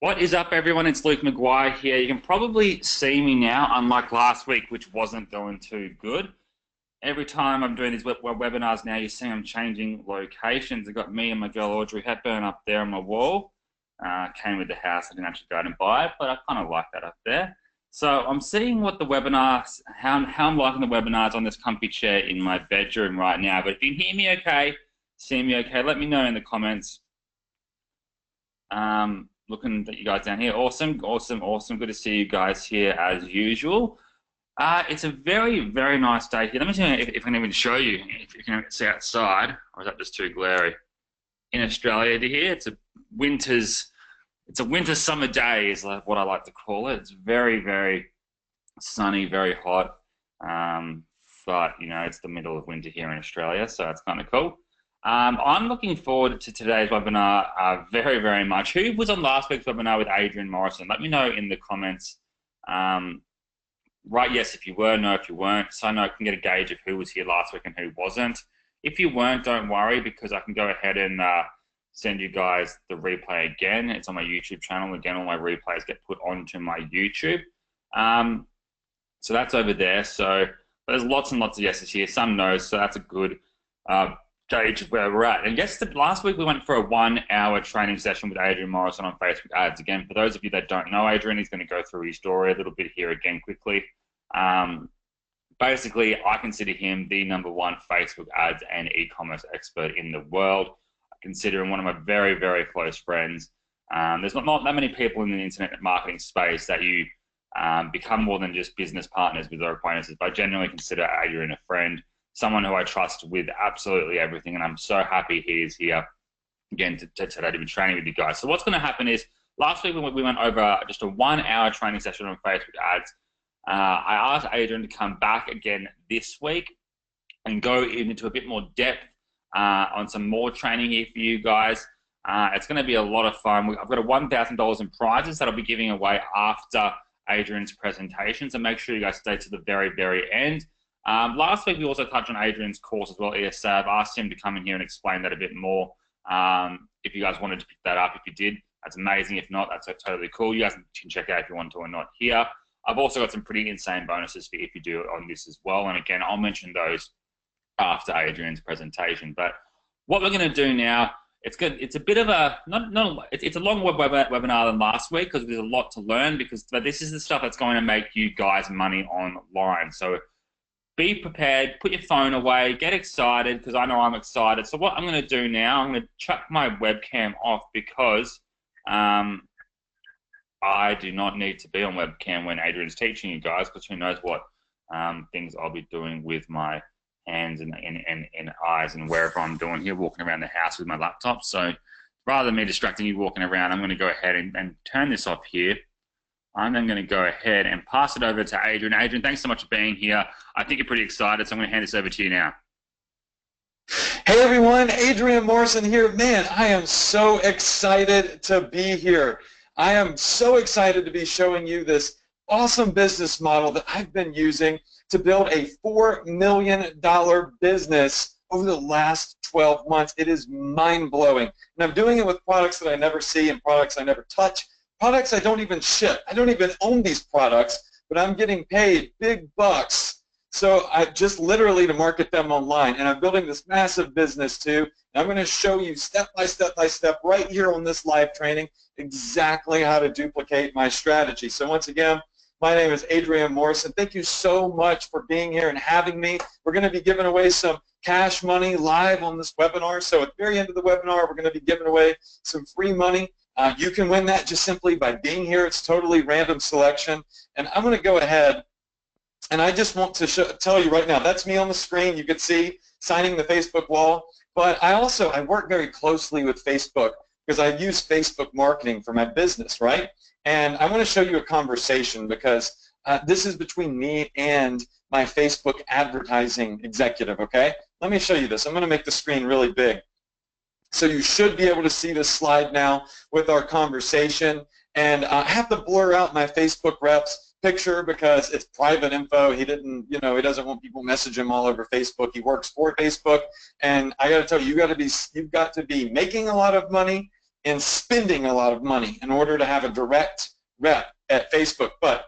What is up, everyone? It's Luke McGuire here. You can probably see me now, unlike last week, which wasn't going too good. Every time I'm doing these webinars now, you see I'm changing locations. I've got me and my girl Audrey Hepburn up there on my wall. Came with the house. I didn't actually go out and buy it, but I kind of like that up there. So I'm seeing what the webinars, how I'm liking the webinars on this comfy chair in my bedroom right now. But if you can hear me okay, see me okay, let me know in the comments. Looking at you guys down here. Awesome, awesome, awesome. Good to see you guys here as usual. It's a very, very nice day here. Let me see if I can even show you, if you can see outside, or is that just too glary? In Australia here, it's a winter summer day is like what I like to call it. It's very, very sunny, very hot. But you know, it's the middle of winter here in Australia, so it's kind of cool. I'm looking forward to today's webinar very, very much. Who was on last week's webinar with Adrian Morrison? Let me know in the comments. Right, yes, if you were, no, if you weren't, so I know I can get a gauge of who was here last week and who wasn't. If you weren't, don't worry, because I can go ahead and send you guys the replay again. It's on my YouTube channel. Again, all my replays get put onto my YouTube. So that's over there. So there's lots and lots of yeses here. Some no's, so that's a good gauge of where we're at. And yes, last week we went for a 1 hour training session with Adrian Morrison on Facebook ads. Again, for those of you that don't know Adrian, he's going to go through his story a little bit here again quickly. Basically, I consider him the #1 Facebook ads and e-commerce expert in the world. I consider him one of my very, very close friends. There's not that many people in the internet marketing space that you become more than just business partners with their acquaintances, but I genuinely consider Adrian a friend, someone who I trust with absolutely everything, and I'm so happy he is here again today to be training with you guys. So what's going to happen is, last week we went over just a 1 hour training session on Facebook ads. I asked Adrian to come back again this week and go into a bit more depth on some more training here for you guys. It's going to be a lot of fun. I've got a $1,000 in prizes that I'll be giving away after Adrian's presentation, so make sure you guys stay to the very, very end. Last week we also touched on Adrian's course as well, ESA. I've asked him to come in here and explain that a bit more. If you guys wanted to pick that up, if you did, that's amazing. If not, that's totally cool. You guys can check out if you want to or not here. I've also got some pretty insane bonuses for if you do it on this as well. And again, I'll mention those after Adrian's presentation. But what we're going to do now, it's good. It's a bit of a it's a long webinar than last week because there's a lot to learn. But this is the stuff that's going to make you guys money online. So be prepared, put your phone away, get excited, because I know I'm excited. So what I'm going to do now, I'm going to chuck my webcam off because I do not need to be on webcam when Adrian's teaching you guys, because who knows what things I'll be doing with my hands and eyes and wherever I'm doing here, walking around the house with my laptop. So rather than me distracting you walking around, I'm going to go ahead and turn this off here. I'm then going to go ahead and pass it over to Adrian. Adrian, thanks so much for being here. I think you're pretty excited, so I'm going to hand this over to you now. Hey everyone, Adrian Morrison here. Man, I am so excited to be here. I am so excited to be showing you this awesome business model that I've been using to build a $4 million business over the last 12 months. It is mind-blowing. And I'm doing it with products that I never see and products I never touch. Products I don't even ship. I don't even own these products, but I'm getting paid big bucks. So I just literally to market them online. And I'm building this massive business too. And I'm going to show you step by step right here on this live training exactly how to duplicate my strategy. So once again, my name is Adrian Morrison. Thank you so much for being here and having me. We're going to be giving away some cash money live on this webinar. So at the very end of the webinar, we're going to be giving away some free money. You can win that just simply by being here. It's totally random selection. And I'm going to go ahead, and I just want to tell you right now, that's me on the screen. You can see signing the Facebook wall. But I work very closely with Facebook because I use Facebook marketing for my business, right? And I want to show you a conversation because this is between me and my Facebook advertising executive, okay? Let me show you this. I'm going to make the screen really big. So you should be able to see this slide now with our conversation. And I have to blur out my Facebook rep's picture because it's private info. He didn't, he doesn't want people message him all over Facebook. He works for Facebook. And I got to tell you, you've got to be making a lot of money and spending a lot of money in order to have a direct rep at Facebook. But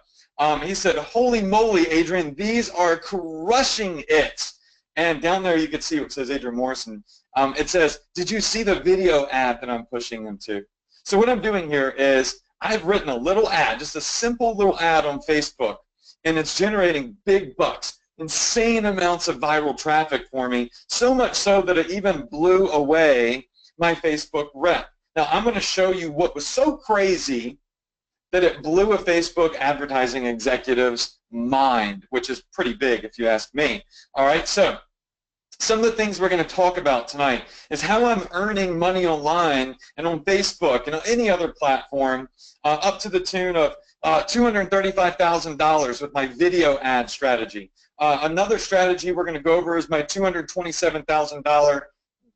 he said, holy moly, Adrian, these are crushing it. And down there you can see what says Adrian Morrison. It says, did you see the video ad that I'm pushing them to? So what I'm doing here is I've written a little ad, just a simple little ad on Facebook, and it's generating big bucks, insane amounts of viral traffic for me, so much so that it even blew away my Facebook rep. Now I'm going to show you what was so crazy that it blew a Facebook advertising executive's mind, which is pretty big if you ask me. All right, so some of the things we're going to talk about tonight is how I'm earning money online and on Facebook and on any other platform up to the tune of $235,000 with my video ad strategy. Another strategy we're going to go over is my $227,000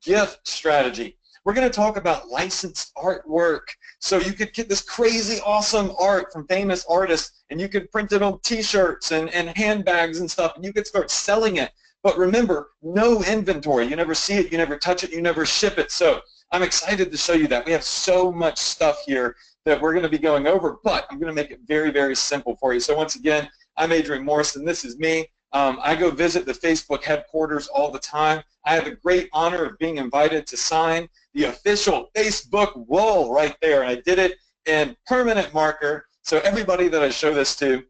gift strategy. We're going to talk about licensed artwork. So you could get this crazy awesome art from famous artists and you could print it on t-shirts and handbags and stuff, and you could start selling it. But remember, no inventory. You never see it, you never touch it, you never ship it. So I'm excited to show you that. We have so much stuff here that we're going to be going over, but I'm going to make it very, very simple for you. So once again, I'm Adrian Morrison. This is me. I go visit the Facebook headquarters all the time. I have the great honor of being invited to sign the official Facebook wall right there, and I did it in permanent marker. So everybody that I show this to,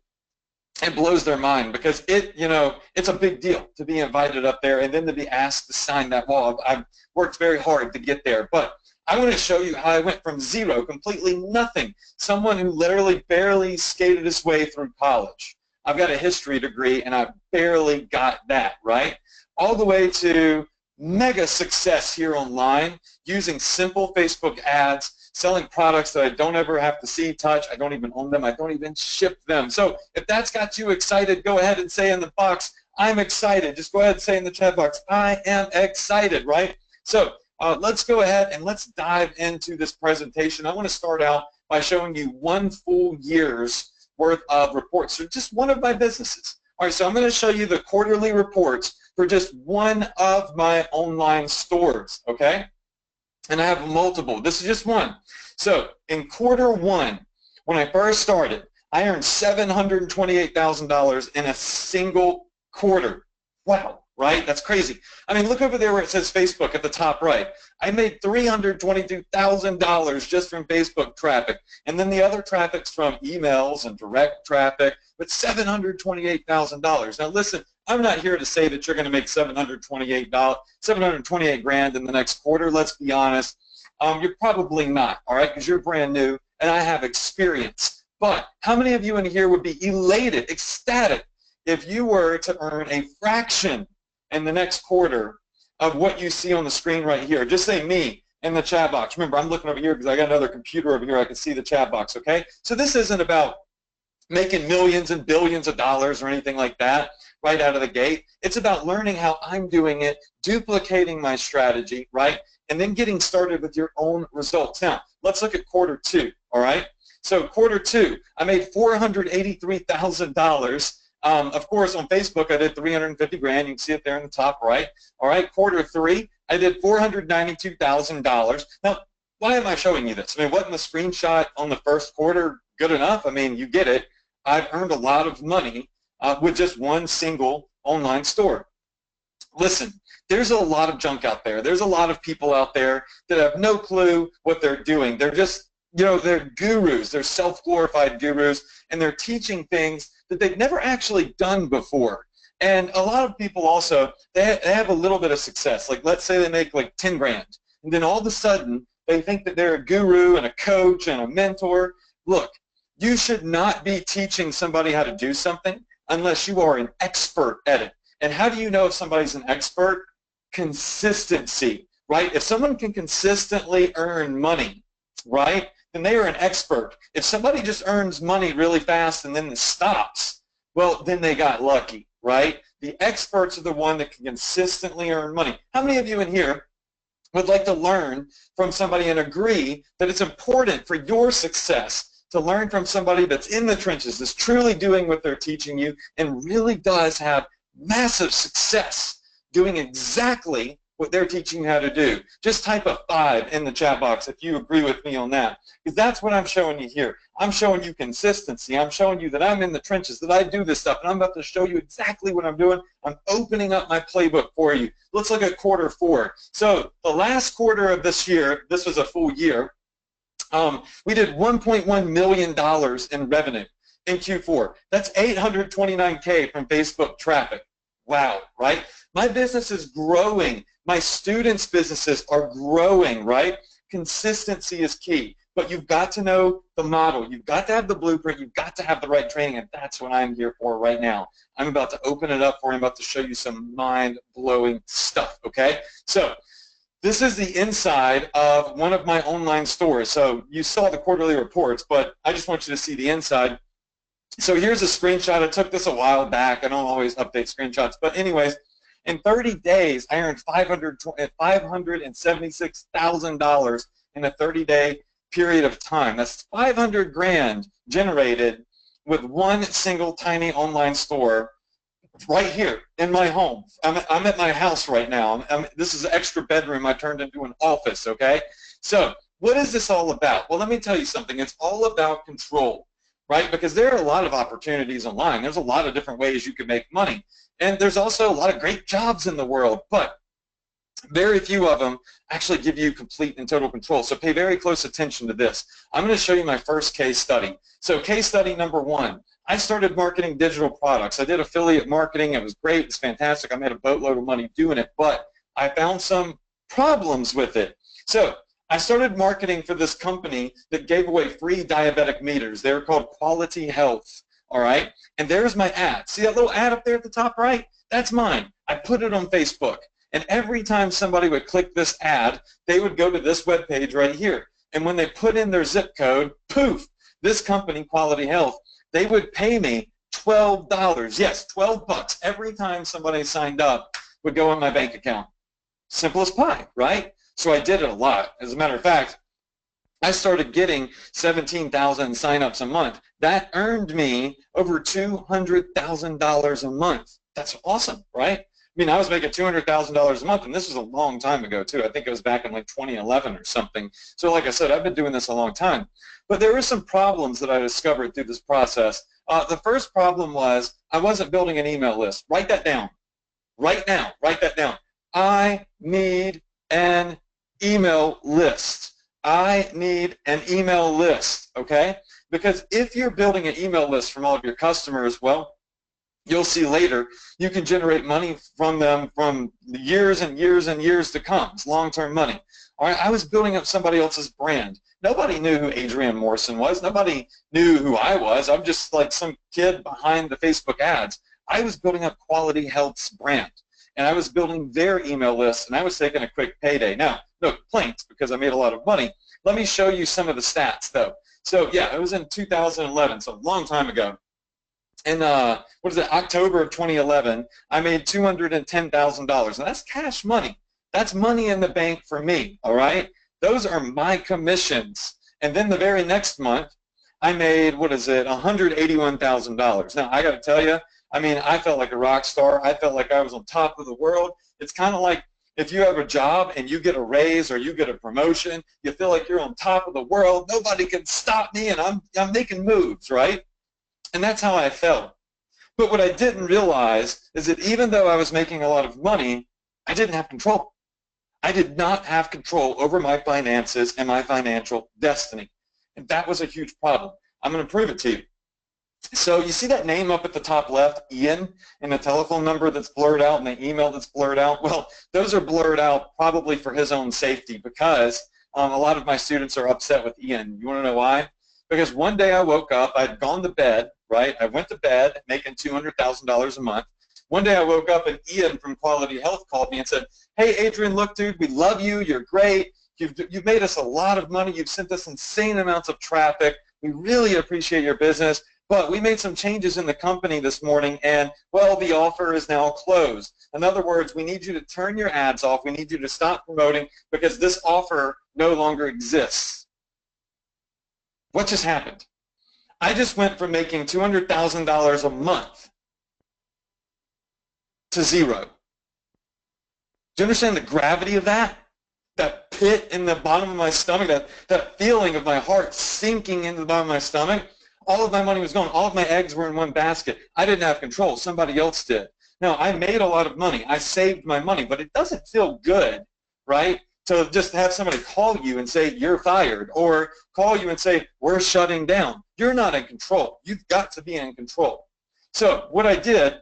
it blows their mind because it's a big deal to be invited up there and then to be asked to sign that wall. I've worked very hard to get there, but I want to show you how I went from zero, completely nothing, someone who literally barely skated his way through college. I've got a history degree and I barely got that, right? All the way to mega success here online using simple Facebook ads, selling products that I don't ever have to see, touch, I don't even own them, I don't even ship them. So if that's got you excited, go ahead and say in the box, I'm excited. Just go ahead and say in the chat box, I am excited, right? So let's go ahead and let's dive into this presentation. I want to start out by showing you 1 full year's worth of reports for just one of my businesses. All right, so I'm going to show you the quarterly reports for just one of my online stores, okay? And I have multiple. This is just one. So in Q1, when I first started, I earned $728,000 in a single quarter. Wow, right? That's crazy. I mean, look over there where it says Facebook at the top right. I made $322,000 just from Facebook traffic. And then the other traffic's from emails and direct traffic, but $728,000. Now listen, I'm not here to say that you're going to make $728 grand in the next quarter. Let's be honest. You're probably not, all right, because you're brand new and I have experience. But how many of you in here would be elated, ecstatic, if you were to earn a fraction in the next quarter of what you see on the screen right here? Just say me in the chat box. Remember, I'm looking over here because I got another computer over here. I can see the chat box, okay? So this isn't about making millions and billions of dollars or anything like that right out of the gate. It's about learning how I'm doing it, duplicating my strategy, right, and then getting started with your own results. Now, let's look at Q2, all right? So Q2, I made $483,000. Of course, on Facebook, I did 350 grand. You can see it there in the top right. All right, Q3, I did $492,000. Now, why am I showing you this? I mean, wasn't the screenshot on the first quarter good enough? I mean, you get it. I've earned a lot of money with just one single online store. Listen, there's a lot of junk out there. There's a lot of people out there that have no clue what they're doing. They're just, they're gurus. They're self-glorified gurus, and they're teaching things that they've never actually done before. And a lot of people also, they have a little bit of success. Like, let's say they make like 10 grand, and then all of a sudden they think that they're a guru and a coach and a mentor. Look, you should not be teaching somebody how to do something unless you are an expert at it. And how do you know if somebody's an expert? Consistency, right? If someone can consistently earn money, right, then they are an expert. If somebody just earns money really fast and then it stops, well, then they got lucky, right? The experts are the one that can consistently earn money. How many of you in here would like to learn from somebody and agree that it's important for your success to learn from somebody that's in the trenches, that's truly doing what they're teaching you and really does have massive success doing exactly what they're teaching you how to do. Just type a 5 in the chat box if you agree with me on that, because that's what I'm showing you here. I'm showing you consistency. I'm showing you that I'm in the trenches, that I do this stuff, and I'm about to show you exactly what I'm doing. I'm opening up my playbook for you. Let's look at quarter 4. So the last quarter of this year, this was a full year, we did $1.1 million in revenue in Q4. That's 829K from Facebook traffic. Wow, right? My business is growing. My students' businesses are growing, right? Consistency is key, but you've got to know the model. You've got to have the blueprint. You've got to have the right training, and that's what I'm here for right now. I'm about to open it up for you. I'm about to show you some mind-blowing stuff, okay? So this is the inside of one of my online stores. So you saw the quarterly reports, but I just want you to see the inside. So here's a screenshot. I took this a while back. I don't always update screenshots. But anyways, in 30 days, I earned $576,000 in a 30-day period of time. That's 500 grand generated with one single tiny online store right here in my home. I'm at my house right now. This is an extra bedroom I turned into an office, okay? So what is this all about? Well, let me tell you something. It's all about control, right? Because there are a lot of opportunities online. There's a lot of different ways you can make money. And there's also a lot of great jobs in the world, but very few of them actually give you complete and total control. So pay very close attention to this. I'm going to show you my first case study. So case study number 1. I started marketing digital products. I did affiliate marketing. It was great. It's fantastic. I made a boatload of money doing it, but I found some problems with it. So I started marketing for this company that gave away free diabetic meters. They were called Quality Health, all right? And there's my ad. See that little ad up there at the top right? That's mine. I put it on Facebook. And every time somebody would click this ad, they would go to this web page right here. And when they put in their zip code, poof, this company, Quality Health, they would pay me $12. Yes, 12 bucks every time somebody signed up would go in my bank account. Simple as pie, right? So I did it a lot. As a matter of fact, I started getting 17,000 signups a month. That earned me over $200,000 a month. That's awesome, right? I mean, I was making $200,000 a month, and this was a long time ago, too. I think it was back in like 2011 or something. So like I said, I've been doing this a long time. But there were some problems that I discovered through this process. The first problem was I wasn't building an email list. Write that down. Right now, write that down. I need an email list. I need an email list, okay? Because if you're building an email list from all of your customers, well, you'll see later, you can generate money from them from years and years and years to come. It's long-term money. All right, I was building up somebody else's brand. Nobody knew who Adrian Morrison was. Nobody knew who I was. I'm just like some kid behind the Facebook ads. I was building up Quality Health's brand, and I was building their email list, and I was taking a quick payday. Now, no complaints because I made a lot of money. Let me show you some of the stats, though. So, yeah, it was in 2011, so a long time ago. In October of 2011, I made $210,000. Now, that's cash money. That's money in the bank for me, all right? Those are my commissions. And then the very next month, I made, $181,000. Now, I got to tell you, I mean, I felt like a rock star. I felt like I was on top of the world. It's kind of like if you have a job and you get a raise or you get a promotion, you feel like you're on top of the world. Nobody can stop me, and I'm making moves, right? And that's how I felt. But what I didn't realize is that even though I was making a lot of money, I didn't have control. I did not have control over my finances and my financial destiny. And that was a huge problem. I'm going to prove it to you. So you see that name up at the top left, Ian, and the telephone number that's blurred out and the email that's blurred out? Well, those are blurred out probably for his own safety because a lot of my students are upset with Ian. You want to know why? Because one day I woke up, I'd gone to bed, right? I went to bed making $200,000 a month. One day I woke up and Ian from Quality Health called me and said, hey, Adrian, look, dude, we love you. You're great. You've made us a lot of money. You've sent us insane amounts of traffic. We really appreciate your business. But we made some changes in the company this morning, and, well, the offer is now closed. In other words, we need you to turn your ads off. We need you to stop promoting because this offer no longer exists. What just happened? I just went from making $200,000 a month to zero. Do you understand the gravity of that? That pit in the bottom of my stomach, that feeling of my heart sinking into the bottom of my stomach? All of my money was gone. All of my eggs were in one basket. I didn't have control. Somebody else did. Now, I made a lot of money. I saved my money, but it doesn't feel good, right, to just have somebody call you and say, you're fired, or call you and say, we're shutting down. You're not in control. You've got to be in control. So what I did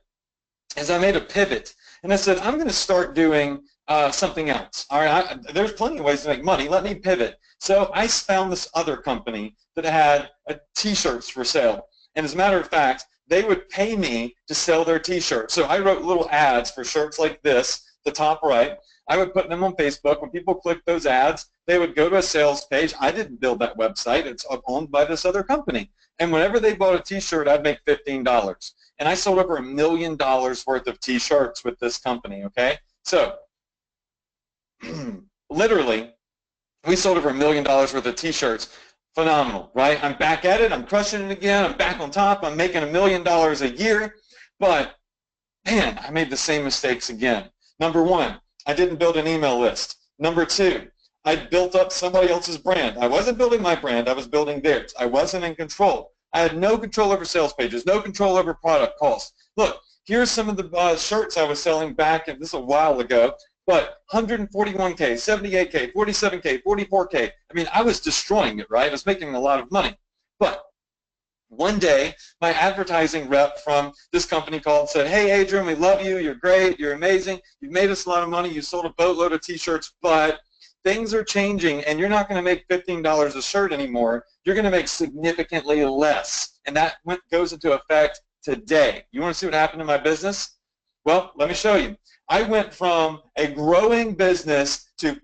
is I made a pivot, and I said, I'm going to start doing something else. All right, there's plenty of ways to make money. Let me pivot. So I found this other company that had T-shirts for sale. And as a matter of fact, they would pay me to sell their T-shirts. So I wrote little ads for shirts like this, the top right. I would put them on Facebook. When people clicked those ads, they would go to a sales page. I didn't build that website. It's owned by this other company. And whenever they bought a T-shirt, I'd make $15. And I sold over $1 million worth of T-shirts with this company, okay? So literally, we sold over $1 million worth of T-shirts. Phenomenal, right? I'm back at it. I'm crushing it again. I'm back on top. I'm making $1 million a year. But, man, I made the same mistakes again. Number one, I didn't build an email list. Number two, I built up somebody else's brand. I wasn't building my brand. I was building theirs. I wasn't in control. I had no control over sales pages, no control over product costs. Look, here's some of the shirts I was selling back, and this is a while ago, but 141K, 78K, 47K, 44K. I mean, I was destroying it, right? I was making a lot of money. But one day, my advertising rep from this company called and said, hey, Adrian, we love you. You're great. You're amazing. You've made us a lot of money. You sold a boatload of T-shirts, but things are changing, and you're not going to make $15 a shirt anymore. You're going to make significantly less, and that goes into effect today. You want to see what happened in my business? Well, let me show you. I went from a growing business to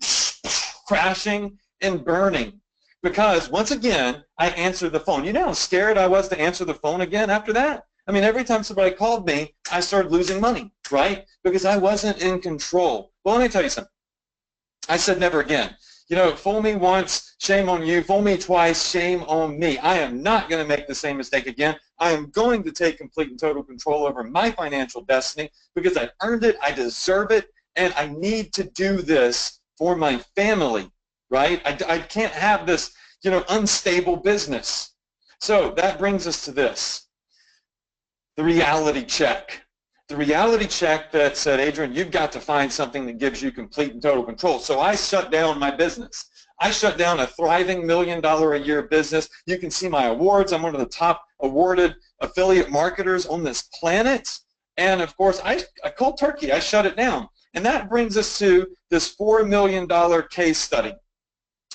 crashing and burning because, once again, I answered the phone. You know how scared I was to answer the phone again after that? I mean, every time somebody called me, I started losing money, right? Because I wasn't in control. Well, let me tell you something. I said never again. You know, fool me once, shame on you. Fool me twice, shame on me. I am not going to make the same mistake again. I am going to take complete and total control over my financial destiny because I earned it, I deserve it, and I need to do this for my family, right? I can't have this, you know, unstable business. So that brings us to this, the reality check. The reality check that said, Adrian, you've got to find something that gives you complete and total control. So I shut down my business. I shut down a thriving $1 million a year business. You can see my awards. I'm one of the top awarded affiliate marketers on this planet. And of course, I cold turkey, I shut it down. And that brings us to this $4 million case study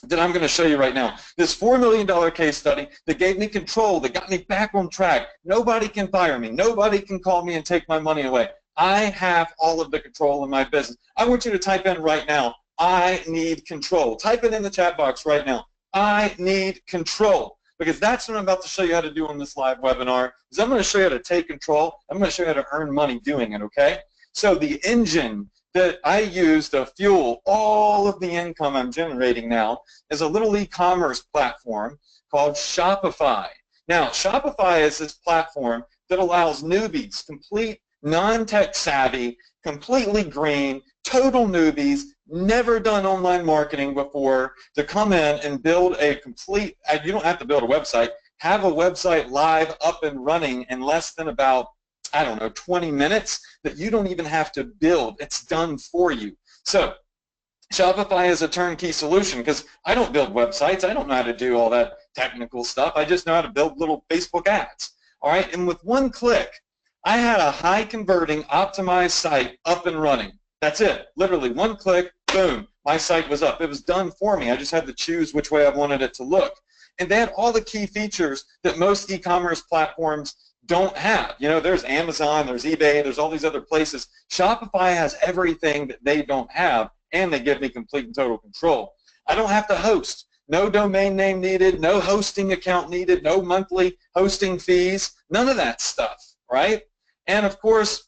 that I'm going to show you right now. This $4 million case study that gave me control, that got me back on track. Nobody can fire me. Nobody can call me and take my money away. I have all of the control in my business. I want you to type in right now, I need control. Type it in the chat box right now. I need control. Because that's what I'm about to show you how to do on this live webinar. Is I'm going to show you how to take control. I'm going to show you how to earn money doing it, okay? So the engine that I use to fuel all of the income I'm generating now is a little e-commerce platform called Shopify. Now, Shopify is this platform that allows newbies, complete non-tech savvy, completely green, total newbies, never done online marketing before, to come in and build a complete, you don't have to build a website, have a website live up and running in less than about, I don't know, 20 minutes that you don't even have to build. It's done for you. So Shopify is a turnkey solution because I don't build websites. I don't know how to do all that technical stuff. I just know how to build little Facebook ads. All right, and with one click, I had a high converting, optimized site up and running. That's it. Literally one click, boom, my site was up. It was done for me. I just had to choose which way I wanted it to look. And they had all the key features that most e-commerce platforms don't have. You know, there's Amazon, there's eBay, there's all these other places. Shopify has everything that they don't have, and they give me complete and total control. I don't have to host. No domain name needed, no hosting account needed, no monthly hosting fees, none of that stuff, right? And of course,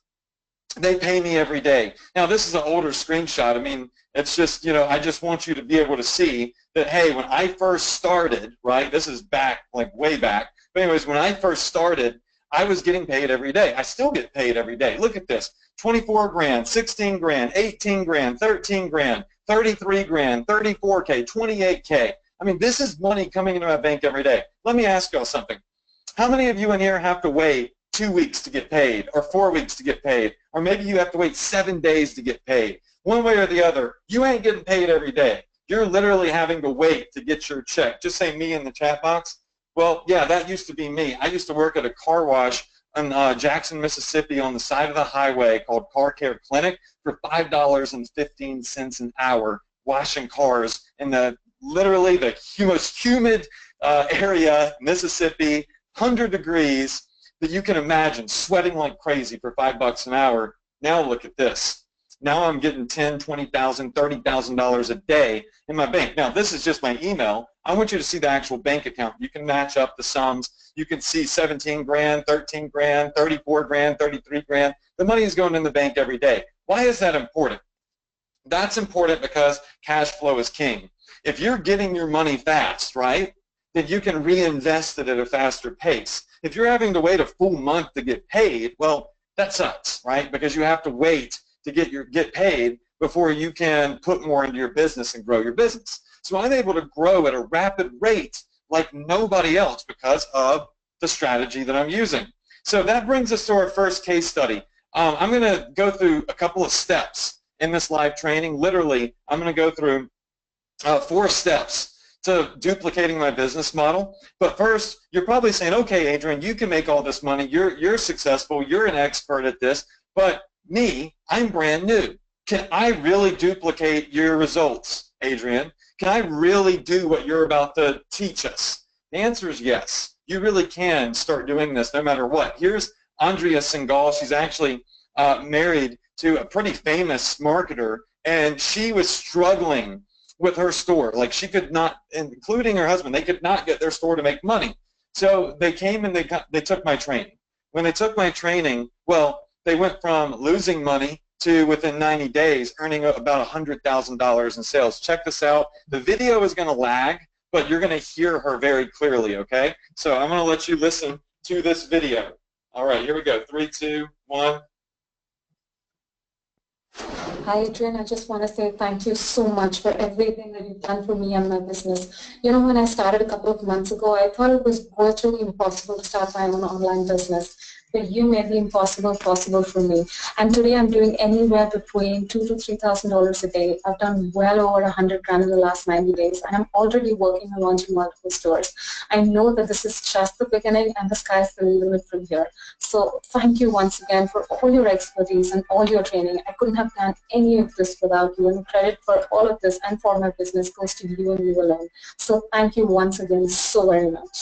they pay me every day. Now, this is an older screenshot. I mean, it's just, you know, I just want you to be able to see that, hey, when I first started, right, this is back, like way back, but anyways, when I first started, I was getting paid every day. I still get paid every day. Look at this. 24 grand, 16 grand, 18 grand, 13 grand, 33 grand, 34K, 28K. I mean, this is money coming into my bank every day. Let me ask y'all something. How many of you in here have to wait 2 weeks to get paid, or 4 weeks to get paid, or maybe you have to wait 7 days to get paid? One way or the other, you ain't getting paid every day. You're literally having to wait to get your check. Just say me in the chat box. Well, yeah, that used to be me. I used to work at a car wash in Jackson, Mississippi on the side of the highway called Car Care Clinic for $5.15 an hour, washing cars in the literally the most humid area, Mississippi, 100 degrees that you can imagine, sweating like crazy for $5 an hour. Now look at this. Now I'm getting $10,000, $20,000, $30,000 a day in my bank. Now this is just my email. I want you to see the actual bank account. You can match up the sums. You can see 17 grand, 13 grand, 34 grand, 33 grand. The money is going in the bank every day. Why is that important? That's important because cash flow is king. If you're getting your money fast, right, then you can reinvest it at a faster pace. If you're having to wait a full month to get paid, well, that sucks, right? Because you have to wait to get paid before you can put more into your business and grow your business. So I'm able to grow at a rapid rate like nobody else because of the strategy that I'm using. So that brings us to our first case study. I'm going to go through a couple of steps in this live training. Literally, I'm going to go through 4 steps to duplicating my business model. But first, you're probably saying, okay, Adrian, you can make all this money. You're successful. You're an expert at this. But me, I'm brand new. Can I really duplicate your results, Adrian? Can I really do what you're about to teach us? The answer is yes. You really can start doing this no matter what. Here's Andrea Singal. She's actually married to a pretty famous marketer, and she was struggling with her store. Like, she could not, including her husband, they could not get their store to make money. So they came and they took my training. When they took my training, well, they went from losing money to within 90 days earning about $100,000 in sales. Check this out. The video is going to lag, but you're going to hear her very clearly, okay? So I'm going to let you listen to this video. All right, here we go. 3, 2, 1. Hi, Adrian. I just want to say thank you so much for everything that you've done for me and my business. You know, when I started a couple of months ago, I thought it was virtually impossible to start my own online business. But you made the impossible possible for me. And today I'm doing anywhere between $2,000 to $3,000 a day. I've done well over 100 grand in the last 90 days, and I'm already working on launching multiple stores. I know that this is just the beginning, and the sky's the limit from here. So thank you once again for all your expertise and all your training. I couldn't have done any of this without you, and credit for all of this and for my business goes to you and you alone. So thank you once again so very much.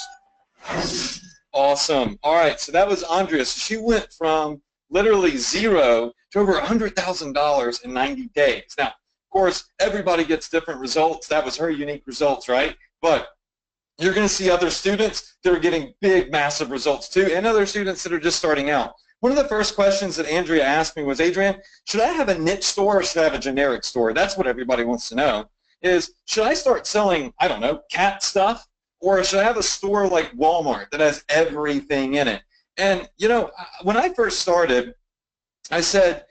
Awesome. All right, so that was Andrea. So she went from literally zero to over $100,000 in 90 days. Now, of course, everybody gets different results. That was her unique results, right? But you're going to see other students that are getting big, massive results too, and other students that are just starting out. One of the first questions that Andrea asked me was, Adrian, should I have a niche store or should I have a generic store? That's what everybody wants to know, is should I start selling, I don't know, cat stuff? Or should I have a store like Walmart that has everything in it? And, you know, when I first started, I said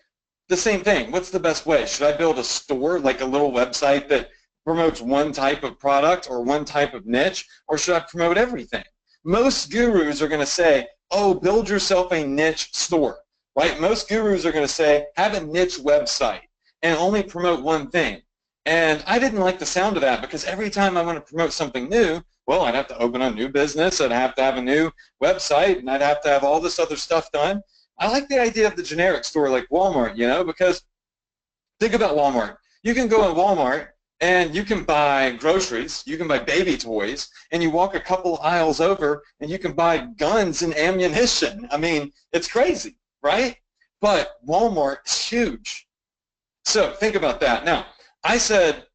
the same thing. What's the best way? Should I build a store, like a little website that promotes one type of product or one type of niche? Or should I promote everything? Most gurus are going to say, oh, build yourself a niche store, right? Most gurus are going to say, have a niche website and only promote one thing. And I didn't like the sound of that because every time I want to promote something new, well, I'd have to open a new business, I'd have to have a new website, and I'd have to have all this other stuff done. I like the idea of the generic store like Walmart, you know, because think about Walmart. You can go in Walmart and you can buy groceries, you can buy baby toys, and you walk a couple aisles over and you can buy guns and ammunition. I mean, it's crazy, right? But Walmart is huge. So think about that. Now, I said,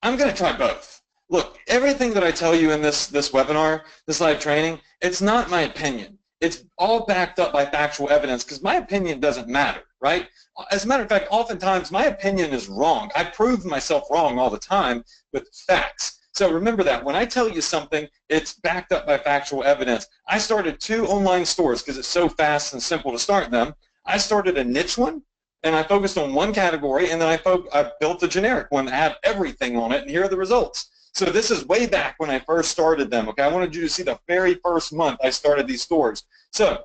I'm going to try both. Look, everything that I tell you in this webinar, this live training, it's not my opinion. It's all backed up by factual evidence because my opinion doesn't matter, right? As a matter of fact, oftentimes my opinion is wrong. I prove myself wrong all the time with facts. So remember that. When I tell you something, it's backed up by factual evidence. I started 2 online stores because it's so fast and simple to start them. I started a niche one, and I focused on one category, and then I built a generic one that had everything on it, and here are the results. So this is way back when I first started them, okay? I wanted you to see the very first month I started these stores. So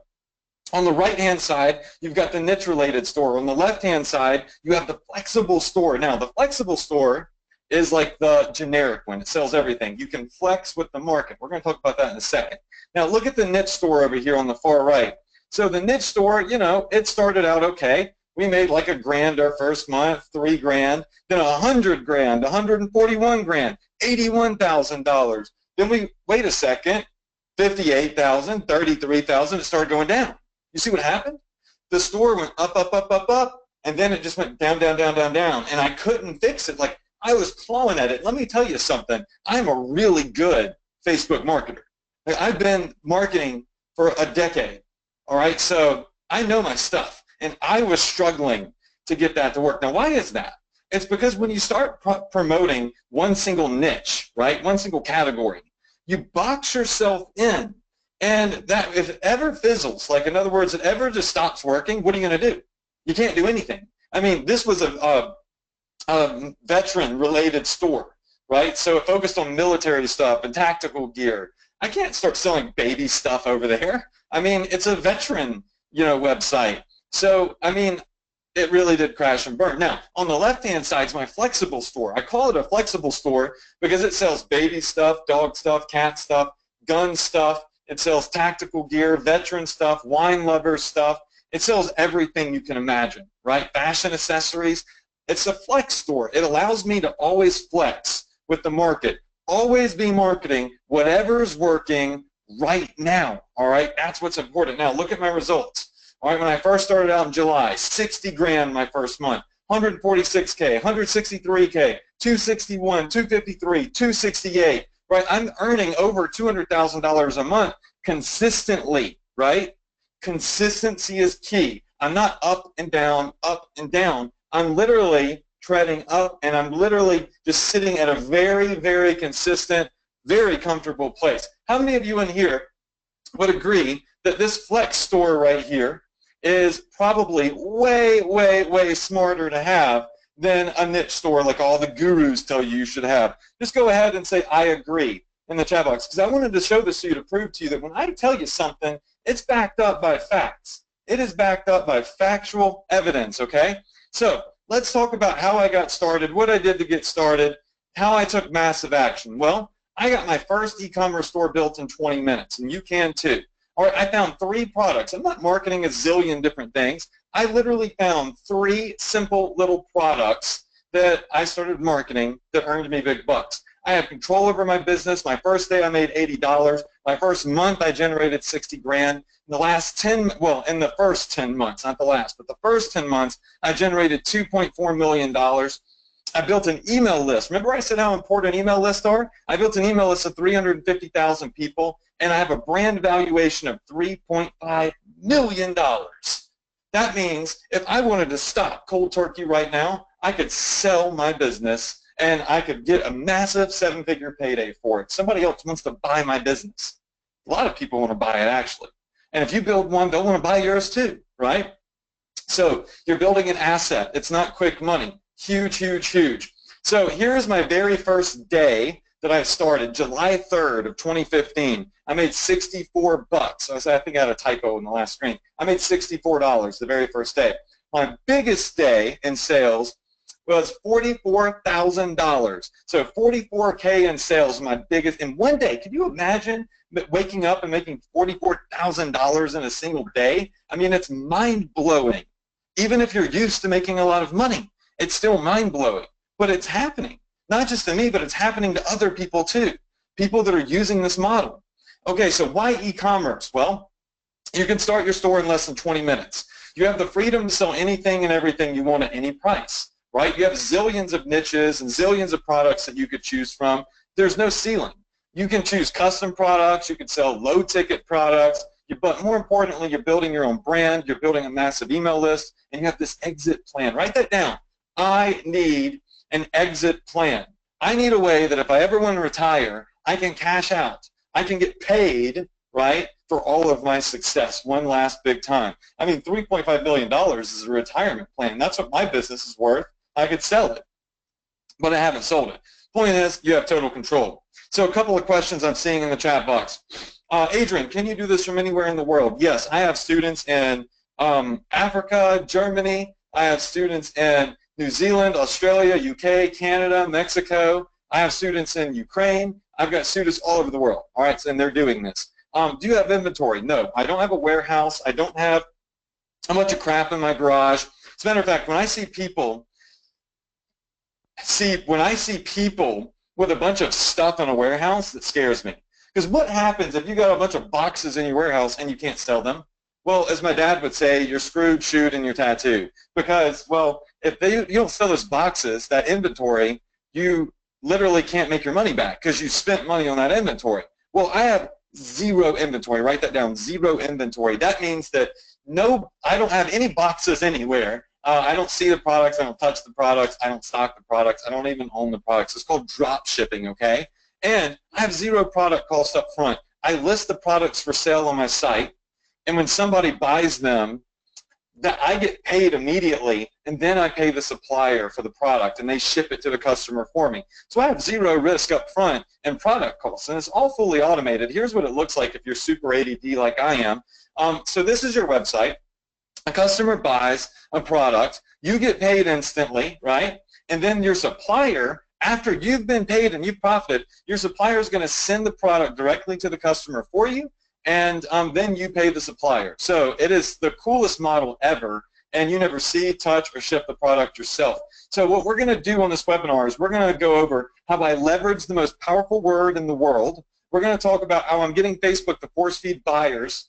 on the right-hand side, you've got the niche-related store. On the left-hand side, you have the flexible store. Now, the flexible store is like the generic one. It sells everything. You can flex with the market. We're going to talk about that in a second. Now, look at the niche store over here on the far right. So the niche store, you know, it started out okay. We made like $1,000 our first month, $3 grand, then $100 grand, 141 grand, $81,000. Then we, wait a second, 58,000, 33,000, it started going down. You see what happened? The store went up, up, up, up, up, and then it just went down, down, down, down, down, and I couldn't fix it. Like, I was clawing at it. Let me tell you something. I'm a really good Facebook marketer. Like, I've been marketing for a decade, all right? So I know my stuff, and I was struggling to get that to work. Now, why is that? It's because when you start promoting one single niche, right, one single category, you box yourself in. And that, if it ever fizzles, like in other words, it ever just stops working, what are you going to do? You can't do anything. I mean, this was a veteran-related store, right? So it focused on military stuff and tactical gear. I can't start selling baby stuff over there. I mean, it's a veteran, you know, website. So, I mean, it really did crash and burn. Now, on the left-hand side is my flexible store. I call it a flexible store because it sells baby stuff, dog stuff, cat stuff, gun stuff. It sells tactical gear, veteran stuff, wine lover stuff. It sells everything you can imagine, right? Fashion accessories. It's a flex store. It allows me to always flex with the market, always be marketing whatever's working right now, all right? That's what's important. Now, look at my results. All right, when I first started out in July, 60 grand my first month, 146K, 163K, 261, 253, 268. Right, I'm earning over $200,000 a month consistently, right? Consistency is key. I'm not up and down, up and down. I'm literally treading up, and I'm literally just sitting at a very, very consistent, very comfortable place. How many of you in here would agree that this flex store right here is probably way, way, way smarter to have than a niche store like all the gurus tell you should have? Just go ahead and say, I agree, in the chat box, because I wanted to show this to you to prove to you that when I tell you something, it's backed up by facts. It is backed up by factual evidence, okay? So let's talk about how I got started, what I did to get started, how I took massive action. Well, I got my first e-commerce store built in 20 minutes, and you can too. All right, I found 3 products. I'm not marketing a zillion different things. I literally found 3 simple little products that I started marketing that earned me big bucks. I have control over my business. My first day I made $80. My first month I generated 60 grand. In the last 10, well, in the first 10 months, not the last, but the first 10 months, I generated $2.4 million. I built an email list. Remember I said how important email lists are? I built an email list of 350,000 people, and I have a brand valuation of $3.5 million. That means if I wanted to stop cold turkey right now, I could sell my business and I could get a massive 7-figure payday for it. Somebody else wants to buy my business. A lot of people want to buy it, actually. And if you build one, they'll want to buy yours too, right? So you're building an asset. It's not quick money. Huge, huge, huge. So here's my very first day that I started, July 3rd of 2015. I made 64 bucks. I think I had a typo in the last screen. I made $64 the very first day. My biggest day in sales was $44,000. So 44K in sales, my biggest, in one day. Can you imagine waking up and making $44,000 in a single day? I mean, it's mind-blowing. Even if you're used to making a lot of money, it's still mind-blowing. But it's happening. Not just to me, but it's happening to other people too. People that are using this model. Okay, so why e-commerce? Well, you can start your store in less than 20 minutes. You have the freedom to sell anything and everything you want at any price, right? You have zillions of niches and zillions of products that you could choose from. There's no ceiling. You can choose custom products. You can sell low-ticket products. But more importantly, you're building your own brand. You're building a massive email list, and you have this exit plan. Write that down. I need an exit plan. I need a way that if I ever want to retire, I can cash out. I can get paid, right, for all of my success one last big time. I mean, $3.5 million is a retirement plan. That's what my business is worth. I could sell it, but I haven't sold it. Point is, you have total control. So a couple of questions I'm seeing in the chat box. Adrian, can you do this from anywhere in the world? Yes, I have students in Africa, Germany. I have students in New Zealand, Australia, UK, Canada, Mexico. I have students in Ukraine. I've got students all over the world, all right, and they're doing this. Do you have inventory? No, I don't have a warehouse. I don't have a bunch of crap in my garage. As a matter of fact, when I see people with a bunch of stuff in a warehouse, that scares me. Because what happens if you got a bunch of boxes in your warehouse and you can't sell them? Well, as my dad would say, you're screwed, shoot, and you're tattooed. Because, well, if you don't sell those boxes, that inventory, you literally can't make your money back because you spent money on that inventory. Well, I have zero inventory. Write that down, zero inventory. That means that I don't have any boxes anywhere. I don't see the products. I don't touch the products. I don't stock the products. I don't even own the products. It's called drop shipping, okay? And I have zero product cost up front. I list the products for sale on my site, and when somebody buys them, that I get paid immediately, and then I pay the supplier for the product, and they ship it to the customer for me. So I have zero risk up front and product costs, and it's all fully automated. Here's what it looks like if you're super ADD like I am. So this is your website. A customer buys a product. You get paid instantly, right? And then your supplier, after you've been paid and you've profited, your supplier is going to send the product directly to the customer for you, and then you pay the supplier. So it is the coolest model ever, and you never see, touch, or ship the product yourself. So what we're going to do on this webinar is we're going to go over how I leverage the most powerful word in the world. We're going to talk about how I'm getting Facebook to force feed buyers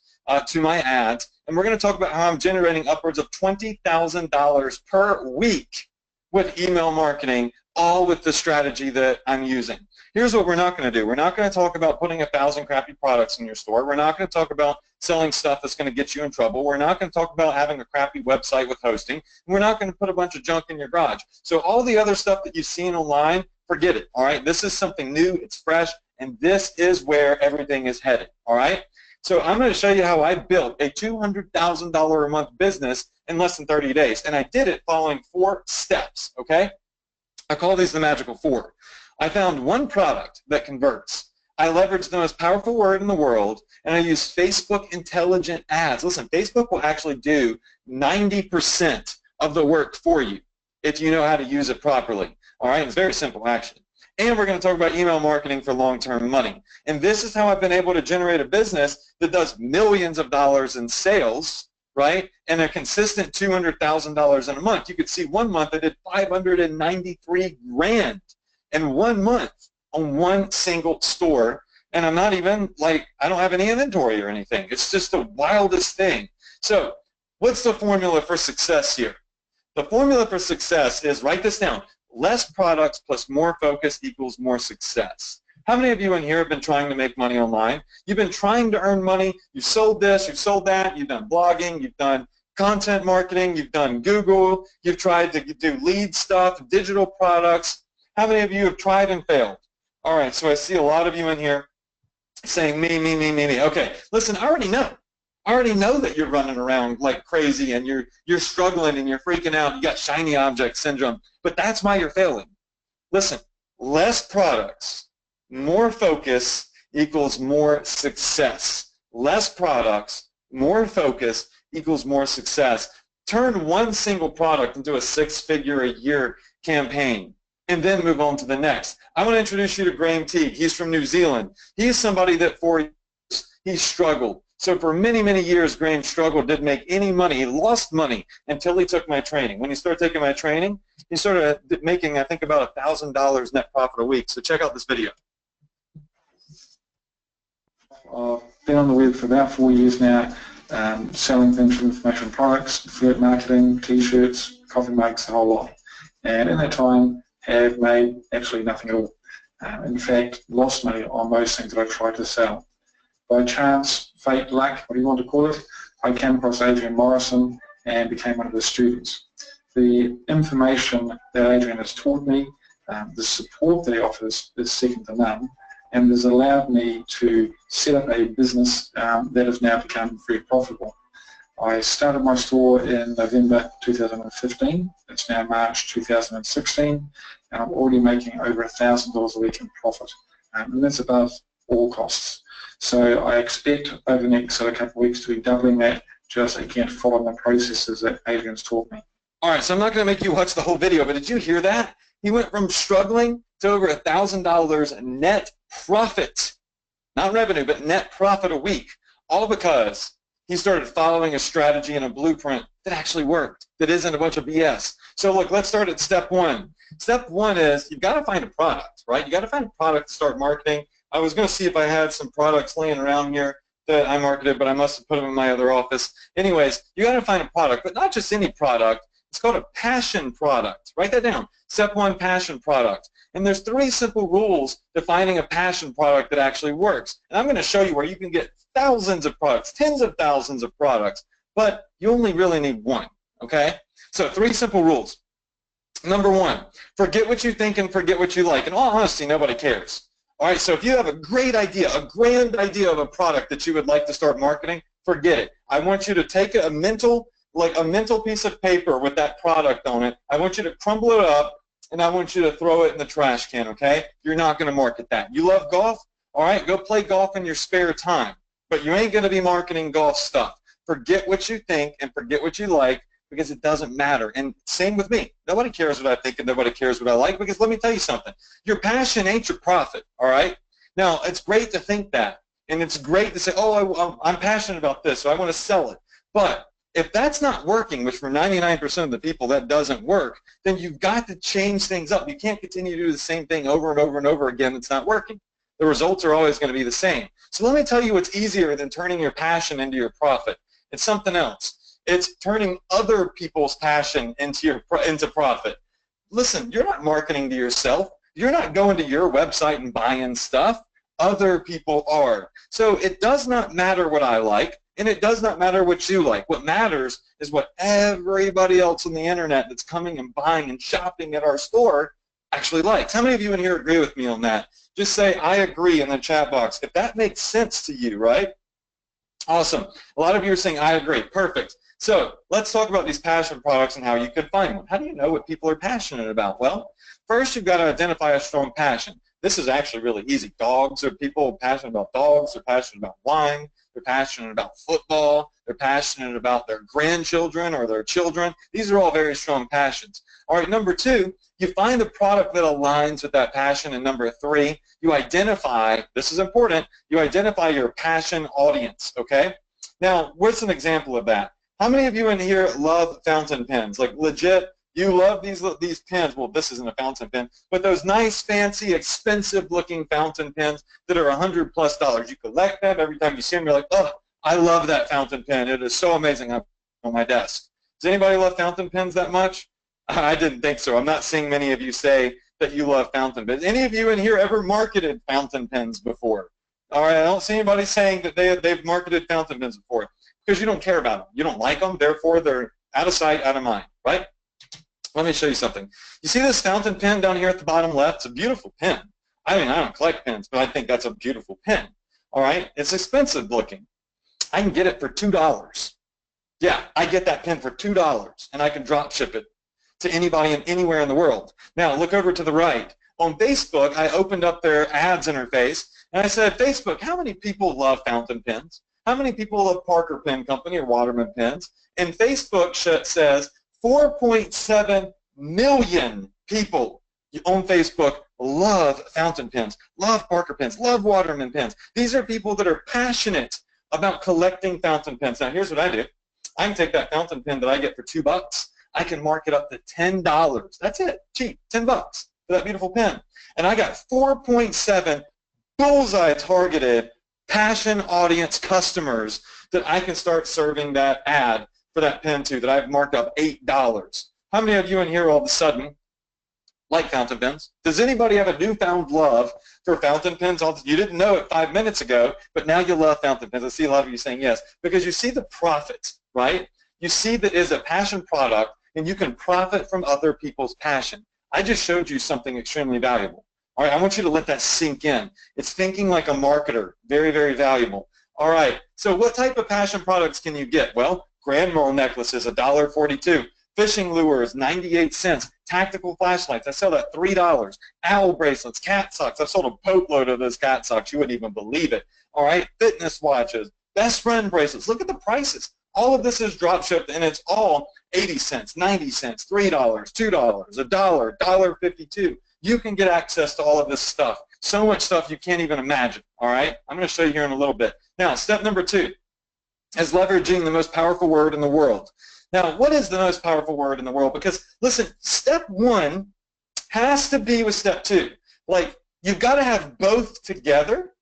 to my ads, and we're going to talk about how I'm generating upwards of $20,000 per week with email marketing, all with the strategy that I'm using. Here's what we're not going to do. We're not going to talk about putting 1,000 crappy products in your store. We're not going to talk about selling stuff that's going to get you in trouble. We're not going to talk about having a crappy website with hosting. And we're not going to put a bunch of junk in your garage. So all the other stuff that you've seen online, forget it, all right? This is something new, it's fresh, and this is where everything is headed, all right? So I'm going to show you how I built a $200,000 a month business in less than 30 days, and I did it following 4 steps, okay? I call these the magical 4. I found one product that converts. I leveraged the most powerful word in the world, and I used Facebook intelligent ads. Listen, Facebook will actually do 90% of the work for you if you know how to use it properly, all right? It's very simple action. And we're going to talk about email marketing for long-term money. And this is how I've been able to generate a business that does millions of dollars in sales, right, and a consistent $200,000 in a month. You could see one month I did $593,000 in 1 month on one single store. And I'm not even, like, I don't have any inventory or anything. It's just the wildest thing. So what's the formula for success here? The formula for success is, write this down, less products plus more focus equals more success. How many of you in here have been trying to make money online? You've been trying to earn money. You've sold this, you've sold that, you've done blogging, you've done content marketing, you've done Google, you've tried to do lead stuff, digital products. How many of you have tried and failed? All right, so I see a lot of you in here saying me, me, me, me, me. Okay, listen, I already know. I already know that you're running around like crazy and you're struggling and you're freaking out. You got shiny object syndrome, but that's why you're failing. Listen, less products, more focus equals more success. Less products, more focus equals more success. Turn one single product into a 6-figure-a-year campaign and then move on to the next. I want to introduce you to Graham Teague. He's from New Zealand. He's somebody that for years he struggled. So for many, many years, Graham struggled, didn't make any money. He lost money until he took my training. When he started taking my training, he started making, I think, about $1,000 net profit a week. So check out this video. I've been on the web for about 4 years now, selling things from information products, affiliate marketing, t-shirts, coffee mugs, the whole lot. And in that time, have made absolutely nothing at all. In fact, lost money on most things that I tried to sell. By chance, fate, luck, what do you want to call it, I came across Adrian Morrison and became one of his students. The information that Adrian has taught me, the support that he offers is second to none, and has allowed me to set up a business that has now become very profitable. I started my store in November 2015. It's now March 2016, and I'm already making over $1,000 a week in profit, and that's above all costs. So I expect over the next couple of weeks to be doubling that, just again following the processes that Adrian's taught me. All right, so I'm not going to make you watch the whole video, but did you hear that? He went from struggling to over $1,000 net profit, not revenue, but net profit a week, all because he started following a strategy and a blueprint that actually worked, that isn't a bunch of BS. So look, let's start at step one. Step one is you've got to find a product, right? You've got to find a product to start marketing. I was going to see if I had some products laying around here that I marketed, but I must have put them in my other office. Anyways, you got to find a product, but not just any product. It's called a passion product. Write that down. Step one, passion product. And there's 3 simple rules to finding a passion product that actually works. And I'm going to show you where you can get thousands of products, tens of thousands of products, but you only really need one, okay? So 3 simple rules. Number 1, forget what you think and forget what you like. In all honesty, nobody cares. All right, so if you have a great idea, a grand idea of a product that you would like to start marketing, forget it. I want you to take a mental piece of paper with that product on it. I want you to crumble it up, and I want you to throw it in the trash can, okay? You're not going to market that. You love golf? All right, go play golf in your spare time, but you ain't going to be marketing golf stuff. Forget what you think and forget what you like, because it doesn't matter. And same with me. Nobody cares what I think and nobody cares what I like, because let me tell you something. Your passion ain't your profit, all right? Now, it's great to think that, and it's great to say, oh, I'm passionate about this, so I want to sell it. But if that's not working, which for 99% of the people that doesn't work, then you've got to change things up. You can't continue to do the same thing over and over and over again. It's not working. The results are always going to be the same. So let me tell you what's easier than turning your passion into your profit. It's something else. It's turning other people's passion into profit. Listen, you're not marketing to yourself. You're not going to your website and buying stuff. Other people are. So it does not matter what I like, and it does not matter what you like. What matters is what everybody else on the internet that's coming and buying and shopping at our store actually likes. How many of you in here agree with me on that? Just say, I agree in the chat box. If that makes sense to you, right? Awesome. A lot of you are saying, I agree. Perfect. So let's talk about these passion products and how you can find one. How do you know what people are passionate about? Well, first you've got to identify a strong passion. This is actually really easy. Dogs are people passionate about dogs. They're passionate about wine. They're passionate about football. They're passionate about their grandchildren or their children. These are all very strong passions. All right, number 2, you find a product that aligns with that passion. And number 3, you identify, this is important, you identify your passion audience, okay? Now, what's an example of that? How many of you in here love fountain pens? Like legit, you love these pens. Well, this isn't a fountain pen, but those nice, fancy, expensive-looking fountain pens that are $100+. You collect them. Every time you see them, you're like, oh, I love that fountain pen. It is so amazing on my desk. Does anybody love fountain pens that much? I didn't think so. I'm not seeing many of you say that you love fountain pens. Any of you in here ever marketed fountain pens before? All right, I don't see anybody saying that they've marketed fountain pens before, because you don't care about them. You don't like them, therefore they're out of sight, out of mind, right? Let me show you something. You see this fountain pen down here at the bottom left? It's a beautiful pen. I mean, I don't collect pens, but I think that's a beautiful pen. All right? It's expensive looking. I can get it for $2. Yeah, I get that pen for $2, and I can drop ship it to anybody and anywhere in the world. Now, look over to the right. On Facebook, I opened up their ads interface, and I said, Facebook, how many people love fountain pens? How many people love Parker Pen Company or Waterman pens? And Facebook says 4.7 million people on Facebook love fountain pens, love Parker pens, love Waterman pens. These are people that are passionate about collecting fountain pens. Now, here's what I do. I can take that fountain pen that I get for $2. I can mark it up to $10. That's it, cheap, $10 for that beautiful pen. And I got 4.7 bullseye targeted passion audience customers that I can start serving that ad for that pen to, that I've marked up $8. How many of you in here all of a sudden like fountain pens? Does anybody have a newfound love for fountain pens? You didn't know it 5 minutes ago, but now you love fountain pens. I see a lot of you saying yes, because you see the profit, right? You see that it is a passion product, and you can profit from other people's passion. I just showed you something extremely valuable. All right, I want you to let that sink in. It's thinking like a marketer. Very, very valuable. All right, so what type of passion products can you get? Well, grand mal necklaces, $1.42. Fishing lures, 98 cents. Tactical flashlights, I sell that $3. Owl bracelets, cat socks. I've sold a boatload of those cat socks. You wouldn't even believe it. All right, fitness watches, best friend bracelets. Look at the prices. All of this is drop shipped, and it's all 80 cents, 90 cents, $3, $2, $1, $1.52. You can get access to all of this stuff. So much stuff you can't even imagine. All right, I'm going to show you here in a little bit. Now, step number 2 is leveraging the most powerful word in the world. Now, what is the most powerful word in the world? Because, listen, step 1 has to be with step 2. Like, you've got to have both together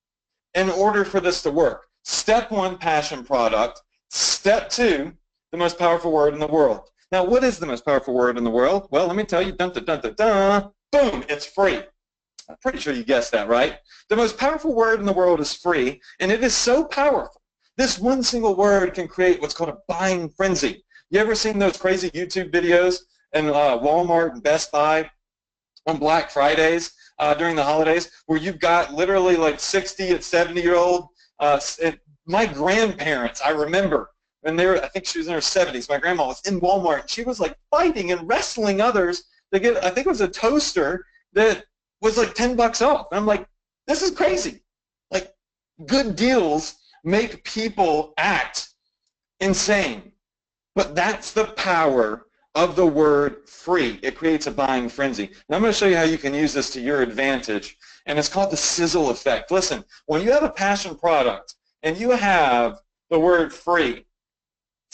in order for this to work. Step 1, passion product. Step 2, the most powerful word in the world. Now, what is the most powerful word in the world? Well, let me tell you, dun, dun, dun, dun, dun. Boom, it's free. I'm pretty sure you guessed that, right? The most powerful word in the world is free, and it is so powerful. This one single word can create what's called a buying frenzy. You ever seen those crazy YouTube videos in Walmart and Best Buy on Black Fridays during the holidays where you've got literally like 60 and 70-year-old, my grandparents, I remember, when they were, I think she was in her 70s, my grandma was in Walmart, and she was like fighting and wrestling others to get, I think it was a toaster that was like $10 off. And I'm like, this is crazy. Like, good deals make people act insane. But that's the power of the word free. It creates a buying frenzy. And I'm going to show you how you can use this to your advantage. And it's called the sizzle effect. Listen, when you have a passion product and you have the word free,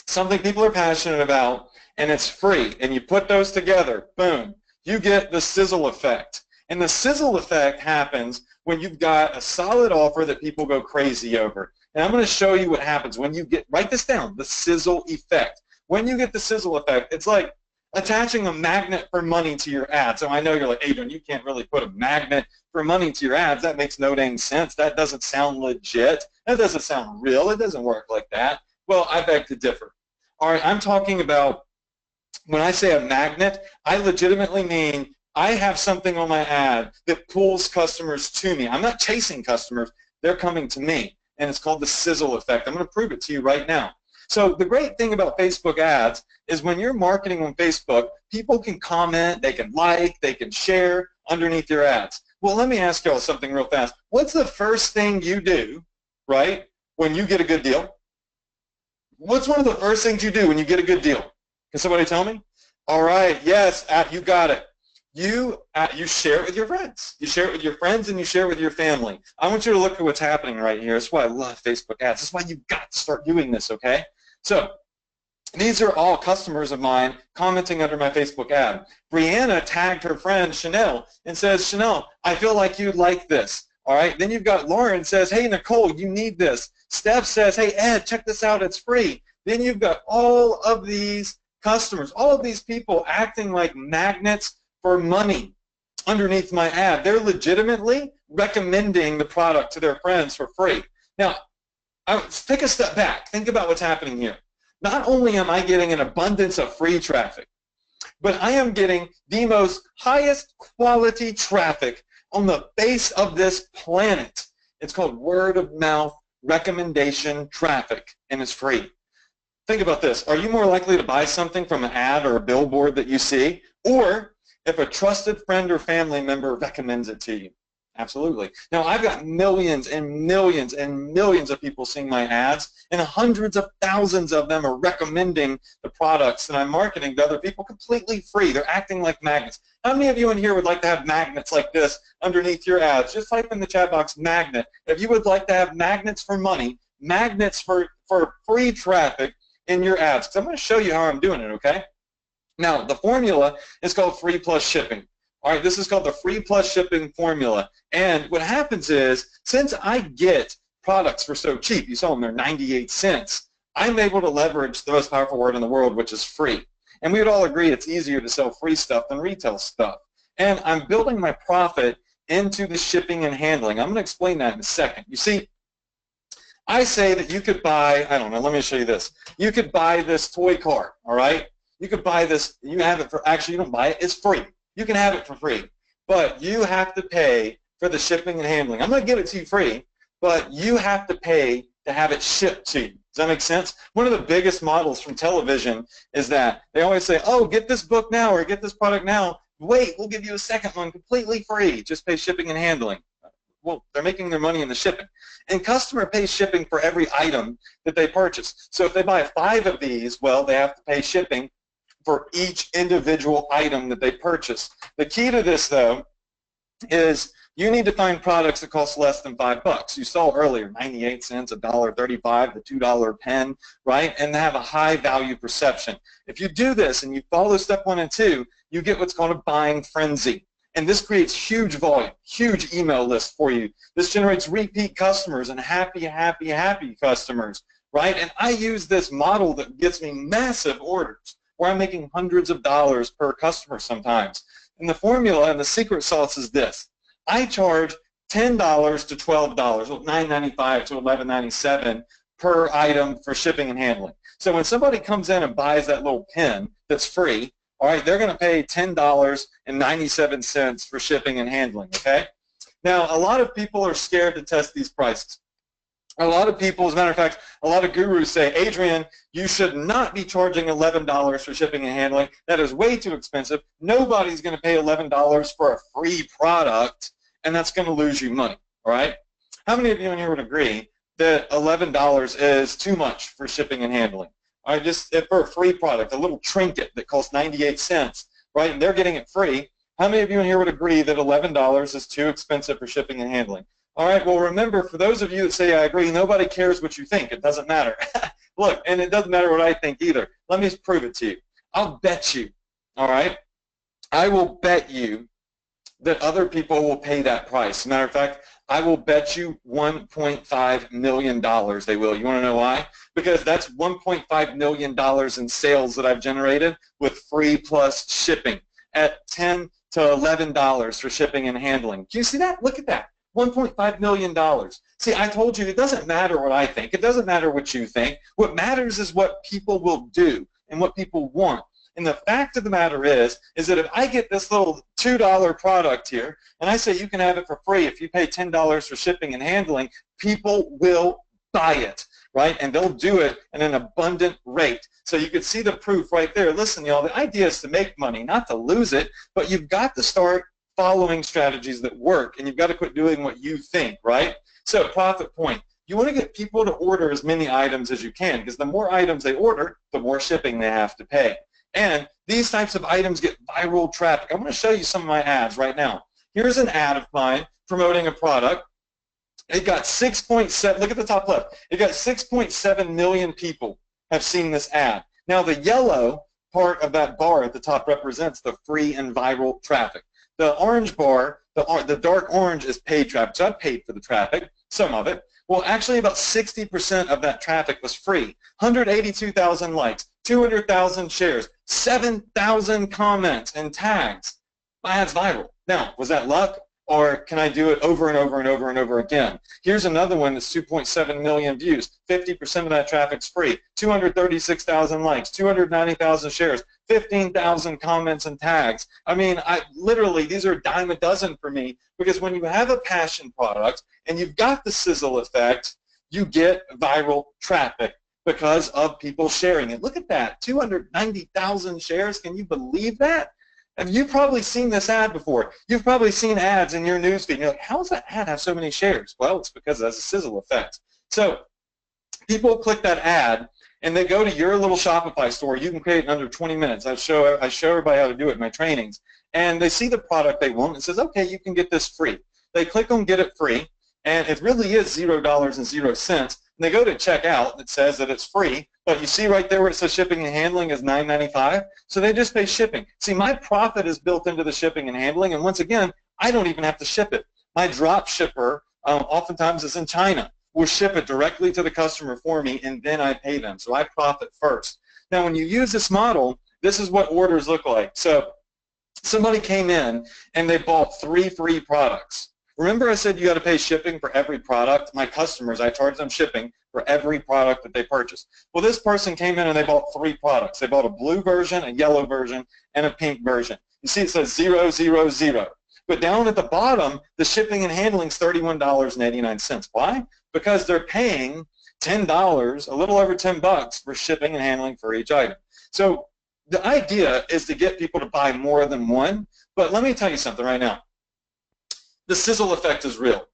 something people are passionate about, and it's free, and you put those together, boom, you get the sizzle effect. And the sizzle effect happens when you've got a solid offer that people go crazy over. And I'm going to show you what happens when you get, write this down, the sizzle effect. When you get the sizzle effect, it's like attaching a magnet for money to your ad. So I know you're like, Adrian, you can't really put a magnet for money to your ads. That makes no dang sense. That doesn't sound legit. That doesn't sound real. It doesn't work like that. Well, I beg to differ. All right, I'm talking about, when I say a magnet, I legitimately mean I have something on my ad that pulls customers to me. I'm not chasing customers. They're coming to me, and it's called the sizzle effect. I'm going to prove it to you right now. So the great thing about Facebook ads is when you're marketing on Facebook, people can comment, they can like, they can share underneath your ads. Well, let me ask y'all something real fast. What's the first thing you do, right, when you get a good deal? What's one of the first things you do when you get a good deal? Can somebody tell me? All right, yes, you got it. You share it with your friends. You share it with your friends and you share it with your family. I want you to look at what's happening right here. That's why I love Facebook ads. That's why you've got to start doing this, okay? So these are all customers of mine commenting under my Facebook ad. Brianna tagged her friend Chanel and says, Chanel, I feel like you'd like this. All right, then you've got Lauren says, hey, Nicole, you need this. Steph says, hey, Ed, check this out, it's free. Then you've got all of these customers, all of these people acting like magnets for money underneath my ad. They're legitimately recommending the product to their friends for free. Now, take a step back. Think about what's happening here. Not only am I getting an abundance of free traffic, but I am getting the most highest quality traffic on the face of this planet. It's called word of mouth recommendation traffic, and it's free. Think about this. Are you more likely to buy something from an ad or a billboard that you see, or if a trusted friend or family member recommends it to you? Absolutely. Now, I've got millions and millions and millions of people seeing my ads, and hundreds of thousands of them are recommending the products that I'm marketing to other people completely free. They're acting like magnets. How many of you in here would like to have magnets like this underneath your ads? Just type in the chat box, magnet. If you would like to have magnets for money, magnets for free traffic in your ads. So I'm going to show you how I'm doing it, okay? Now, the formula is called free plus shipping. All right, this is called the free plus shipping formula. And what happens is, since I get products for so cheap, you saw them, they're 98 cents, I'm able to leverage the most powerful word in the world, which is free. And we would all agree it's easier to sell free stuff than retail stuff. And I'm building my profit into the shipping and handling. I'm going to explain that in a second. You see, I say that you could buy, I don't know, let me show you this. You could buy this toy car, all right? You could buy this, you have it for, actually you don't buy it, it's free. You can have it for free. but you have to pay for the shipping and handling. I'm going to give it to you free, but you have to pay to have it shipped to you. Does that make sense? One of the biggest models from television is that they always say, oh, get this book now or get this product now. Wait, we'll give you a second one completely free. Just pay shipping and handling. Well, they're making their money in the shipping. And customer pays shipping for every item that they purchase. So if they buy 5 of these, well, they have to pay shipping for each individual item that they purchase. The key to this, though, is you need to find products that cost less than $5. You saw earlier, 98 cents, $1.35, the $2 pen, right? And they have a high value perception. If you do this and you follow step 1 and 2, you get what's called a buying frenzy. And this creates huge volume, huge email list for you. This generates repeat customers and happy, happy, happy customers, right? And I use this model that gets me massive orders where I'm making hundreds of dollars per customer sometimes. And the formula and the secret sauce is this. I charge $10 to $12, well, $9.95 to $11.97 per item for shipping and handling. So when somebody comes in and buys that little pen that's free, all right, they're going to pay $10.97 for shipping and handling, okay? Now, a lot of people are scared to test these prices. A lot of people, as a matter of fact, a lot of gurus say, Adrian, you should not be charging $11 for shipping and handling. That is way too expensive. Nobody's going to pay $11 for a free product, and that's going to lose you money, all right? How many of you in here would agree that $11 is too much for shipping and handling? All right, just for a free product, a little trinket that costs 98 cents, right, and they're getting it free. How many of you in here would agree that $11 is too expensive for shipping and handling? All right, well, remember, for those of you that say I agree, nobody cares what you think. It doesn't matter. Look, and it doesn't matter what I think either. Let me just prove it to you. I'll bet you, all right, I will bet you that other people will pay that price. As a matter of fact, I will bet you $1.5 million they will. You want to know why? Because that's $1.5 million in sales that I've generated with free plus shipping at $10 to $11 for shipping and handling. Do you see that? Look at that. $1.5 million. See, I told you it doesn't matter what I think. It doesn't matter what you think. What matters is what people will do and what people want. And the fact of the matter is that if I get this little $2 product here, and I say you can have it for free if you pay $10 for shipping and handling, people will buy it, right? And they'll do it at an abundant rate. So you can see the proof right there. Listen, y'all, the idea is to make money, not to lose it, but you've got to start following strategies that work, and you've got to quit doing what you think, right? So profit point. You want to get people to order as many items as you can, because the more items they order, the more shipping they have to pay. And these types of items get viral traffic. I'm going to show you some of my ads right now. Here's an ad of mine promoting a product. It got 6.7, look at the top left. It got 6.7 million people have seen this ad. Now the yellow part of that bar at the top represents the free and viral traffic. The orange bar, the dark orange is paid traffic. So I paid for the traffic, some of it. Well, actually about 60% of that traffic was free. 182,000 likes, 200,000 shares, 7,000 comments and tags. My ad's viral. Now, was that luck, or can I do it over and over and over and over again? Here's another one that's 2.7 million views. 50% of that traffic's free. 236,000 likes, 290,000 shares, 15,000 comments and tags. I mean, literally, these are a dime a dozen for me, because when you have a passion product and you've got the sizzle effect, you get viral traffic because of people sharing it. Look at that, 290,000 shares. Can you believe that? And you've probably seen this ad before. You've probably seen ads in your newsfeed. You're like, how does that ad have so many shares? Well, it's because it has a sizzle effect. So people click that ad, and they go to your little Shopify store. You can create in under 20 minutes. I show everybody how to do it in my trainings. And they see the product they want and says, okay, you can get this free. They click on get it free, and it really is $0.00. And they go to checkout. It says that it's free, but you see right there where it says shipping and handling is $9.95. So they just pay shipping. See, my profit is built into the shipping and handling, and once again, I don't even have to ship it. My drop shipper oftentimes is in China. Will ship it directly to the customer for me, and then I pay them. So I profit first. Now, when you use this model, this is what orders look like. So somebody came in, and they bought 3 free products. Remember I said you got to pay shipping for every product? My customers, I charge them shipping for every product that they purchase. Well, this person came in and they bought 3 products. They bought a blue version, a yellow version, and a pink version. You see it says 000. But down at the bottom, the shipping and handling is $31.89. Why? Because they're paying $10, a little over $10 for shipping and handling for each item. So the idea is to get people to buy more than one, but let me tell you something right now. The sizzle effect is real.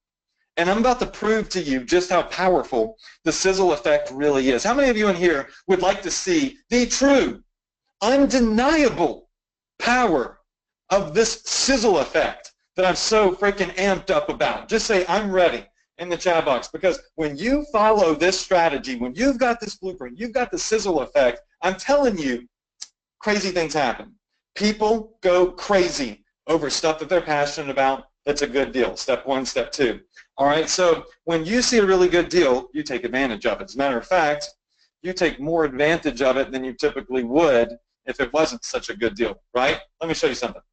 And I'm about to prove to you just how powerful the sizzle effect really is. How many of you in here would like to see the true, undeniable power of this sizzle effect that I'm so freaking amped up about? Just say, I'm ready in the chat box, because when you follow this strategy, when you've got this blueprint, you've got the sizzle effect, I'm telling you, crazy things happen. People go crazy over stuff that they're passionate about. That's a good deal. Step one, step two. All right, so when you see a really good deal, you take advantage of it. As a matter of fact, you take more advantage of it than you typically would if it wasn't such a good deal, right? Let me show you something.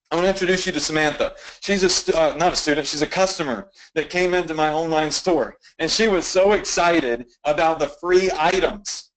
I want to introduce you to Samantha. She's not a student, she's a customer that came into my online store, and she was so excited about the free items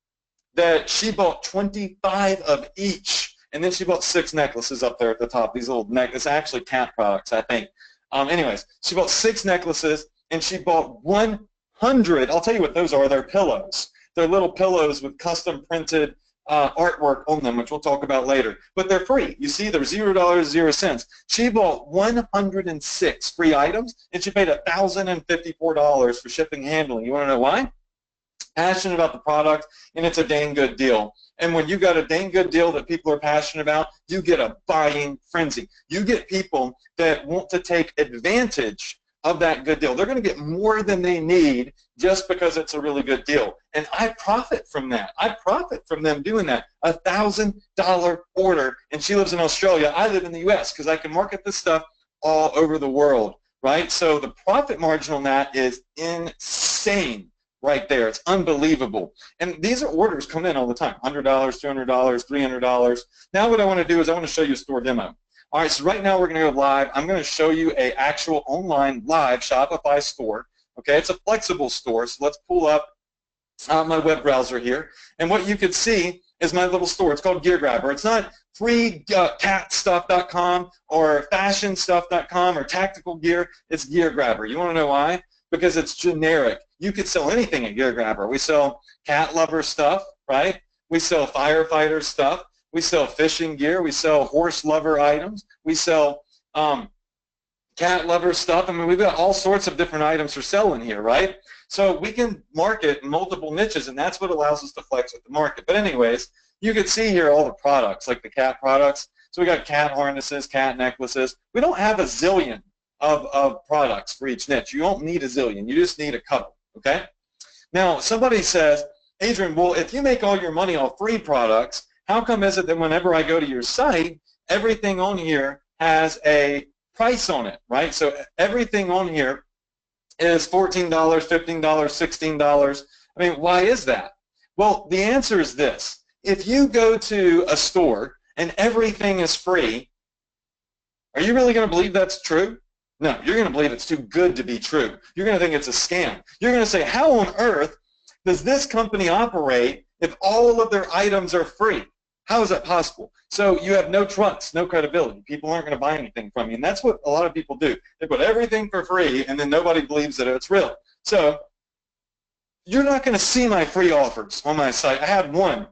that she bought 25 of each, and then she bought 6 necklaces up there at the top. These little necklaces, actually cat products, I think. Anyways, she bought 6 necklaces, and she bought 100. I'll tell you what those are. They're pillows. They're little pillows with custom printed artwork on them, which we'll talk about later. But they're free. You see, they're $0, 0 cents. She bought 106 free items, and she paid $1,054 for shipping and handling. You want to know why? Passionate about the product, and it's a dang good deal. And when you got a dang good deal that people are passionate about, you get a buying frenzy. You get people that want to take advantage of that good deal. They're going to get more than they need just because it's a really good deal. And I profit from that. I profit from them doing that. $1,000 order, and she lives in Australia. I live in the U.S. because I can market this stuff all over the world, right? So the profit margin on that is insane. Right there. It's unbelievable. And these are orders come in all the time. $100, $200, $300. Now what I want to do is I want to show you a store demo. All right, so right now we're going to go live. I'm going to show you an actual online live Shopify store. Okay, it's a flexible store. So let's pull up my web browser here. And what you can see is my little store. It's called Gear Grabber. It's not freecatstuff.com or fashionstuff.com or tactical gear. It's Gear Grabber. You want to know why? Because it's generic. You could sell anything at Gear Grabber. We sell cat lover stuff, right? We sell firefighter stuff. We sell fishing gear. We sell horse lover items. We sell cat lover stuff. I mean, we've got all sorts of different items for selling here, right? So we can market multiple niches, and that's what allows us to flex with the market. But anyways, you can see here all the products, like the cat products. So we got cat harnesses, cat necklaces. We don't have a zillion of products for each niche. You don't need a zillion. You just need a couple. Okay? Now, somebody says, Adrian, well, if you make all your money off free products, how come is it that whenever I go to your site, everything on here has a price on it, right? So everything on here is $14, $15, $16. I mean, why is that? Well, the answer is this. If you go to a store and everything is free, are you really going to believe that's true? No, you're going to believe it's too good to be true. You're going to think it's a scam. You're going to say, how on earth does this company operate if all of their items are free? How is that possible? So you have no trust, no credibility. People aren't going to buy anything from you. And that's what a lot of people do. They put everything for free, and then nobody believes that it's real. So you're not going to see my free offers on my site. I had one.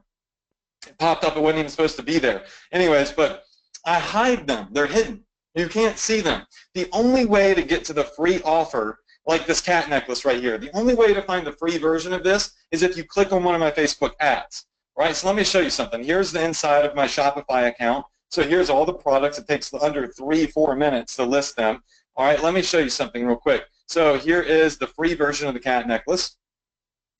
It popped up. It wasn't even supposed to be there. Anyways, but I hide them. They're hidden. You can't see them. The only way to get to the free offer, like this cat necklace right here, the only way to find the free version of this is if you click on one of my Facebook ads. All right, so let me show you something. Here's the inside of my Shopify account. So here's all the products. It takes under 3-4 minutes to list them. All right, let me show you something real quick. So here is the free version of the cat necklace.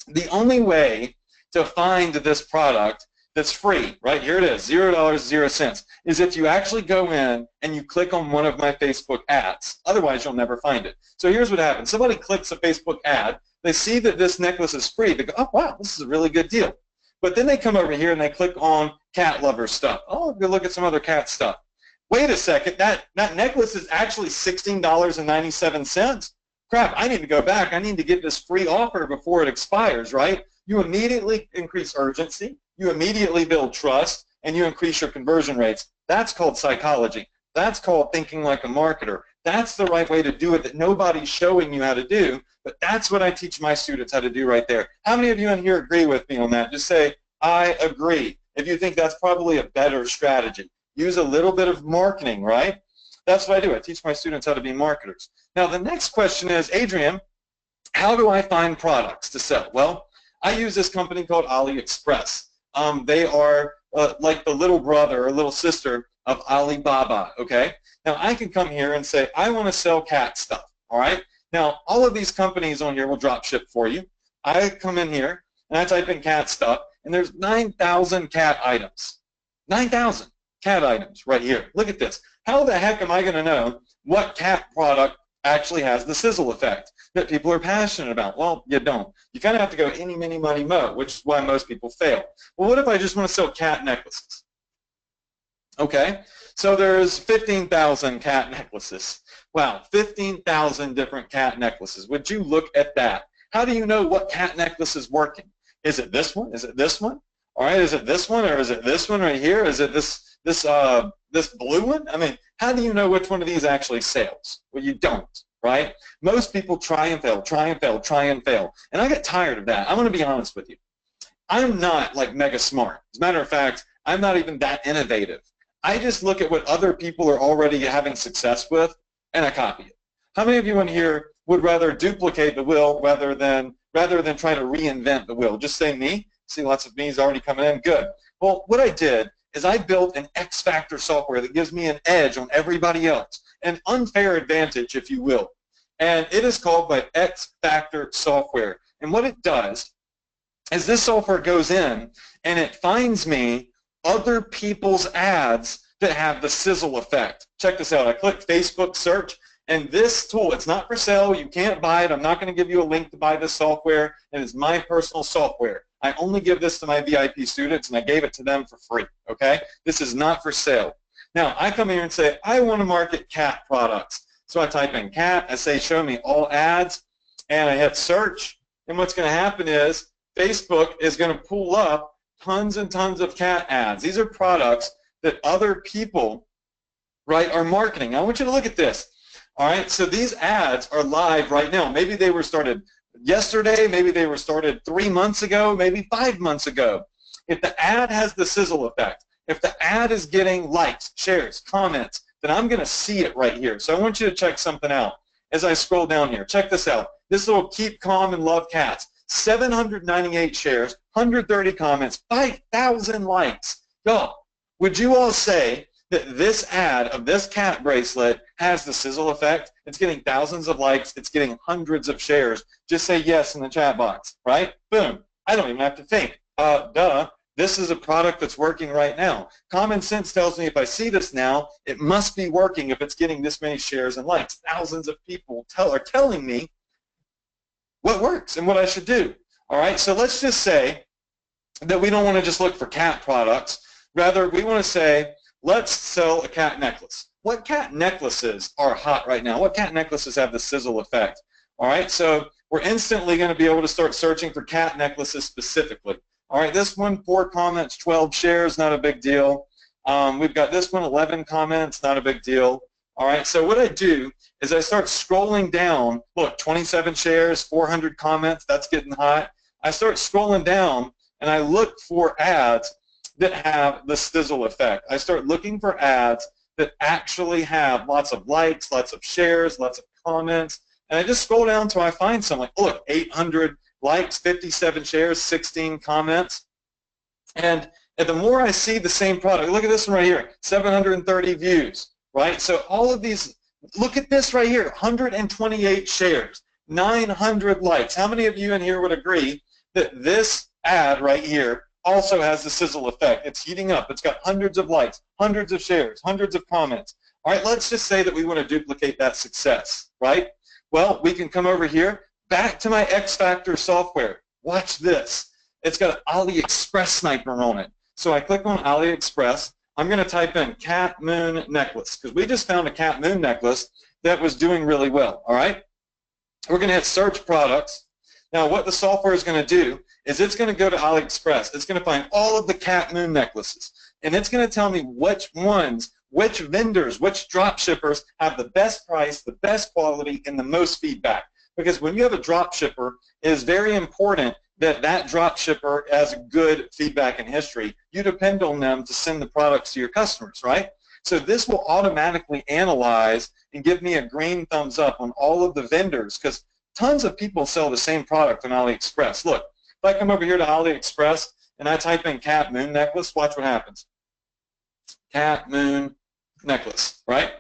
The only way to find this product that's free, right here it is, $0, 0 cents, is if you actually go in and you click on one of my Facebook ads. Otherwise, you'll never find it. So here's what happens. Somebody clicks a Facebook ad. They see that this necklace is free. They go, oh, wow, this is a really good deal. But then they come over here and they click on cat lover stuff. Oh, go look at some other cat stuff. Wait a second, that necklace is actually $16.97. Crap, I need to go back. I need to get this free offer before it expires, right? You immediately increase urgency. You immediately build trust, and you increase your conversion rates. That's called psychology. That's called thinking like a marketer. That's the right way to do it that nobody's showing you how to do, but that's what I teach my students how to do right there. How many of you in here agree with me on that? Just say, I agree. If you think that's probably a better strategy. Use a little bit of marketing, right? That's what I do. I teach my students how to be marketers. Now, the next question is, Adrian, how do I find products to sell? Well, I use this company called AliExpress. They are like the little brother or little sister of Alibaba, okay? Now, I can come here and say, I want to sell cat stuff, all right? Now, all of these companies on here will drop ship for you. I come in here, and I type in cat stuff, and there's 9,000 cat items. 9,000 cat items right here. Look at this. How the heck am I going to know what cat product actually has the sizzle effect that people are passionate about? Well, you don't. You kind of have to go any, mini, money, mo, which is why most people fail. Well, what if I just want to sell cat necklaces? Okay, so there's 15,000 cat necklaces. Wow, 15,000 different cat necklaces. Would you look at that? How do you know what cat necklace is working? Is it this one? Is it this one? All right, is it this one, or is it this one right here? Is it this blue one? I mean, how do you know which one of these actually sells? Well, you don't, right? Most people try and fail, try and fail, try and fail. And I get tired of that. I'm going to be honest with you. I'm not like mega smart. As a matter of fact, I'm not even that innovative. I just look at what other people are already having success with, and I copy it. How many of you in here would rather duplicate the wheel rather than try to reinvent the wheel? Just say me. See lots of me's already coming in. Good. Well, what I did is I built an X Factor software that gives me an edge on everybody else, an unfair advantage, if you will. And it is called my X Factor software. And what it does is this software goes in and it finds me other people's ads that have the sizzle effect. Check this out. I click Facebook search, and this tool, it's not for sale. You can't buy it. I'm not going to give you a link to buy this software. It is my personal software. I only give this to my VIP students, and I gave it to them for free, okay? This is not for sale. Now, I come here and say, I want to market cat products. So I type in cat. I say, show me all ads, and I hit search. And what's going to happen is Facebook is going to pull up tons and tons of cat ads. These are products that other people, right, are marketing. I want you to look at this. All right, so these ads are live right now. Maybe they were started yesterday, maybe they were started 3 months ago, maybe 5 months ago. If the ad has the sizzle effect, if the ad is getting likes, shares, comments, then I'm going to see it right here. So I want you to check something out as I scroll down here. Check this out. This little Keep Calm and Love Cats. 798 shares, 130 comments, 5,000 likes. Y'all, would you all say that this ad of this cat bracelet has the sizzle effect? It's getting thousands of likes. It's getting hundreds of shares. Just say yes in the chat box, right? Boom. I don't even have to think. Duh. This is a product that's working right now. Common sense tells me if I see this now, it must be working if it's getting this many shares and likes. Thousands of people are telling me what works and what I should do. All right, so let's just say that we don't want to just look for cat products. Rather, we want to say, let's sell a cat necklace. What cat necklaces are hot right now? What cat necklaces have the sizzle effect? All right, so we're instantly going to be able to start searching for cat necklaces specifically. All right, this one, 4 comments, 12 shares, not a big deal. We've got this one, 11 comments, not a big deal. All right, so what I do is I start scrolling down. Look, 27 shares, 400 comments, that's getting hot. I start scrolling down, and I look for ads that have the sizzle effect. I start looking for ads that actually have lots of likes, lots of shares, lots of comments, and I just scroll down until I find some. Like, look, 800 likes, 57 shares, 16 comments, and the more I see the same product, look at this one right here, 730 views, right? So all of these, look at this right here, 128 shares, 900 likes. How many of you in here would agree that this ad right here also has the sizzle effect? It's heating up. It's got hundreds of likes, hundreds of shares, hundreds of comments. All right, let's just say that we want to duplicate that success, right? Well, we can come over here, back to my X Factor software. Watch this. It's got an AliExpress sniper on it. So I click on AliExpress. I'm going to type in cat moon necklace because we just found a cat moon necklace that was doing really well, all right? We're going to hit search products. Now what the software is going to do is it's going to go to AliExpress. It's going to find all of the cat moon necklaces, and it's going to tell me which ones which vendors, which drop shippers have the best price, the best quality, and the most feedback. Because when you have a drop shipper, it is very important that that drop shipper has good feedback and history. You depend on them to send the products to your customers, right? So this will automatically analyze and give me a green thumbs up on all of the vendors, because tons of people sell the same product on AliExpress. Look, if I come over here to AliExpress and I type in cat moon necklace, watch what happens. Cat moon necklace, right?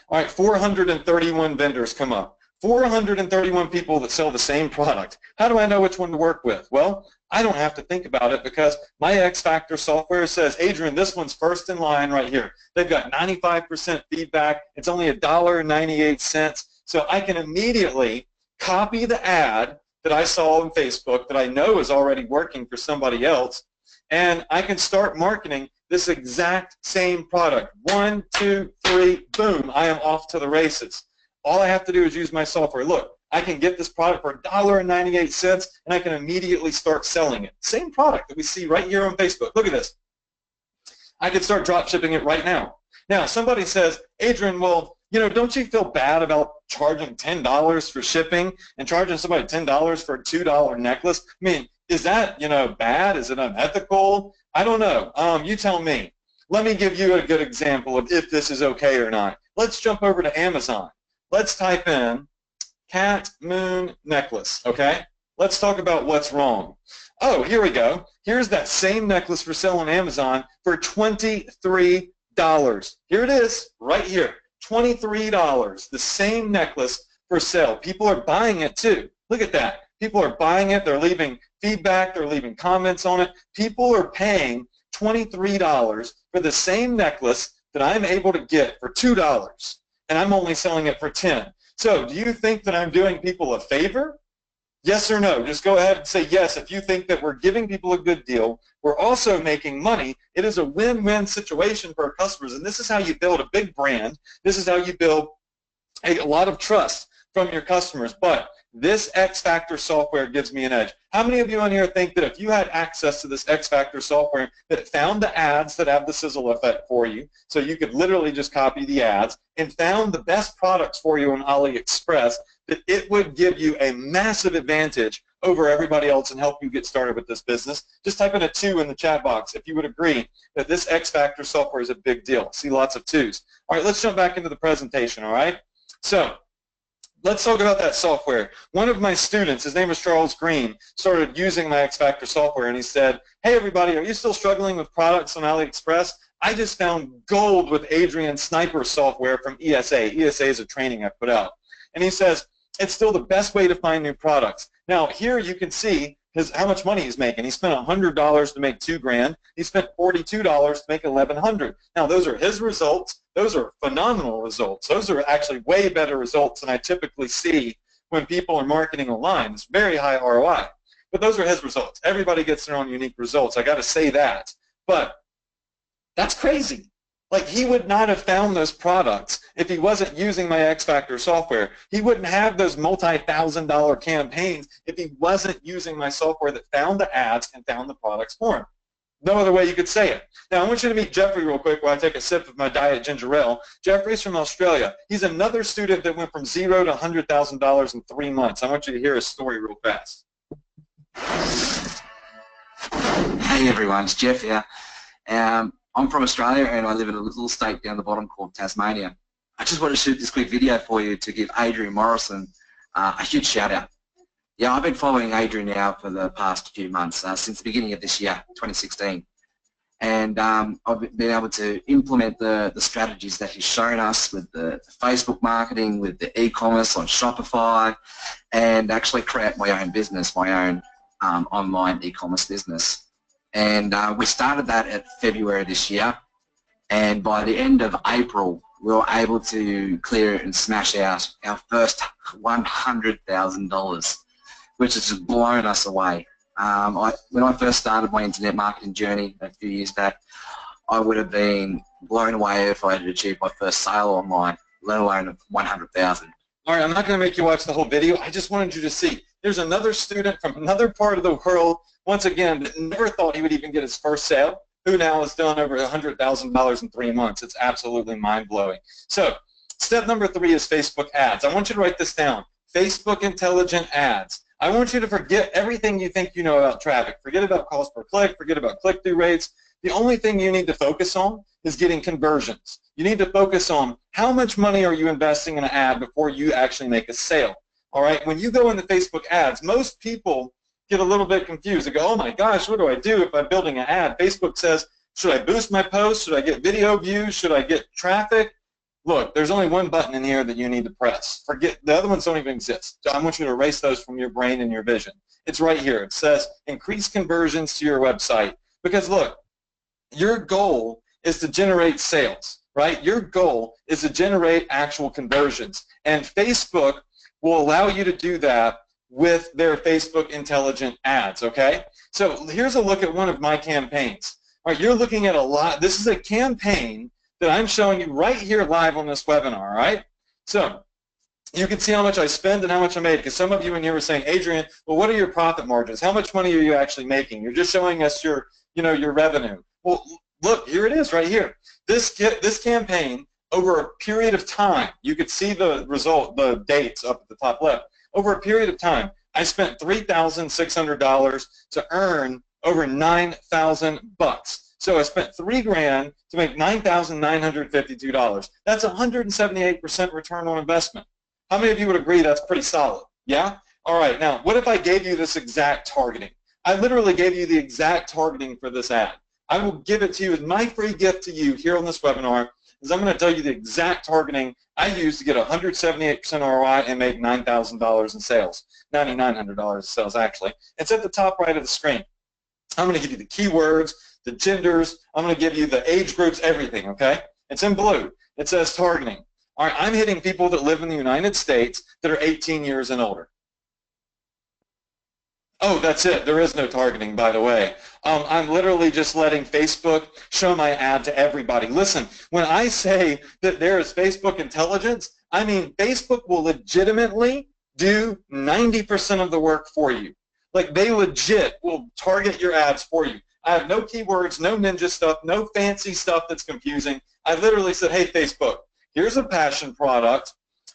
All right, 431 vendors come up. 431 people that sell the same product. How do I know which one to work with? Well, I don't have to think about it because my X Factor software says, Adrian, this one's first in line right here. They've got 95% feedback. It's only $1.98. So I can immediately copy the ad that I saw on Facebook that I know is already working for somebody else, and I can start marketing this exact same product. 1, 2, 3, boom, I am off to the races. All I have to do is use my software. Look, I can get this product for $1.98, and I can immediately start selling it. Same product that we see right here on Facebook. Look at this. I could start drop shipping it right now. Now, somebody says, Adrian, well, you know, don't you feel bad about charging $10 for shipping and charging somebody $10 for a $2 necklace? I mean, is that, you know, bad? Is it unethical? I don't know. You tell me. Let me give you a good example of if this is okay or not. Let's jump over to Amazon. Let's type in cat moon necklace, okay? Let's talk about what's wrong. Oh, here we go. Here's that same necklace for sale on Amazon for $23. Here it is, right here. $23, the same necklace for sale. People are buying it too. Look at that. People are buying it. They're leaving feedback. They're leaving comments on it. People are paying $23 for the same necklace that I'm able to get for $2, and I'm only selling it for $10. So do you think that I'm doing people a favor? Yes or no? Just go ahead and say yes if you think that we're giving people a good deal. We're also making money. It is a win-win situation for our customers, and this is how you build a big brand. This is how you build a lot of trust from your customers. But this X Factor software gives me an edge. How many of you on here think that if you had access to this X Factor software that found the ads that have the sizzle effect for you, so you could literally just copy the ads, and found the best products for you on AliExpress, that it would give you a massive advantage over everybody else and help you get started with this business? Just type in a 2 in the chat box if you would agree that this X Factor software is a big deal. See lots of 2s. All right, let's jump back into the presentation, all right? So let's talk about that software. One of my students, his name is Charles Green, started using my X Factor software, and he said, hey everybody, are you still struggling with products on AliExpress? I just found gold with Adrian Sniper software from ESA. ESA is a training I put out. And he says, it's still the best way to find new products. Now here you can see how much money he's making. He spent $100 to make $2,000. He spent $42 to make $1,100. Now those are his results. Those are phenomenal results. Those are actually way better results than I typically see when people are marketing online. It's very high ROI. But those are his results. Everybody gets their own unique results. I got to say that. But that's crazy. Like, he would not have found those products if he wasn't using my X Factor software. He wouldn't have those multi-$1,000 campaigns if he wasn't using my software that found the ads and found the products for him. No other way you could say it. Now, I want you to meet Jeffrey real quick while I take a sip of my Diet Ginger Ale. Jeffrey's from Australia. He's another student that went from $0 to $100,000 in 3 months. I want you to hear his story real fast. Hey everyone, it's Jeff here. I'm from Australia and I live in a little state down the bottom called Tasmania. I just want to shoot this quick video for you to give Adrian Morrison a huge shout out. Yeah, I've been following Adrian now for the past few months, since the beginning of this year, 2016. And I've been able to implement the strategies that he's shown us with the Facebook marketing, with the e-commerce on Shopify, and actually create my own business, my own online e-commerce business. And we started that at February this year, and by the end of April we were able to clear and smash out our first $100,000, which has just blown us away. When I first started my internet marketing journey a few years back, I would have been blown away if I had achieved my first sale online, let alone 100,000. All right, I'm not going to make you watch the whole video. I just wanted you to see. There's another student from another part of the world, once again, that never thought he would even get his first sale, who now has done over $100,000 in 3 months. It's absolutely mind-blowing. So step number 3 is Facebook ads. I want you to write this down. Facebook intelligent ads. I want you to forget everything you think you know about traffic. Forget about cost per click. Forget about click-through rates. The only thing you need to focus on is getting conversions. You need to focus on how much money are you investing in an ad before you actually make a sale. All right, when you go into Facebook ads, most people get a little bit confused. They go, oh my gosh, what do I do if I'm building an ad? Facebook says, should I boost my post? Should I get video views? Should I get traffic? Look, there's only one button in here that you need to press. Forget, the other ones don't even exist. So I want you to erase those from your brain and your vision. It's right here. It says increase conversions to your website. Because look, your goal is to generate sales, right? Your goal is to generate actual conversions. And Facebook will allow you to do that with their Facebook intelligent ads, okay? So here's a look at one of my campaigns. All right, you're looking at a lot. This is a campaign that I'm showing you right here live on this webinar, all right? So you can see how much I spend and how much I made, because some of you in here were saying, Adrian, well, what are your profit margins? How much money are you actually making? You're just showing us your, your revenue. Well, look, here it is right here. This campaign, over a period of time, you could see the result, the dates up at the top left. Over a period of time, I spent $3,600 to earn over $9,000. So I spent $3,000 to make $9,952. That's 178% return on investment. How many of you would agree that's pretty solid? Yeah? All right, now, what if I gave you this exact targeting? I literally gave you the exact targeting for this ad. I will give it to you as my free gift to you here on this webinar, is I'm going to tell you the exact targeting I used to get 178% ROI and make $9,000 in sales, $9,900 in sales actually. It's at the top right of the screen. I'm going to give you the keywords, the genders, I'm going to give you the age groups, everything, okay? It's in blue. It says targeting. All right, I'm hitting people that live in the United States that are 18 years and older. Oh, that's it. There is no targeting, by the way. I'm literally just letting Facebook show my ad to everybody. Listen, when I say that there is Facebook intelligence, I mean Facebook will legitimately do 90% of the work for you. Like, they legit will target your ads for you. I have no keywords, no ninja stuff, no fancy stuff that's confusing. I literally said, hey, Facebook, here's a passion product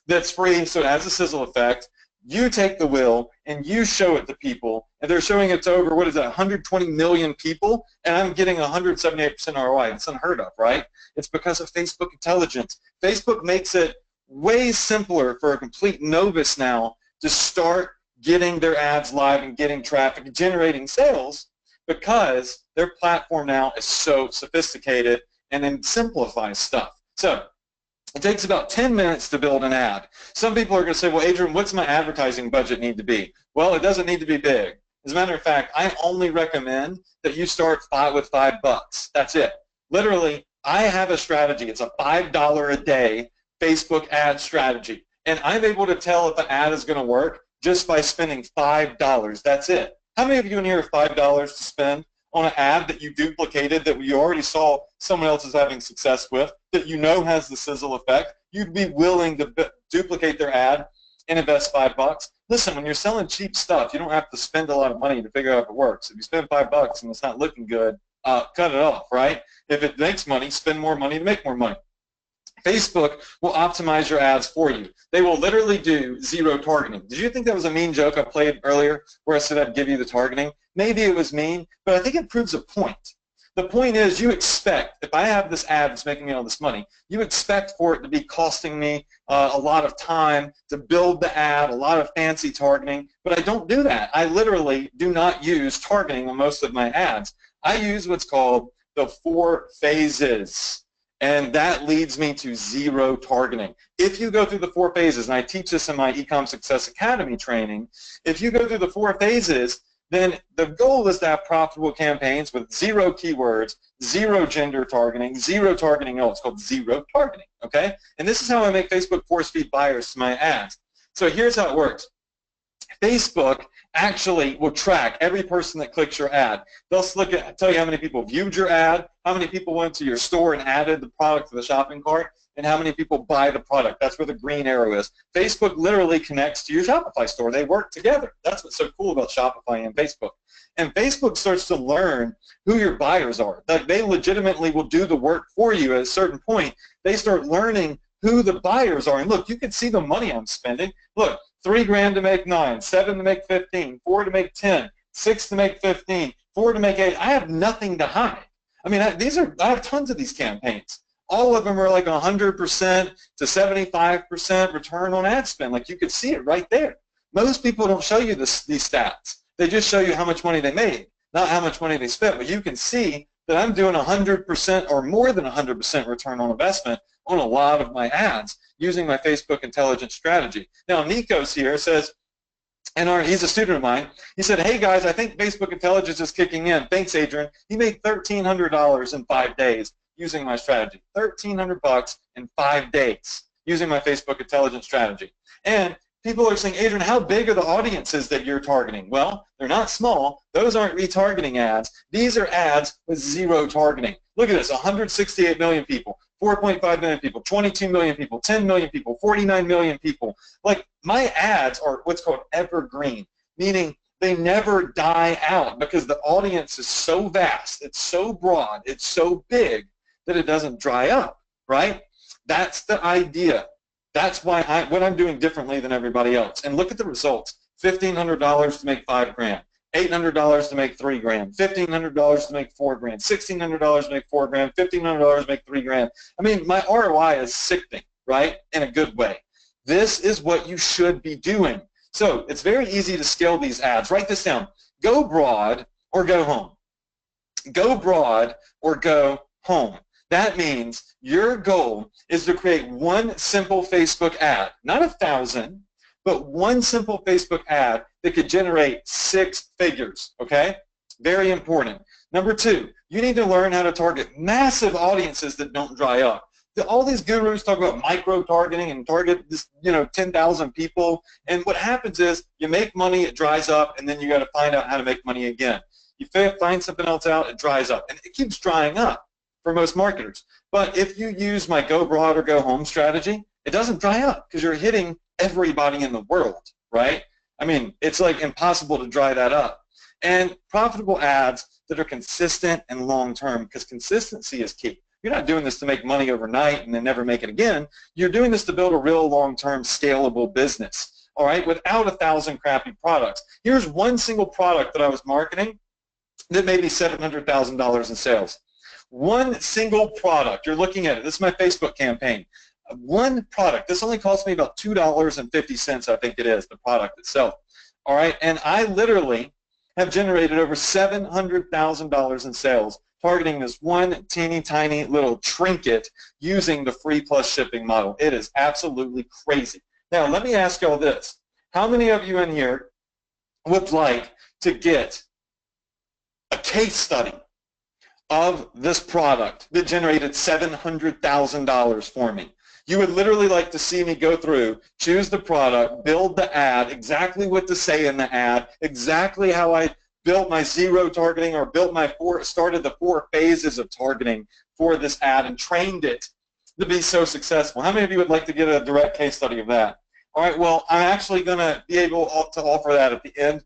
that's free, so it has a sizzle effect. You take the wheel and you show it to people, and they're showing it to over, what is that, 120 million people, and I'm getting 178% ROI. It's unheard of, right? It's because of Facebook intelligence. Facebook makes it way simpler for a complete novice now to start getting their ads live and getting traffic and generating sales, because their platform now is so sophisticated and then simplifies stuff. So it takes about 10 minutes to build an ad. Some people are going to say, well, Adrian, what's my advertising budget need to be? Well, it doesn't need to be big. As a matter of fact, I only recommend that you start with $5. That's it. Literally, I have a strategy. It's a $5 a day Facebook ad strategy. And I'm able to tell if an ad is going to work just by spending $5. That's it. How many of you in here have $5 to spend on an ad that you duplicated, that you already saw someone else is having success with, that you know has the sizzle effect? You'd be willing to duplicate their ad and invest $5. Listen, when you're selling cheap stuff, you don't have to spend a lot of money to figure out if it works. If you spend $5 and it's not looking good, cut it off, right? If it makes money, spend more money to make more money. Facebook will optimize your ads for you. They will literally do zero targeting. Did you think that was a mean joke I played earlier where I said I'd give you the targeting? Maybe it was mean, but I think it proves a point. The point is, you expect, if I have this ad that's making me all this money, you expect for it to be costing me a lot of time to build the ad, a lot of fancy targeting, but I don't do that. I literally do not use targeting on most of my ads. I use what's called the 4 phases. And that leads me to zero targeting. If you go through the 4 phases, and I teach this in my Ecom Success Academy training, if you go through the 4 phases, then the goal is to have profitable campaigns with zero keywords, zero gender targeting, zero targeting. Oh, it's called zero targeting, okay? And this is how I make Facebook force feed buyers to my ads. So here's how it works. Facebook actually will track every person that clicks your ad. They'll tell you how many people viewed your ad, how many people went to your store and added the product to the shopping cart. and how many people buy the product. That's where the green arrow is. Facebook literally connects to your Shopify store. They work together. That's what's so cool about Shopify and Facebook. And Facebook starts to learn who your buyers are. Like, they legitimately will do the work for you at a certain point. They start learning who the buyers are. And look, you can see the money I'm spending. Look, $3,000 to make 9, 7 to make 15, 4 to make 10, 6 to make 15, 4 to make 8. I have nothing to hide. I mean, I have tons of these campaigns. All of them are like 100% to 75% return on ad spend. Like, you could see it right there. Most people don't show you these stats. They just show you how much money they made, not how much money they spent. But you can see that I'm doing 100% or more than 100% return on investment on a lot of my ads using my Facebook intelligence strategy. Now, Nico's here, says, and he's a student of mine. He said, hey guys, I think Facebook intelligence is kicking in. Thanks, Adrian. He made $1,300 in 5 days using my strategy. $1,300 in 5 days using my Facebook intelligence strategy. And people are saying, Adrian, how big are the audiences that you're targeting? Well, they're not small. Those aren't retargeting ads. These are ads with zero targeting. Look at this, 168 million people, 4.5 million people, 22 million people, 10 million people, 49 million people. Like, my ads are what's called evergreen, meaning they never die out because the audience is so vast, it's so broad, it's so big that it doesn't dry up, right? That's the idea. That's why what I'm doing differently than everybody else. And look at the results. $1,500 to make $5,000, $800 to make $3,000, $1,500 to make $4,000, $1,600 to make $4,000, $1,500 to make $3,000. I mean, my ROI is sickening, right? In a good way. This is what you should be doing. So it's very easy to scale these ads. Write this down. Go broad or go home. Go broad or go home. That means your goal is to create one simple Facebook ad, not 1,000, but one simple Facebook ad that could generate 6 figures, okay? Very important. Number 2, you need to learn how to target massive audiences that don't dry up. All these gurus talk about micro-targeting and target this, 10,000 people, and what happens is you make money, it dries up, and then you got to find out how to make money again. You find something else out, it dries up, and it keeps drying up for most marketers. But if you use my go broad or go home strategy, it doesn't dry up because you're hitting everybody in the world, right? I mean, it's like impossible to dry that up. And profitable ads that are consistent and long-term, because consistency is key. You're not doing this to make money overnight and then never make it again. You're doing this to build a real long-term scalable business, all right, without 1,000 crappy products. Here's one single product that I was marketing that made me $700,000 in sales. One single product. You're looking at it. This is my Facebook campaign. One product. This only cost me about $2.50, I think it is, the product itself. All right, and I literally have generated over $700,000 in sales targeting this one teeny tiny little trinket using the free plus shipping model. It is absolutely crazy. Now, let me ask y'all this. How many of you in here would like to get a case study of this product that generated $700,000 for me? You would literally like to see me go through, choose the product, build the ad, exactly what to say in the ad, exactly how I built my zero targeting or started the 4 phases of targeting for this ad and trained it to be so successful. How many of you would like to get a direct case study of that? All right, well, I'm actually going to be able to offer that at the end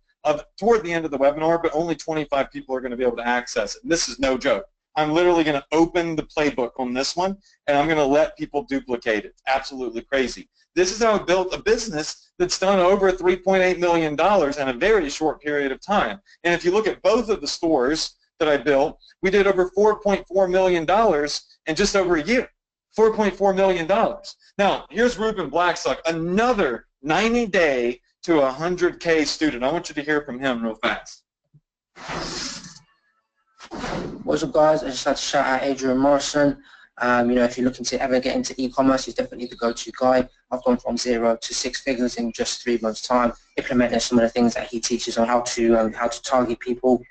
toward the end of the webinar, but only 25 people are going to be able to access it. And this is no joke. I'm literally going to open the playbook on this one, and I'm going to let people duplicate it. Absolutely crazy. This is how I built a business that's done over $3.8 million in a very short period of time. And if you look at both of the stores that I built, we did over $4.4 million in just over a year. $4.4 million. Now, here's Ruben Blackstock, another 90-day to 100K student. I want you to hear from him real fast. What's up, guys? I just like to shout out Adrian Morrison. If you're looking to ever get into e-commerce, he's definitely the go-to guy. I've gone from 0 to 6 figures in just 3 months' time, implementing some of the things that he teaches on how to target people,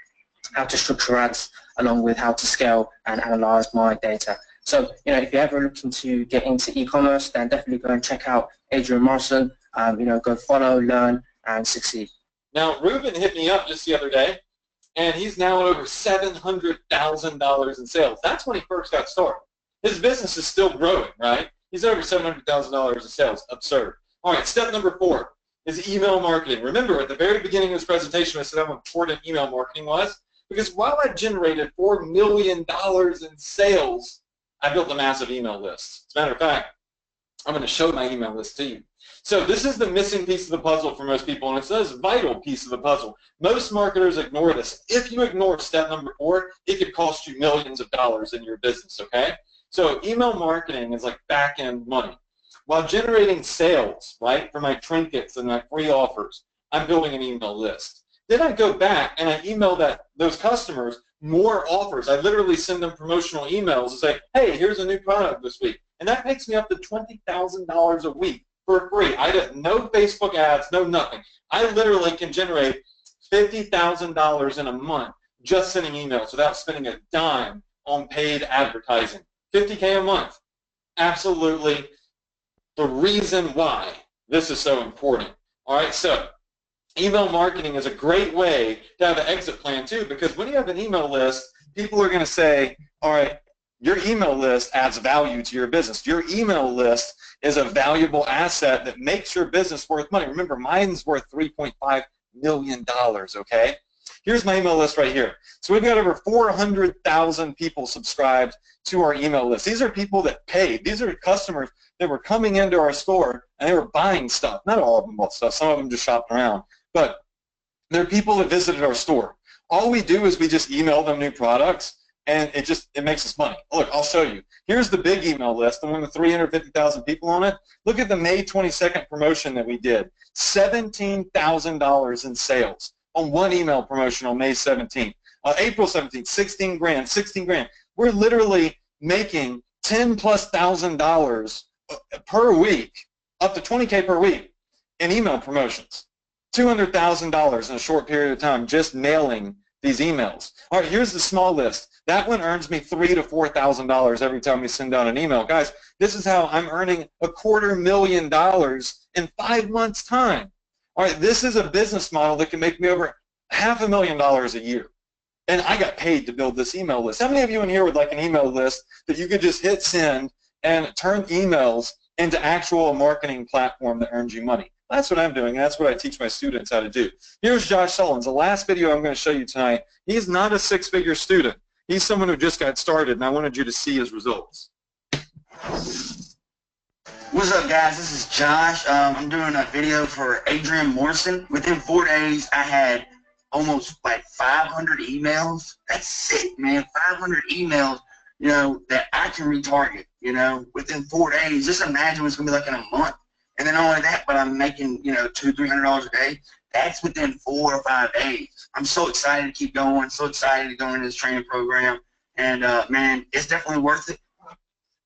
how to structure ads, along with how to scale and analyze my data. So, if you're ever looking to get into e-commerce, then definitely go and check out Adrian Morrison. Go follow, learn, and succeed. Now, Ruben hit me up just the other day, and he's now over $700,000 in sales. That's when he first got started. His business is still growing, right? He's over $700,000 in sales. Absurd. All right, step number 4 is email marketing. Remember, at the very beginning of this presentation, I said how important email marketing was, because while I generated $4 million in sales, I built a massive email list. As a matter of fact, I'm going to show my email list to you. So this is the missing piece of the puzzle for most people, and it's a vital piece of the puzzle. Most marketers ignore this. If you ignore step number 4, it could cost you millions of dollars in your business, okay? So email marketing is like back-end money. While generating sales, right, for my trinkets and my free offers, I'm building an email list. Then I go back and I email those customers more offers. I literally send them promotional emails and say, hey, here's a new product this week. And that takes me up to $20,000 a week for free. I did no Facebook ads, no nothing. I literally can generate $50,000 in a month just sending emails without spending a dime on paid advertising. $50K a month. Absolutely the reason why this is so important. All right, so email marketing is a great way to have an exit plan too, because when you have an email list, people are going to say, all right, your email list adds value to your business. Your email list is a valuable asset that makes your business worth money. Remember, mine's worth $3.5 million, okay? Here's my email list right here. So we've got over 400,000 people subscribed to our email list. These are people that paid. These are customers that were coming into our store and they were buying stuff. Not all of them bought stuff. Some of them just shopped around. But they're people that visited our store. All we do is we just email them new products, and it makes us money. Look, I'll show you. Here's the big email list, the one with 350,000 people on it. Look at the May 22nd promotion that we did. $17,000 in sales on one email promotion on May 17th. April 17th, 16 grand, 16 grand. We're literally making $10,000+ per week, up to $20K per week in email promotions. $200,000 in a short period of time just mailing these emails. All right, here's the small list. That one earns me $3,000 to $4,000 every time we send out an email. Guys, this is how I'm earning $250,000 in 5 months' time. All right, this is a business model that can make me over $500,000 a year. And I got paid to build this email list. How many of you in here would like an email list that you could just hit send and turn emails into actual marketing platform that earns you money? That's what I'm doing, and that's what I teach my students how to do. Here's Josh Sullins. The last video I'm going to show you tonight, he's not a six-figure student. He's someone who just got started, and I wanted you to see his results. What's up, guys? This is Josh. I'm doing a video for Adrian Morrison. Within 4 days, I had almost like 500 emails. That's sick, man. 500 emails, you know, that I can retarget, you know, within 4 days. Just imagine what's going to be like in a month. And then not only that, but I'm making, you know, $200 to $300 a day. That's within 4 or 5 days. I'm so excited to keep going, so excited to go into this training program. And, man, it's definitely worth it.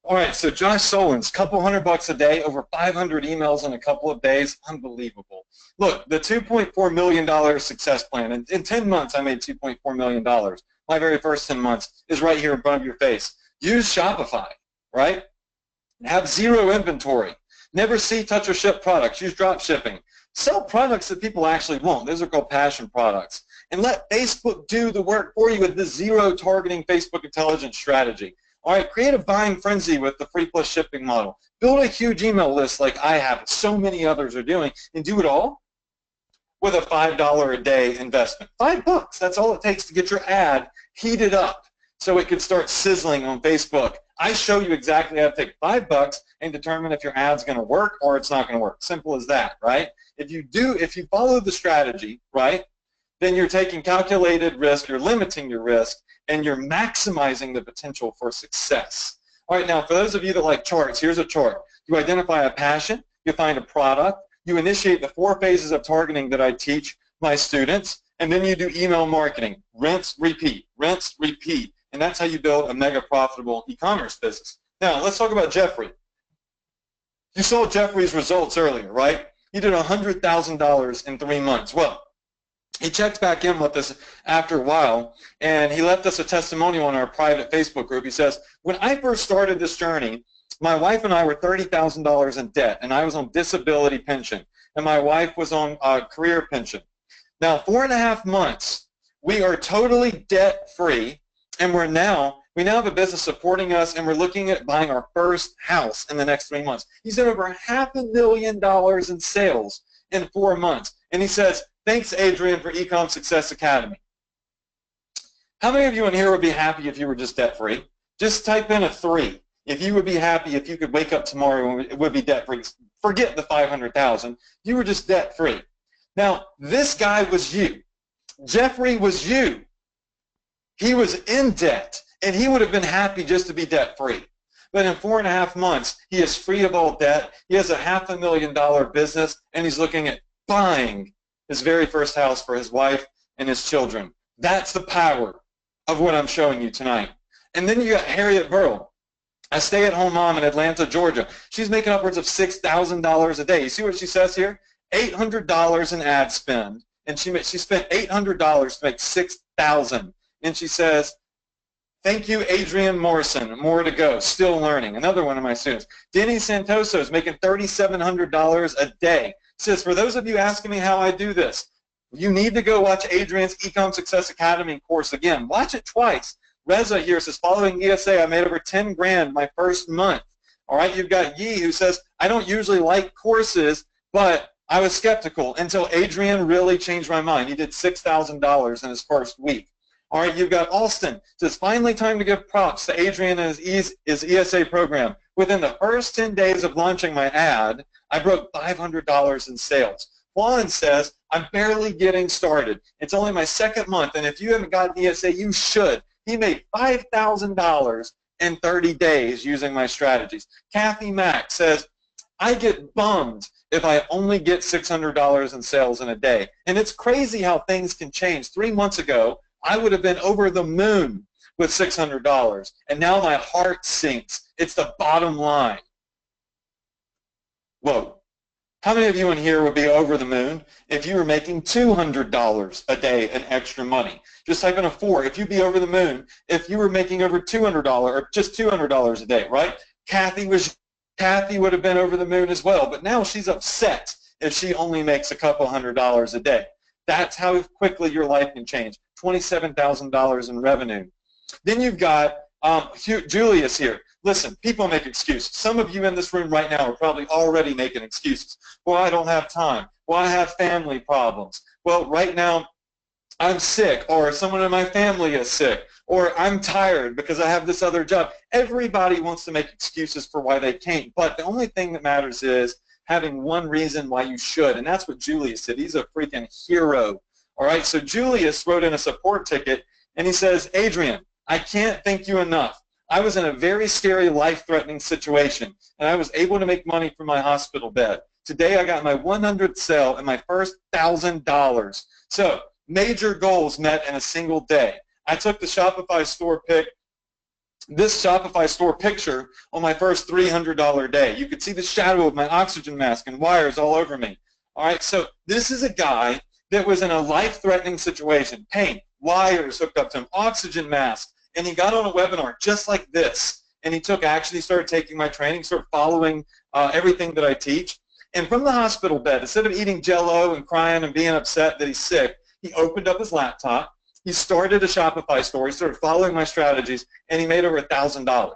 All right, so Josh Sullins, couple $100 a day, over 500 emails in a couple of days. Unbelievable. Look, the $2.4 million success plan. In 10 months, I made $2.4 million. My very first 10 months is right here in front of your face. Use Shopify, right? Have zero inventory. Never see, touch, or ship products. Use drop shipping. Sell products that people actually want. Those are called passion products. And let Facebook do the work for you with the zero targeting Facebook intelligence strategy. All right, create a buying frenzy with the free plus shipping model. Build a huge email list like I have, so many others are doing, and do it all with a $5 a day investment. $5, that's all it takes to get your ad heated up so it can start sizzling on Facebook. I show you exactly how to take $5 and determine if your ad's going to work or it's not going to work. Simple as that, right? If you follow the strategy, right, then you're taking calculated risk, you're limiting your risk, and you're maximizing the potential for success. All right, now for those of you that like charts, here's a chart. You identify a passion, you find a product, you initiate the 4 phases of targeting that I teach my students, and then you do email marketing. Rinse, repeat, and that's how you build a mega profitable e-commerce business. Now, let's talk about Jeffrey. You saw Jeffrey's results earlier, right? He did $100,000 in 3 months. Well, he checked back in with us after a while, and he left us a testimonial on our private Facebook group. He says, when I first started this journey, my wife and I were $30,000 in debt, and I was on disability pension, and my wife was on career pension. Now, 4.5 months, we are totally debt-free, and we're now We now have a business supporting us, and we're looking at buying our first house in the next 3 months. He's done over $500,000 in sales in 4 months. And he says, thanks, Adrian, for Ecom Success Academy. How many of you in here would be happy if you were just debt-free? Just type in a 3. If you would be happy if you could wake up tomorrow and it would be debt-free. Forget the $500,000. You were just debt-free. Now, this guy was you. Jeffrey was you. He was in debt, and he would have been happy just to be debt-free. But in 4.5 months, he is free of all debt. He has a $500,000 business, and he's looking at buying his very first house for his wife and his children. That's the power of what I'm showing you tonight. And then you got Harriet Burrell, a stay-at-home mom in Atlanta, Georgia. She's making upwards of $6,000 a day. You see what she says here? $800 in ad spend, and she spent $800 to make $6,000. And she says, thank you, Adrian Morrison. More to go. Still learning. Another one of my students. Denny Santoso is making $3,700 a day. Says, for those of you asking me how I do this, you need to go watch Adrian's Ecom Success Academy course again. Watch it twice. Reza here says, following ESA, I made over 10 grand my first month. All right, you've got Yi who says, I don't usually like courses, but I was skeptical until Adrian really changed my mind. He did $6,000 in his first week. All right, you've got Alston. Says, finally time to give props to Adrian and his ESA program. Within the first 10 days of launching my ad, I broke $500 in sales. Juan says, I'm barely getting started. It's only my second month, and if you haven't gotten ESA, you should. He made $5,000 in 30 days using my strategies. Kathy Mack says, I get bummed if I only get $600 in sales in a day. And it's crazy how things can change. 3 months ago, I would have been over the moon with $600, and now my heart sinks. It's the bottom line. Whoa. How many of you in here would be over the moon if you were making $200 a day in extra money? Just type in a 4. If you'd be over the moon if you were making over $200 or just $200 a day, right? Kathy would have been over the moon as well, but now she's upset if she only makes a couple $100 a day. That's how quickly your life can change. $27,000 in revenue. Then you've got Julius here. Listen, people make excuses. Some of you in this room right now are probably already making excuses. Well, I don't have time. Well, I have family problems. Well, right now I'm sick, or someone in my family is sick, or I'm tired because I have this other job. Everybody wants to make excuses for why they can't, but the only thing that matters is having one reason why you should, and that's what Julius did. He's a freaking hero. All right, so Julius wrote in a support ticket, and he says, Adrian, I can't thank you enough. I was in a very scary, life-threatening situation, and I was able to make money from my hospital bed. Today I got my 100th sale and my first $1,000. So major goals met in a single day. I took the Shopify store picture on my first $300 day. You could see the shadow of my oxygen mask and wires all over me. All right, so this is a guy that was in a life-threatening situation, pain, wires hooked up to him, oxygen mask, and he got on a webinar just like this, and he took action. He started taking my training, started following everything that I teach, and from the hospital bed, instead of eating Jell-O and crying and being upset that he's sick, he opened up his laptop, he started a Shopify store, he started following my strategies, and he made over $1,000.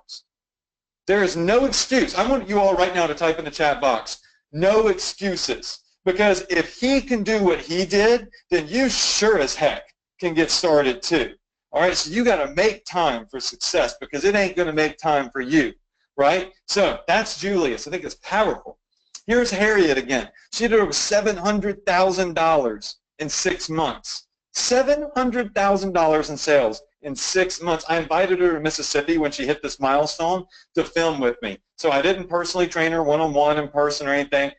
There is no excuse. I want you all right now to type in the chat box, no excuses, because if he can do what he did, then you sure as heck can get started too. All right, so you got to make time for success because it ain't going to make time for you, right? So that's Julius. I think it's powerful. Here's Harriet again. She did over $700,000 in 6 months. $700,000 in sales in 6 months. I invited her to Mississippi when she hit this milestone to film with me. So I didn't personally train her one-on-one in person or anything.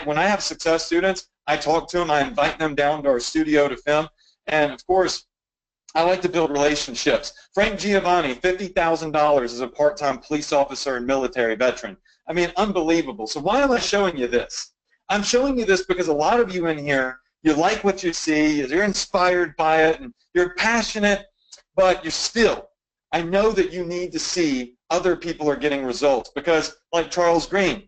When I have success students, I talk to them. I invite them down to our studio to film. And, of course, I like to build relationships. Frank Giovanni, $50,000 as a part-time police officer and military veteran. I mean, unbelievable. So why am I showing you this? I'm showing you this because a lot of you in here, you like what you see, you're inspired by it, and you're passionate, but you're still. I know that you need to see other people are getting results because, like Charles Green,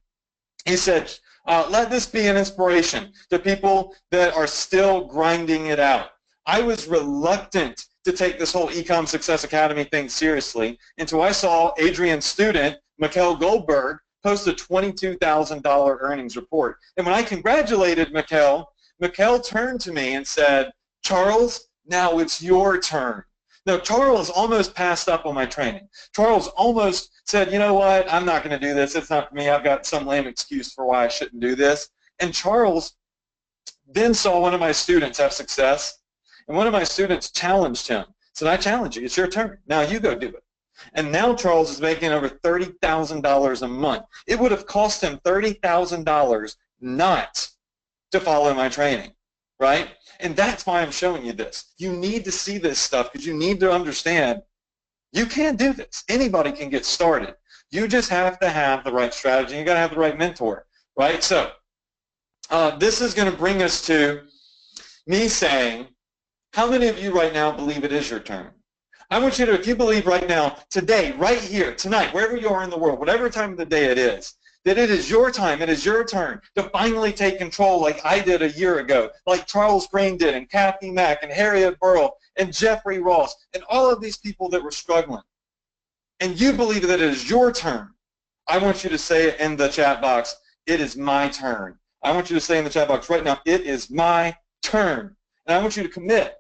he said, let this be an inspiration to people that are still grinding it out. I was reluctant to take this whole Ecom Success Academy thing seriously until I saw Adrian's student, Mikkel Goldberg, post a $22,000 earnings report. And when I congratulated Mikkel, Mikkel turned to me and said, Charles, now it's your turn. Now, Charles almost passed up on my training. Charles almost said, you know what, I'm not going to do this. It's not for me. I've got some lame excuse for why I shouldn't do this. And Charles then saw one of my students have success, and one of my students challenged him. Said, I challenge you. It's your turn. Now you go do it. And now Charles is making over $30,000 a month. It would have cost him $30,000 not to follow my training, right? And that's why I'm showing you this. You need to see this stuff because you need to understand you can do this. Anybody can get started. You just have to have the right strategy. You got to have the right mentor, right? So this is going to bring us to me saying, how many of you right now believe it is your turn? I want you to, if you believe right now, today, right here, tonight, wherever you are in the world, whatever time of the day it is, that it is your time, it is your turn to finally take control like I did a year ago, like Charles Green did, and Kathy Mack, and Harriet Burrell, and Jeffrey Ross, and all of these people that were struggling. And you believe that it is your turn. I want you to say it in the chat box, it is my turn. I want you to say in the chat box right now, it is my turn. And I want you to commit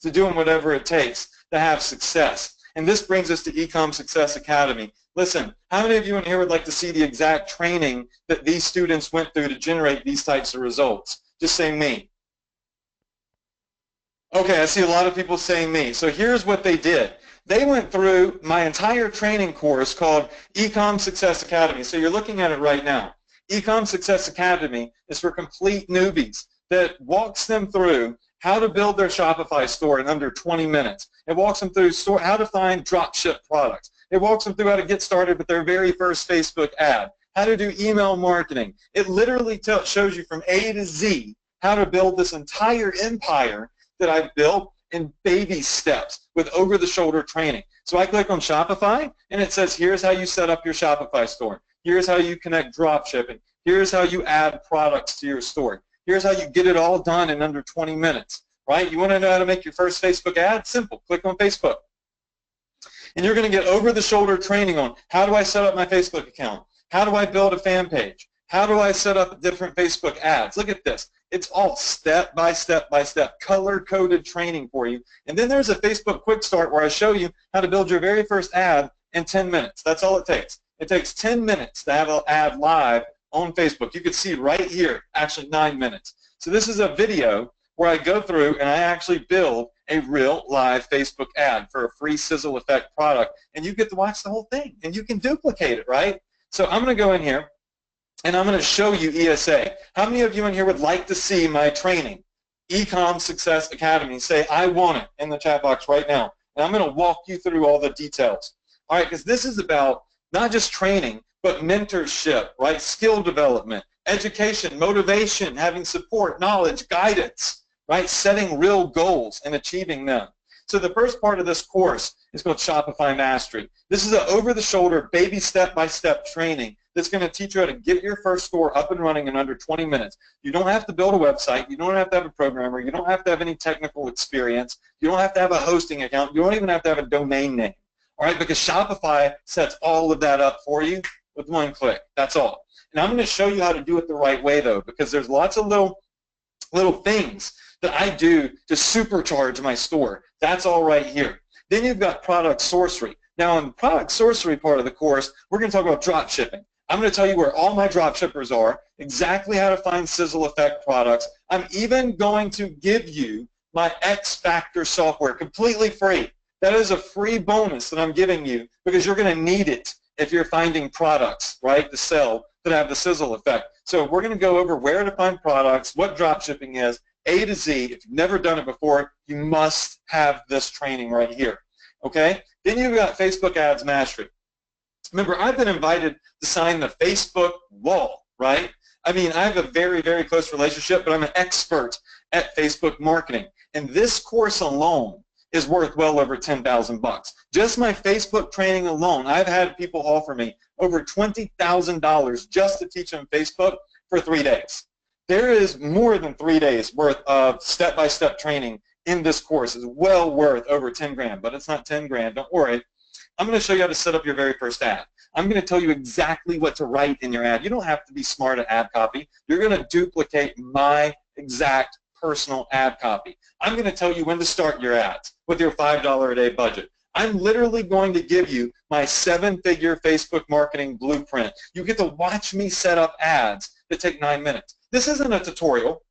to doing whatever it takes to have success. And this brings us to Ecom Success Academy. Listen, how many of you in here would like to see the exact training that these students went through to generate these types of results? Just say me. Okay, I see a lot of people saying me. So here's what they did. They went through my entire training course called Ecom Success Academy. So you're looking at it right now. Ecom Success Academy is for complete newbies that walks them through how to build their Shopify store in under 20 minutes. It walks them through how to find dropship products. It walks them through how to get started with their very first Facebook ad, how to do email marketing. It literally shows you from A to Z how to build this entire empire that I've built in baby steps with over-the-shoulder training. So I click on Shopify, and it says, here's how you set up your Shopify store. Here's how you connect dropshipping. Here's how you add products to your store. Here's how you get it all done in under 20 minutes, right? You want to know how to make your first Facebook ad? Simple. Click on Facebook. And you're going to get over-the-shoulder training on how do I set up my Facebook account? How do I build a fan page? How do I set up different Facebook ads? Look at this. It's all step by step by step, color-coded training for you. And then there's a Facebook Quick Start where I show you how to build your very first ad in 10 minutes. That's all it takes. It takes 10 minutes to have an ad live on Facebook. You can see right here, actually 9 minutes. So this is a video where I go through and I actually build a real live Facebook ad for a free sizzle effect product, and you get to watch the whole thing, and you can duplicate it, right? So I'm going to go in here, and I'm going to show you ESA. How many of you in here would like to see my training, Ecom Success Academy? Say, I want it in the chat box right now, and I'm going to walk you through all the details. All right, because this is about not just training, but mentorship, right? Skill development, education, motivation, having support, knowledge, guidance, right? Setting real goals and achieving them. So the first part of this course is called Shopify Mastery. This is an over-the-shoulder, baby step-by-step training that's going to teach you how to get your first store up and running in under 20 minutes. You don't have to build a website. You don't have to have a programmer. You don't have to have any technical experience. You don't have to have a hosting account. You don't even have to have a domain name, all right? Because Shopify sets all of that up for you with one click. That's all. And I'm going to show you how to do it the right way, though, because there's lots of little things that I do to supercharge my store. That's all right here. Then you've got product sorcery. Now, in the product sorcery part of the course, we're going to talk about drop shipping. I'm going to tell you where all my drop shippers are, exactly how to find sizzle effect products. I'm even going to give you my X Factor software completely free. That is a free bonus that I'm giving you because you're going to need it if you're finding products, right, to sell that have the sizzle effect. So we're going to go over where to find products, what drop shipping is, A to Z. If you've never done it before, you must have this training right here, okay? Then you've got Facebook Ads Mastery. Remember, I've been invited to sign the Facebook wall, right? I mean, I have a very, very close relationship, but I'm an expert at Facebook marketing. And this course alone is worth well over $10,000. Just my Facebook training alone, I've had people offer me over $20,000 just to teach them Facebook for 3 days. There is more than 3 days worth of step-by-step training in this course is well worth over 10 grand, but it's not 10 grand, don't worry. I'm going to show you how to set up your very first ad. I'm going to tell you exactly what to write in your ad. You don't have to be smart at ad copy. You're going to duplicate my exact personal ad copy. I'm going to tell you when to start your ads with your $5 a day budget. I'm literally going to give you my 7-figure Facebook marketing blueprint. You get to watch me set up ads that take 9 minutes. This isn't a tutorial.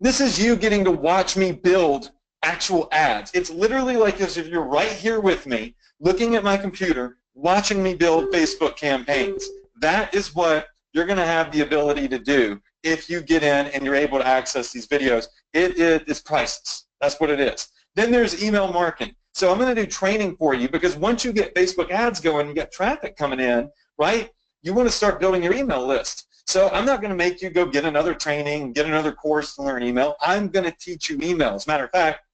This is you getting to watch me build actual ads. It's literally like as if you're right here with me, looking at my computer, watching me build Facebook campaigns. That is what you're going to have the ability to do if you get in and you're able to access these videos. It is priceless. That's what it is. Then there's email marketing. So I'm going to do training for you because once you get Facebook ads going, you got traffic coming in, right? You want to start building your email list. So I'm not going to make you go get another training, get another course to learn email. I'm going to teach you email. As a matter of fact,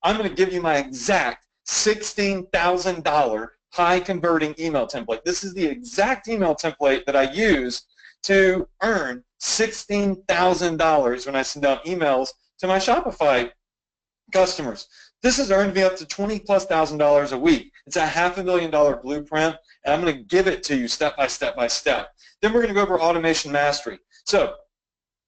I'm going to give you my exact $16,000 high converting email template. This is the exact email template that I use to earn $16,000 when I send out emails to my Shopify customers. This has earned me up to $20,000+ a week. It's a $500,000 blueprint, and I'm going to give it to you step by step by step. Then we're going to go over automation mastery. So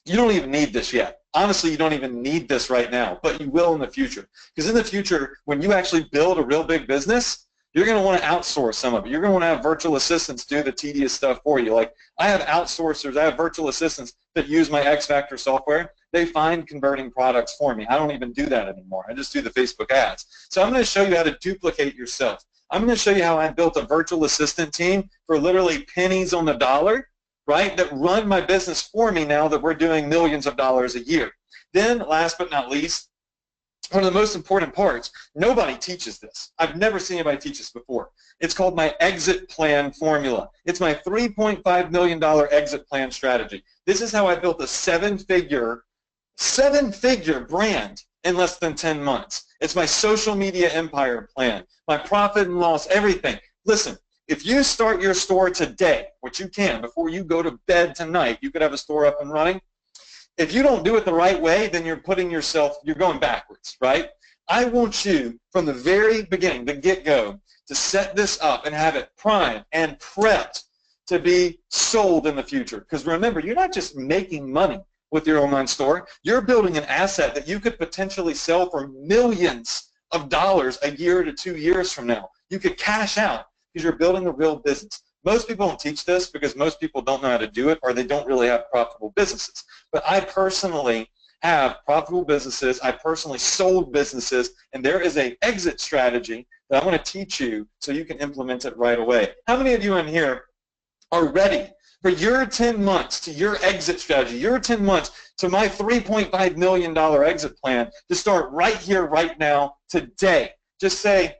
you don't even need this yet. Honestly, you don't even need this right now, but you will in the future. Because in the future, when you actually build a real big business, you're going to want to outsource some of it. You're going to want to have virtual assistants do the tedious stuff for you. Like I have outsourcers, I have virtual assistants that use my X Factor software. They find converting products for me. I don't even do that anymore. I just do the Facebook ads. So I'm going to show you how to duplicate yourself. I'm going to show you how I built a virtual assistant team for literally pennies on the dollar, right, that run my business for me now that we're doing millions of dollars a year. Then, last but not least, one of the most important parts, nobody teaches this. I've never seen anybody teach this before. It's called my exit plan formula. It's my $3.5 million exit plan strategy. This is how I built a seven-figure brand in less than 10 months. It's my social media empire plan, my profit and loss, everything. Listen, if you start your store today, which you can, before you go to bed tonight, you could have a store up and running. If you don't do it the right way, then you're going backwards, right? I want you, from the very beginning, the get-go, to set this up and have it primed and prepped to be sold in the future. Because remember, you're not just making money with your online store. You're building an asset that you could potentially sell for millions of dollars a year to 2 years from now. You could cash out because you're building a real business. Most people don't teach this because most people don't know how to do it or they don't really have profitable businesses. But I personally have profitable businesses. I personally sold businesses, and there is an exit strategy that I want to teach you so you can implement it right away. How many of you in here are ready for your 10 months to your exit strategy, your 10 months to my $3.5 million exit plan to start right here, right now, today? Just say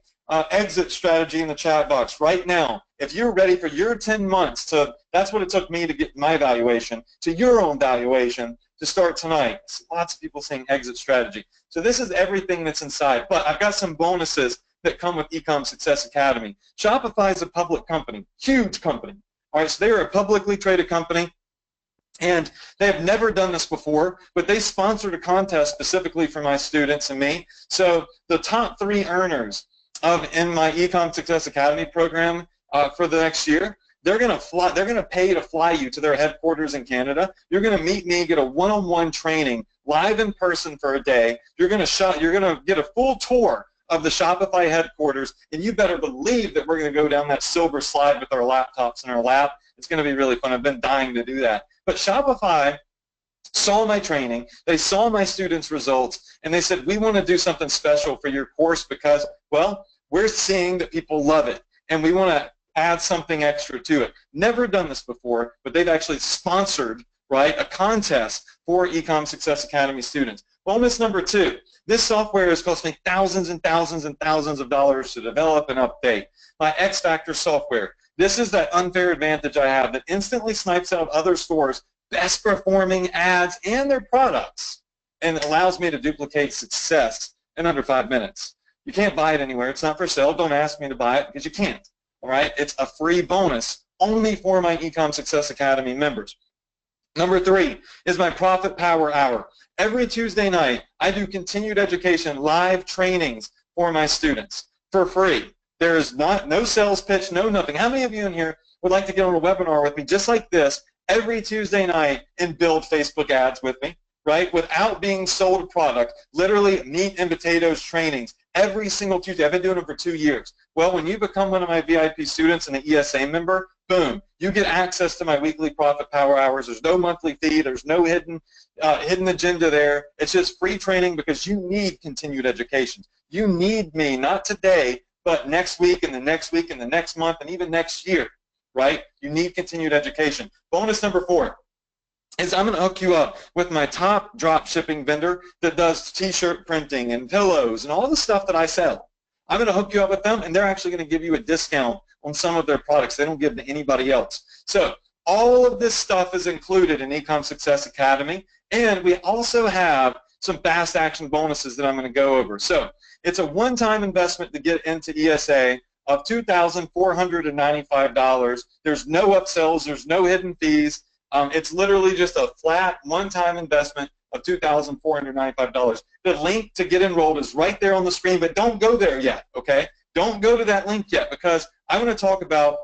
exit strategy in the chat box right now. If you're ready for your 10 months to, that's what it took me to get my valuation, to your own valuation to start tonight. Lots of people saying exit strategy. So this is everything that's inside. But I've got some bonuses that come with Ecom Success Academy. Shopify is a public company, huge company. All right, so they're a publicly traded company, and they have never done this before, but they sponsored a contest specifically for my students and me. So the top 3 earners in my Ecom Success Academy program for the next year, they're going to pay to fly you to their headquarters in Canada. You're going to meet me, get a one-on-one training live in person for a day. You're going to get a full tour of the Shopify headquarters, and you better believe that we're going to go down that silver slide with our laptops in our lap. It's going to be really fun. I've been dying to do that. But Shopify saw my training, they saw my students' results, and they said, we want to do something special for your course because, well, we're seeing that people love it, and we want to add something extra to it. Never done this before, but they've actually sponsored, right, a contest for Ecom Success Academy students. Bonus number 2, this software has cost me thousands and thousands and thousands of dollars to develop and update. My X Factor software. This is that unfair advantage I have that instantly snipes out other stores' best performing ads and their products, and it allows me to duplicate success in under 5 minutes. You can't buy it anywhere. It's not for sale. Don't ask me to buy it because you can't. All right? It's a free bonus only for my Ecom Success Academy members. Number 3 is my Profit Power Hour. Every Tuesday night, I do continued education, live trainings for my students for free. There is no sales pitch, no nothing. How many of you in here would like to get on a webinar with me just like this every Tuesday night and build Facebook ads with me, right? Without being sold a product, literally meat and potatoes trainings every single Tuesday. I've been doing it for 2 years. Well, when you become one of my VIP students and an ESA member, boom, you get access to my weekly Profit Power Hours. There's no monthly fee. There's no hidden agenda there. It's just free training because you need continued education. You need me, not today, but next week and the next week and the next month and even next year, right? You need continued education. Bonus number 4 is I'm going to hook you up with my top drop shipping vendor that does t-shirt printing and pillows and all the stuff that I sell. I'm going to hook you up with them, and they're actually going to give you a discount on some of their products. They don't give to anybody else. So all of this stuff is included in Ecom Success Academy, and we also have some fast action bonuses that I'm going to go over. So it's a one-time investment to get into ESA of $2,495. There's no upsells. There's no hidden fees. It's literally just a flat one-time investment of $2,495. The link to get enrolled is right there on the screen, but don't go there yet, okay? Don't go to that link yet because I want to talk about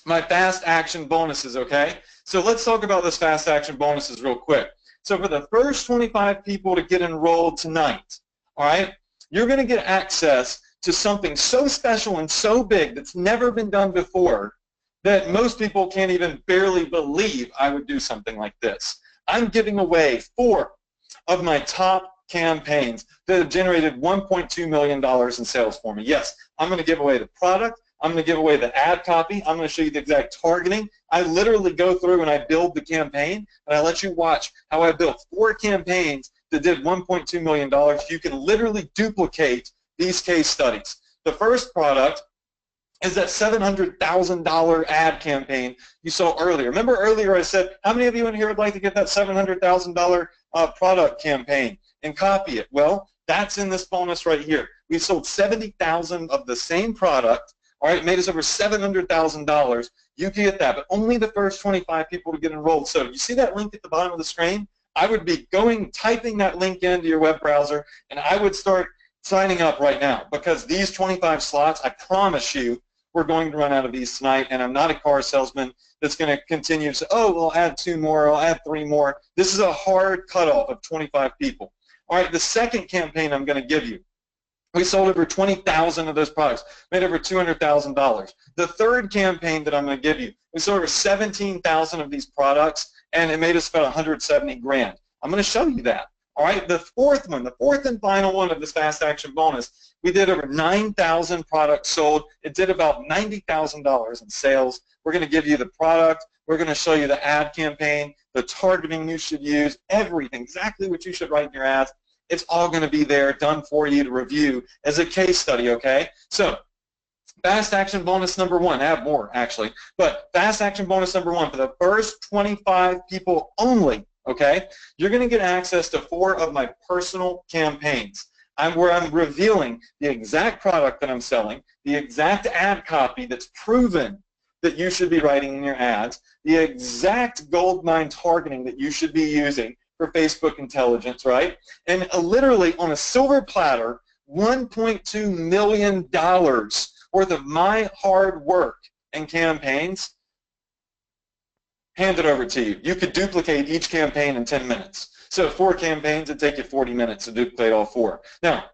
my fast action bonuses, okay? So let's talk about this fast action bonuses real quick. So for the first 25 people to get enrolled tonight, all right, you're going to get access to something so special and so big that's never been done before that most people can't even barely believe I would do something like this. I'm giving away 4 of my top campaigns that have generated $1.2 million in sales for me. Yes, I'm going to give away the product. I'm going to give away the ad copy. I'm going to show you the exact targeting. I literally go through and I build the campaign, and I let you watch how I built 4 campaigns that did $1.2 million. You can literally duplicate these case studies. The first product is that $700,000 ad campaign you saw earlier. Remember earlier I said, how many of you in here would like to get that $700,000 product campaign and copy it? Well, that's in this bonus right here. We sold 70,000 of the same product, all right, made us over $700,000. You can get that, but only the first 25 people to get enrolled. So you see that link at the bottom of the screen? I would be typing that link into your web browser, and I would start signing up right now because these 25 slots, I promise you, we're going to run out of these tonight, and I'm not a car salesman that's going to continue to say, oh, we'll add 2 more, I'll add 3 more. This is a hard cutoff of 25 people. All right, the second campaign I'm going to give you, we sold over 20,000 of those products, made over $200,000. The third campaign that I'm going to give you, we sold over 17,000 of these products, and it made us about 170 grand. I'm going to show you that. All right, the fourth one, the fourth and final one of this fast action bonus, we did over 9,000 products sold. It did about $90,000 in sales. We're going to give you the product. We're going to show you the ad campaign, the targeting you should use, everything, exactly what you should write in your ads. It's all going to be there, done for you to review as a case study, okay? So fast action bonus number 1, I have more actually, but fast action bonus number 1 for the first 25 people only, okay? You're going to get access to 4 of my personal campaigns. Where I'm revealing the exact product that I'm selling, the exact ad copy that's proven that you should be writing in your ads, the exact goldmine targeting that you should be using for Facebook intelligence, right? And literally on a silver platter, $1.2 million worth of my hard work and campaigns handed over to you. You could duplicate each campaign in 10 minutes. So 4 campaigns, it'd take you 40 minutes to duplicate all 4. Now,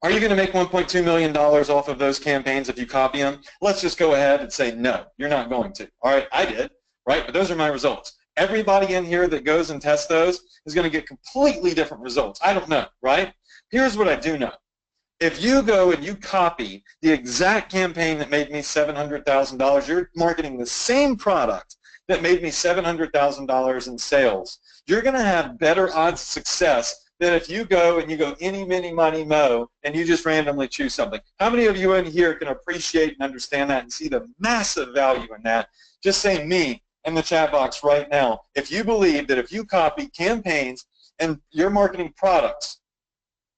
are you going to make $1.2 million off of those campaigns if you copy them? Let's just go ahead and say no, you're not going to. All right, I did, right? But those are my results. Everybody in here that goes and tests those is going to get completely different results. I don't know, right? Here's what I do know. If you go and you copy the exact campaign that made me $700,000, you're marketing the same product that made me $700,000 in sales. You're going to have better odds of success than if you go and you go any, mini, money, mo, and you just randomly choose something. How many of you in here can appreciate and understand that and see the massive value in that? Just say me in the chat box right now. If you believe that if you copy campaigns and you're marketing products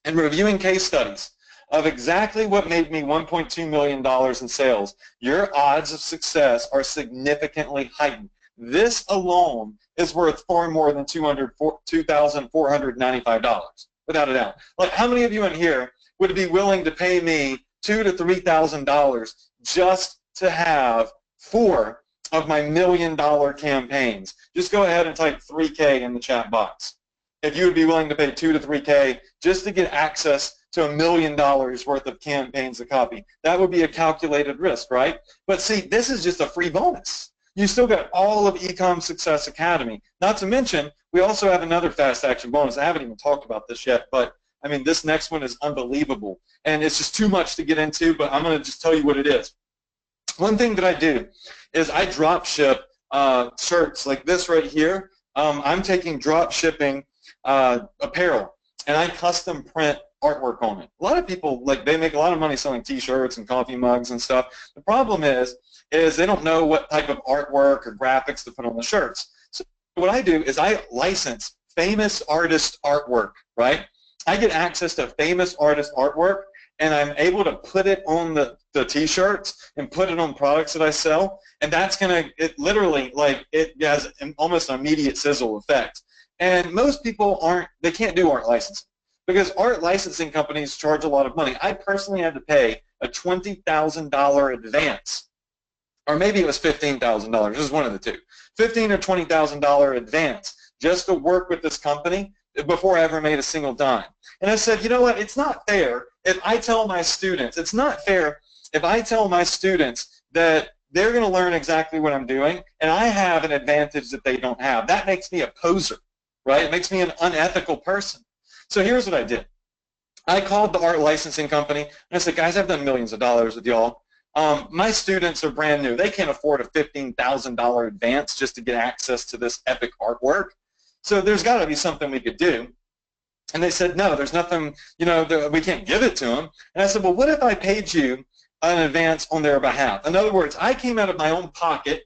and reviewing case studies of exactly what made me $1.2 million in sales, your odds of success are significantly heightened. This alone is worth far more than $2,495, without a doubt. Like, how many of you in here would be willing to pay me $2,000 to $3,000 just to have 4 of my $1 million campaigns? Just go ahead and type 3K in the chat box. If you would be willing to pay 2 to 3K just to get access to $1 million worth of campaigns to copy, that would be a calculated risk, right? But see, this is just a free bonus. You still got all of Ecom Success Academy. Not to mention, we also have another fast action bonus. I haven't even talked about this yet, but I mean, this next one is unbelievable. And it's just too much to get into, but I'm going to just tell you what it is. One thing that I do is I drop ship shirts like this right here. I'm taking drop shipping apparel, and I custom print artwork on it. A lot of people, like, they make a lot of money selling t-shirts and coffee mugs and stuff. The problem is they don't know what type of artwork or graphics to put on the shirts. So what I do is I license famous artist artwork, right? I get access to famous artist artwork, and I'm able to put it on the t-shirts and put it on products that I sell, and that's going to, it literally, like, it has almost an immediate sizzle effect. And most people they can't do art licensing because art licensing companies charge a lot of money. I personally had to pay a $20,000 advance, or maybe it was $15,000. It was one of the two. $15,000 or $20,000 advance just to work with this company before I ever made a single dime. And I said, you know what, it's not fair if I tell my students, it's not fair if I tell my students that they're going to learn exactly what I'm doing, and I have an advantage that they don't have. That makes me a poser, right? It makes me an unethical person. So here's what I did. I called the art licensing company, and I said, guys, I've done millions of dollars with y'all. My students are brand new. They can't afford a $15,000 advance just to get access to this epic artwork. So there's got to be something we could do. And they said, no, there's nothing, you know, we can't give it to them. And I said, well, what if I paid you an advance on their behalf? In other words, I came out of my own pocket,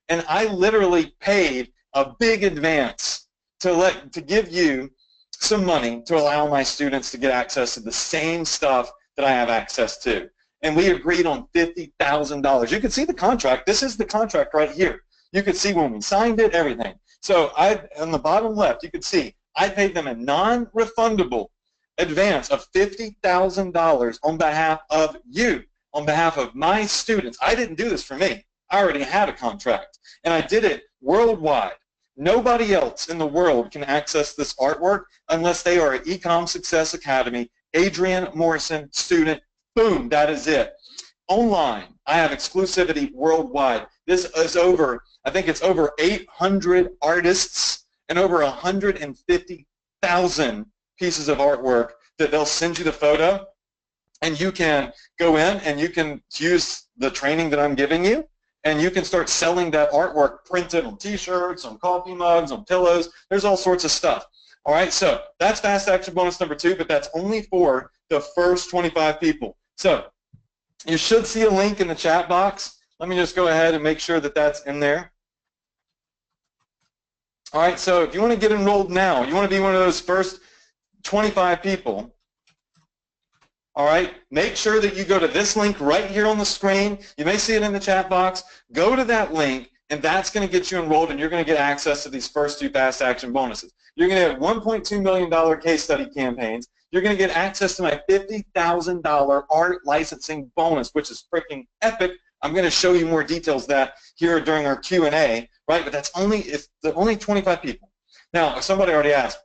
and I literally paid a big advance to give you some money to allow my students to get access to the same stuff that I have access to. And we agreed on $50,000. You can see the contract. This is the contract right here. You could see when we signed it, everything. So on the bottom left, you can see I paid them a non-refundable advance of $50,000 on behalf of you, on behalf of my students. I didn't do this for me. I already had a contract, and I did it worldwide. Nobody else in the world can access this artwork unless they are at Ecom Success Academy, Adrian Morrison student. Boom, that is it. Online, I have exclusivity worldwide. This is I think it's over 800 artists and over 150,000 pieces of artwork that they'll send you the photo, and you can go in and you can use the training that I'm giving you, and you can start selling that artwork printed on t-shirts, on coffee mugs, on pillows. There's all sorts of stuff. All right, so that's fast action bonus number 2, but that's only for the first 25 people. So you should see a link in the chat box. Let me just go ahead and make sure that that's in there. All right, so if you want to get enrolled now, you want to be one of those first 25 people, all right, make sure that you go to this link right here on the screen. You may see it in the chat box. Go to that link, and that's going to get you enrolled, and you're going to get access to these first 2 fast action bonuses. You're going to have $1.2 million case study campaigns. You're going to get access to my $50,000 art licensing bonus, which is freaking epic. I'm going to show you more details of that here during our Q&A, right? But that's only 25 people. Now, somebody already asked,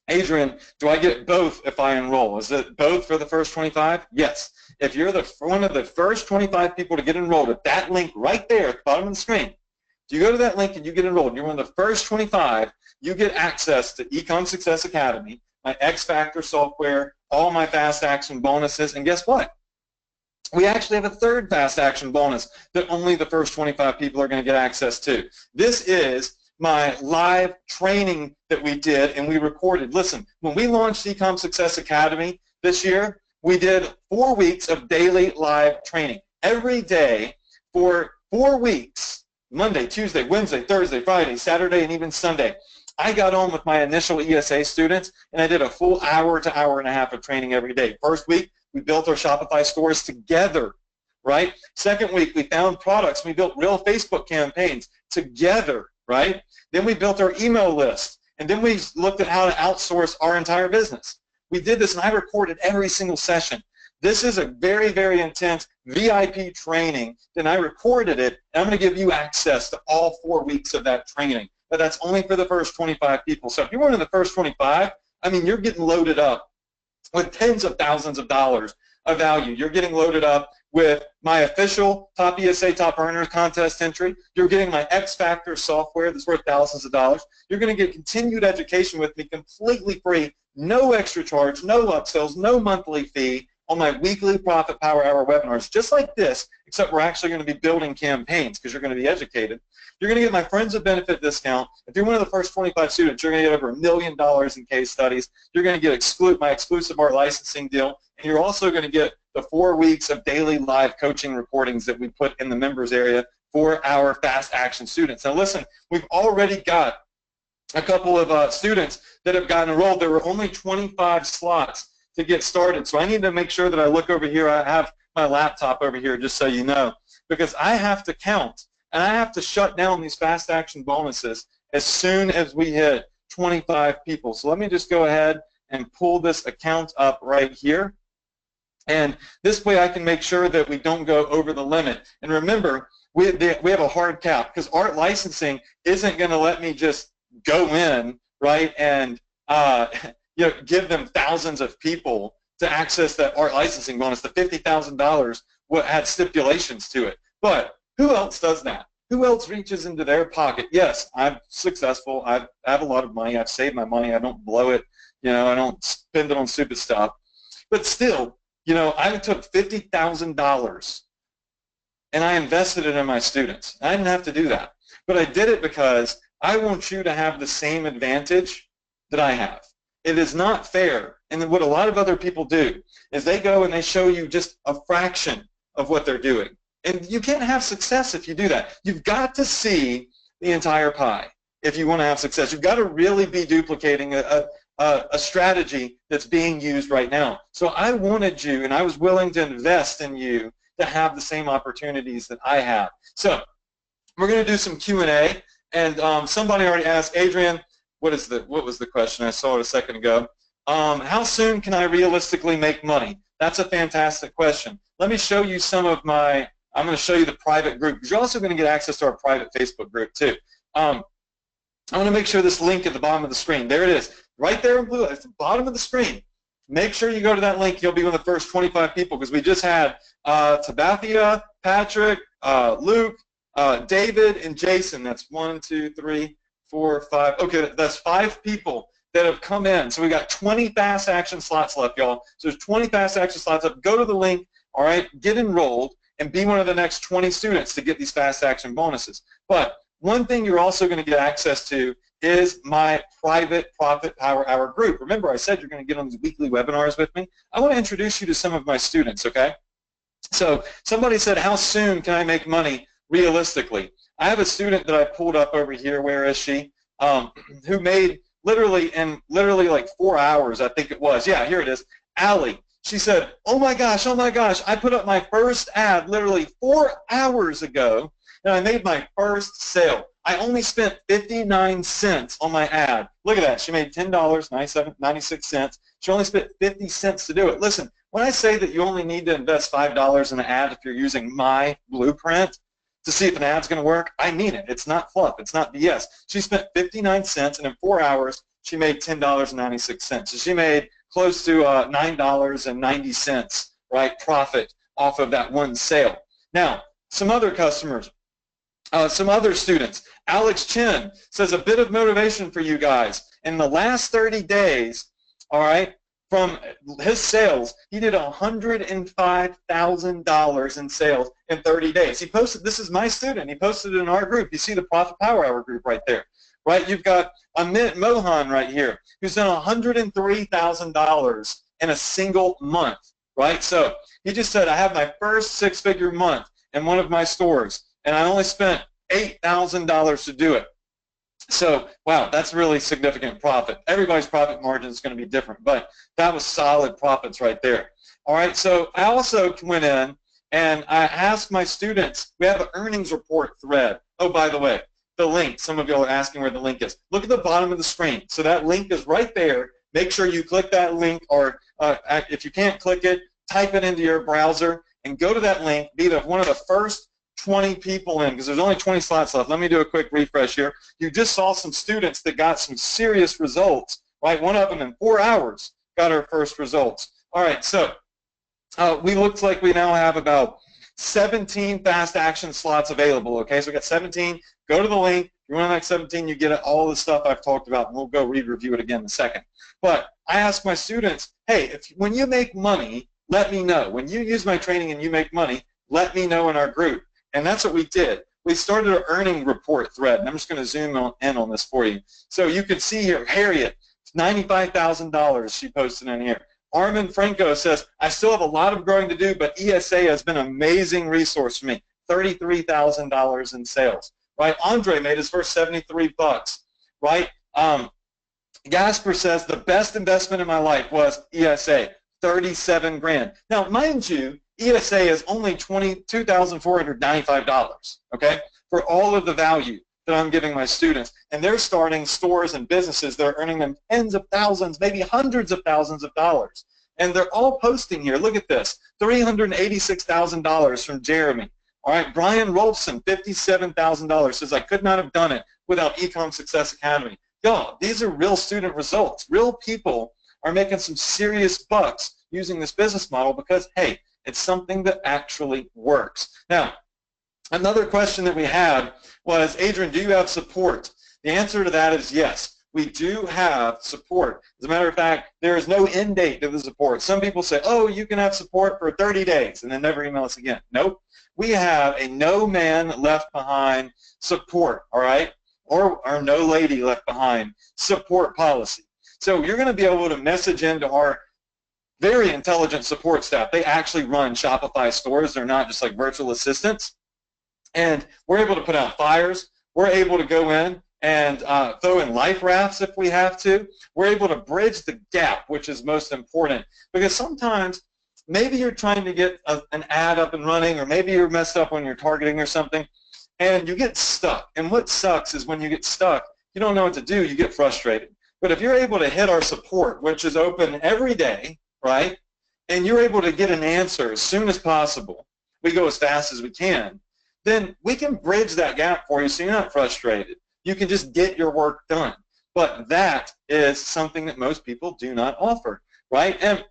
Adrian, do I get both if I enroll? Is it both for the first 25? Yes. If you're one of the first 25 people to get enrolled at that link right there at the bottom of the screen, if you go to that link and you get enrolled, and you're one of the first 25, you get access to Ecom Success Academy, my X Factor software, all my fast action bonuses, and guess what? We actually have a third fast action bonus that only the first 25 people are going to get access to. This is my live training that we did and we recorded. Listen, when we launched Ecom Success Academy this year, we did 4 weeks of daily live training. Every day for 4 weeks, Monday, Tuesday, Wednesday, Thursday, Friday, Saturday, and even Sunday. I got on with my initial ESA students, and I did a full hour to hour and a half of training every day. First week, we built our Shopify stores together, right? Second week, we found products. We built real Facebook campaigns together, right? Then we built our email list, and then we looked at how to outsource our entire business. We did this, and I recorded every single session. This is a very, very intense VIP training, and I recorded it, and I'm going to give you access to all 4 weeks of that training. But that's only for the first 25 people. So if you're one of the first 25, I mean, you're getting loaded up with tens of thousands of dollars of value. You're getting loaded up with my official Top ESA Top Earners contest entry. You're getting my X Factor software that's worth thousands of dollars. You're going to get continued education with me completely free, no extra charge, no upsells, no monthly fee on my weekly Profit Power Hour webinars, just like this, except we're actually going to be building campaigns because you're going to be educated. You're going to get my Friends of Benefit discount. If you're one of the first 25 students, you're going to get over $1 million in case studies. You're going to get my exclusive art licensing deal, and you're also going to get the 4 weeks of daily live coaching recordings that we put in the members area for our fast action students. Now listen, we've already got a couple of students that have gotten enrolled. There were only 25 slots to get started, so I need to make sure that I look over here. I have my laptop over here just so you know, because I have to count, and I have to shut down these fast action bonuses as soon as we hit 25 people. So let me just go ahead and pull this account up right here. And this way I can make sure that we don't go over the limit. And remember, we have a hard cap because art licensing isn't going to let me just go in, right, and give them thousands of people to access that art licensing bonus. The $50,000 had stipulations to it. But who else does that? Who else reaches into their pocket? Yes, I'm successful. I have a lot of money. I've saved my money. I don't blow it. I don't spend it on stupid stuff. But still, I took $50,000 and I invested it in my students. I didn't have to do that. But I did it because I want you to have the same advantage that I have. It is not fair. And then what a lot of other people do is they go and they show you just a fraction of what they're doing. And you can't have success if you do that. You've got to see the entire pie if you want to have success. You've got to really be duplicating a strategy that's being used right now. So I wanted you, and I was willing to invest in you to have the same opportunities that I have. So we're going to do some Q&A, and somebody already asked, Adrian, what was the question? I saw it a second ago. How soon can I realistically make money? That's a fantastic question. Let me show you some of my, I'm going to show you the private group, because you're also going to get access to our private Facebook group too. I want to make sure this link at the bottom of the screen, there it is, right there in blue, at the bottom of the screen. Make sure you go to that link. You'll be one of the first 25 people, because we just had Tabathia, Patrick, Luke, David, and Jason. That's 1, 2, 3, 4, 5. Okay, that's 5 people that have come in. So we got 20 fast action slots left, y'all. So there's 20 fast action slots left. Go to the link, all right, get enrolled, and be one of the next 20 students to get these fast action bonuses. But one thing you're also going to get access to is my private Profit Power Hour group. Remember, I said you're going to get on these weekly webinars with me. I want to introduce you to some of my students, okay? So somebody said, how soon can I make money realistically? I have a student that I pulled up over here, where is she, who made literally like 4 hours, I think it was. Yeah, here it is, Allie. She said, oh my gosh, I put up my first ad literally 4 hours ago, and I made my first sale. I only spent 59 cents on my ad. Look at that. She made $10.96. She only spent 50 cents to do it. Listen, when I say that you only need to invest $5 in an ad if you're using my blueprint to see if an ad's going to work, I mean it. It's not fluff. It's not BS. She spent 59 cents, and in 4 hours, she made $10.96. So she made close to $9.90, right, profit off of that one sale. Now, some other customers, some other students. Alex Chin says, a bit of motivation for you guys. In the last 30 days, all right, from his sales, he did $105,000 in sales in 30 days. He posted, this is my student, he posted it in our group. You see the Profit Power Hour group right there, right? You've got Amit Mohan right here, who's done $103,000 in a single month, right? So he just said, I have my first 6-figure month in one of my stores, and I only spent $8,000 to do it. So, wow, that's really significant profit. Everybody's profit margin is going to be different, but that was solid profits right there. All right, so I also went in and I ask my students, we have an earnings report thread. Oh, by the way, the link, some of you are asking where the link is. Look at the bottom of the screen. So that link is right there. Make sure you click that link, or if you can't click it, type it into your browser and go to that link. Be one of the first 20 people in, because there's only 20 slots left. Let me do a quick refresh here. You just saw some students that got some serious results, right? One of them in 4 hours got our first results. All right, so we looks like we now have about 17 fast action slots available. Okay, so we got 17. Go to the link. If you want to like 17, you get all the stuff I've talked about, and we'll go review it again in a second. But I ask my students, hey, when you make money, let me know. When you use my training and you make money, let me know in our group. And that's what we did. We started an earning report thread, and I'm just going to zoom in on this for you. So you can see here, Harriet, $95,000 she posted in here. Armin Franco says, I still have a lot of growing to do, but ESA has been an amazing resource for me. $33,000 in sales. Right? Andre made his first 73 bucks. Right? Gasper says, the best investment in my life was ESA, 37 grand. Now, mind you, ESA is only $22,495, okay, for all of the value that I'm giving my students. And they're starting stores and businesses that are earning them tens of thousands, maybe hundreds of thousands of dollars. And they're all posting here. Look at this, $386,000 from Jeremy. All right, Brian Rolfson, $57,000, says, I could not have done it without Ecom Success Academy. Y'all, these are real student results. Real people are making some serious bucks using this business model because, hey, it's something that actually works. Now, another question that we had was, Adrian, do you have support? The answer to that is yes. We do have support. As a matter of fact, there is no end date to the support. Some people say, oh, you can have support for 30 days and then never email us again. Nope. We have a no man left behind support, all right, or no lady left behind support policy. So you're going to be able to message into our very intelligent support staff. They actually run Shopify stores. They're not just like virtual assistants. And we're able to put out fires. We're able to go in and throw in life rafts if we have to. We're able to bridge the gap, which is most important. Because sometimes maybe you're trying to get an ad up and running, or maybe you're messed up when you're targeting or something, and you get stuck. And what sucks is when you get stuck, you don't know what to do. You get frustrated. But if you're able to hit our support, which is open every day, right, and you're able to get an answer as soon as possible, we go as fast as we can, then we can bridge that gap for you so you're not frustrated. You can just get your work done. But that is something that most people do not offer, right? And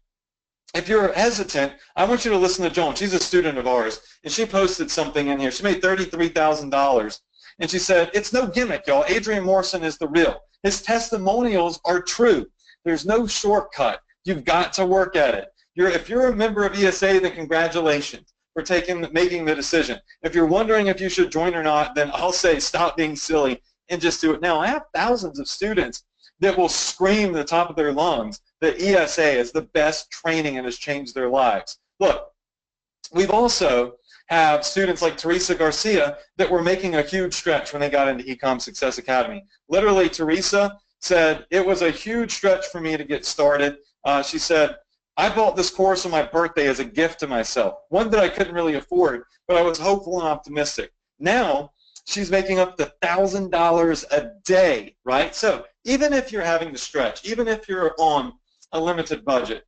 if you're hesitant, I want you to listen to Joan. She's a student of ours, and she posted something in here. She made $33,000, and she said, it's no gimmick, y'all. Adrian Morrison is the real. His testimonials are true. There's no shortcut. You've got to work at it. If you're a member of ESA, then congratulations for making the decision. If you're wondering if you should join or not, then I'll say stop being silly and just do it now. I have thousands of students that will scream at the top of their lungs that ESA is the best training and has changed their lives. Look, we've also have students like Teresa Garcia that were making a huge stretch when they got into Ecom Success Academy. Literally, Teresa said, it was a huge stretch for me to get started. She said, I bought this course on my birthday as a gift to myself, one that I couldn't really afford, but I was hopeful and optimistic. Now, she's making up to $1,000 a day, right? So even if you're having to stretch, even if you're on a limited budget,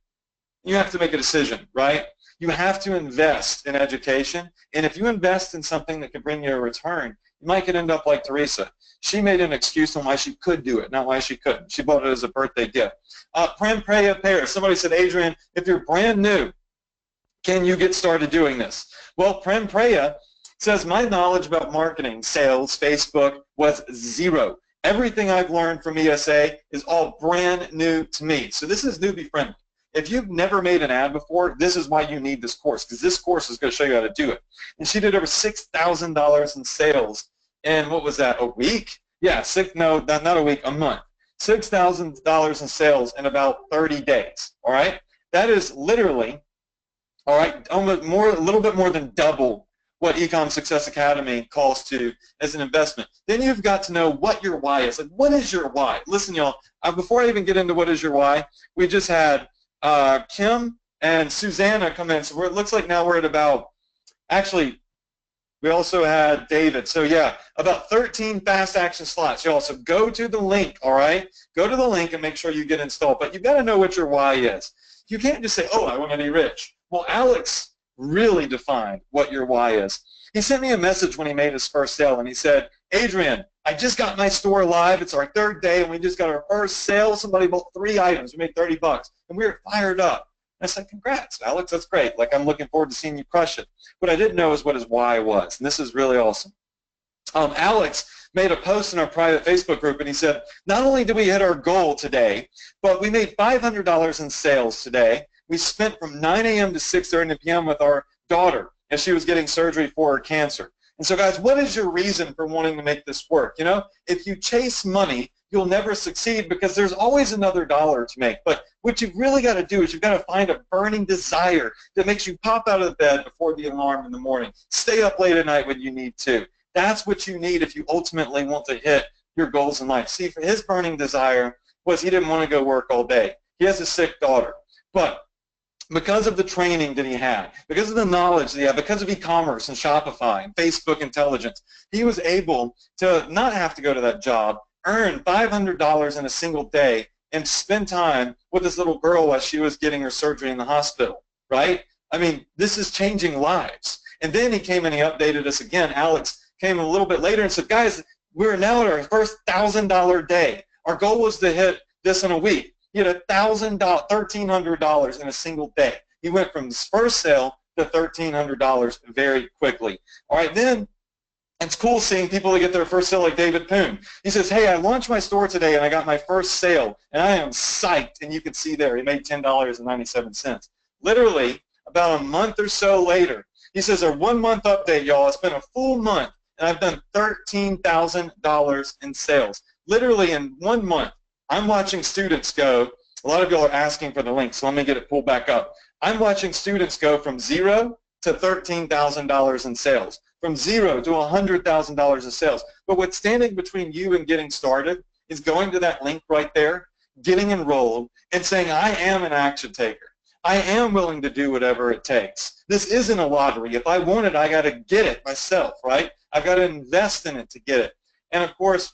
you have to make a decision, right? You have to invest in education, and if you invest in something that can bring you a return, you might could end up like Teresa. She made an excuse on why she could do it, not why she couldn't. She bought it as a birthday gift. Prem Preya Paris. Somebody said, Adrian, if you're brand new, can you get started doing this? Well, Prem Preya says, my knowledge about marketing, sales, Facebook was zero. Everything I've learned from ESA is all brand new to me. So this is newbie friendly. If you've never made an ad before, this is why you need this course, because this course is going to show you how to do it. And she did over $6,000 in sales in, what was that, a week? Yeah, no, not a week, a month. $6,000 in sales in about 30 days, all right? That is literally, all right, almost a little bit more than double what Ecom Success Academy calls to as an investment. Then you've got to know what your why is. Like, what is your why? Listen, y'all, before I even get into what is your why, we just had Kim and Susanna come in. So it looks like now we're at about Actually, we also had David. So yeah, about 13 fast action slots. You also go to the link, all right? Go to the link and make sure you get installed. But you've got to know what your why is. You can't just say, oh, I want to be rich. Well, Alex really defined what your why is. He sent me a message when he made his first sale, and he said, Adrian, I just got my store live. It's our third day, and we just got our first sale. Somebody bought 3 items. We made $30, and we were fired up. I said, congrats, Alex, that's great. Like, I'm looking forward to seeing you crush it. What I didn't know is what his why was, and this is really awesome. Alex made a post in our private Facebook group, and he said, not only did we hit our goal today, but we made $500 in sales today. We spent from 9 a.m. to 6:30 p.m. with our daughter as she was getting surgery for her cancer. And so, guys, what is your reason for wanting to make this work? You know, if you chase money, you'll never succeed because there's always another dollar to make. But what you've really got to do is you've got to find a burning desire that makes you pop out of the bed before the alarm in the morning. Stay up late at night when you need to. That's what you need if you ultimately want to hit your goals in life. See, for his burning desire was he didn't want to go work all day. He has a sick daughter. But because of the training that he had, because of the knowledge that he had, because of e-commerce and Shopify and Facebook intelligence, he was able to not have to go to that job, earn $500 in a single day, and spend time with this little girl while she was getting her surgery in the hospital, right? I mean, this is changing lives. And then he came and he updated us again. Alex came a little bit later and said, guys, we're now at our first $1,000 day. Our goal was to hit this in a week. He had $1,300 in a single day. He went from his first sale to $1,300 very quickly. All right, then it's cool seeing people that get their first sale like David Poon. He says, hey, I launched my store today and I got my first sale, and I am psyched. And you can see there, he made $10.97. Literally, about a month or so later, he says, our 1 month update, y'all. It's been a full month, and I've done $13,000 in sales. Literally in 1 month, I'm watching students go. A lot of y'all are asking for the link, so let me get it pulled back up. I'm watching students go from $0 to $13,000 in sales, from $0 to $100,000 in sales. But what's standing between you and getting started is going to that link right there, getting enrolled, and saying, I am an action taker. I am willing to do whatever it takes. This isn't a lottery. If I want it, I got to get it myself, right? I've got to invest in it to get it. And, of course,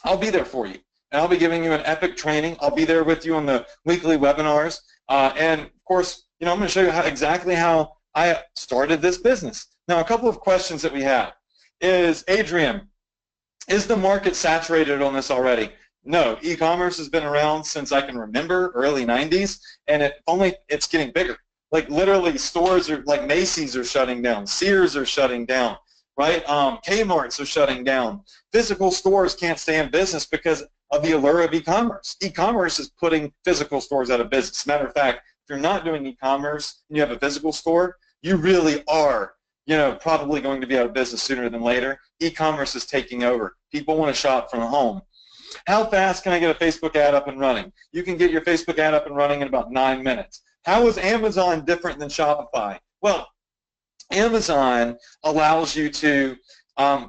I'll be there for you. And I'll be giving you an epic training. I'll be there with you on the weekly webinars. And, of course, you know, I'm going to show you exactly how I started this business. Now, a couple of questions that we have is, Adrian, is the market saturated on this already? No. E-commerce has been around since I can remember, early 90s, and it's getting bigger. Like, literally, stores are, like Macy's are shutting down. Sears are shutting down, right? Kmart's are shutting down. Physical stores can't stay in business because of the allure of e-commerce. E-commerce is putting physical stores out of business. Matter of fact, if you're not doing e-commerce and you have a physical store, you really are, you know, probably going to be out of business sooner than later. E-commerce is taking over. People want to shop from home. How fast can I get a Facebook ad up and running? You can get your Facebook ad up and running in about 9 minutes. How is Amazon different than Shopify? Well, Amazon allows you to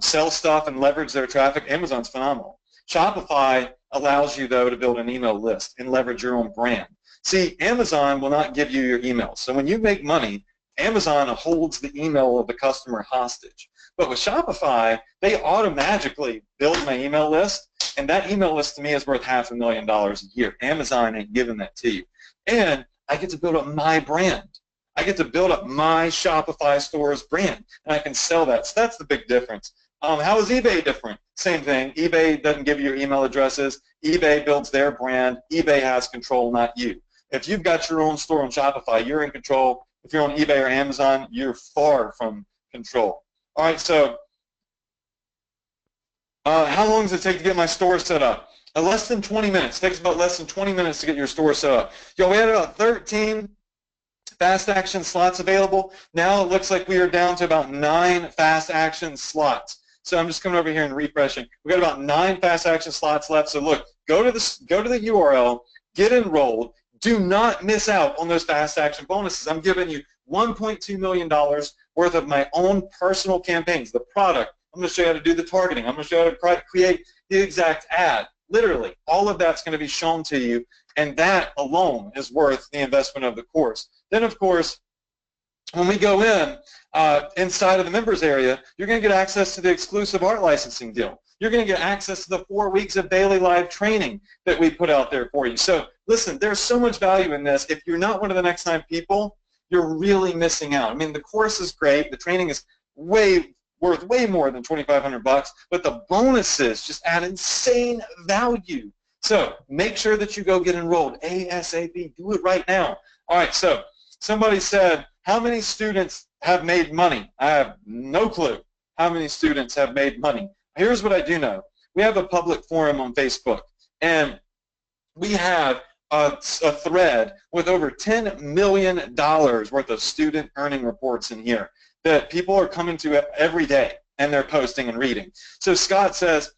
sell stuff and leverage their traffic. Amazon's phenomenal. Shopify allows you, though, to build an email list and leverage your own brand. See, Amazon will not give you your emails. So when you make money, Amazon holds the email of the customer hostage. But with Shopify, they automatically build my email list, and that email list to me is worth $500,000 a year. Amazon ain't giving that to you. And I get to build up my brand. I get to build up my Shopify store's brand, and I can sell that. So that's the big difference. How is eBay different? Same thing. eBay doesn't give you your email addresses. eBay builds their brand. eBay has control, not you. If you've got your own store on Shopify, you're in control. If you're on eBay or Amazon, you're far from control. All right, so how long does it take to get my store set up? Less than 20 minutes. It takes about less than 20 minutes to get your store set up. Yo, we had about 13 fast action slots available. Now it looks like we are down to about 9 fast action slots. So I'm just coming over here and refreshing. We've got about 9 fast action slots left. So look, go to the URL, get enrolled. Do not miss out on those fast action bonuses. I'm giving you $1.2 million worth of my own personal campaigns, the product. I'm going to show you how to do the targeting. I'm going to show you how to create the exact ad. Literally, all of that's going to be shown to you, and that alone is worth the investment of the course. Then, of course, when we go in, inside of the members area, you're going to get access to the exclusive art licensing deal. You're going to get access to the 4 weeks of daily live training that we put out there for you. So listen, there's so much value in this. If you're not one of the next 9 people, you're really missing out. I mean, the course is great. The training is worth way more than $2,500, but the bonuses just add insane value. So make sure that you go get enrolled ASAP. Do it right now. All right, so somebody said, how many students have made money? I have no clue how many students have made money. Here's what I do know. We have a public forum on Facebook, and we have a thread with over $10 million worth of student earning reports in here that people are coming to every day, and they're posting and reading. So Scott says,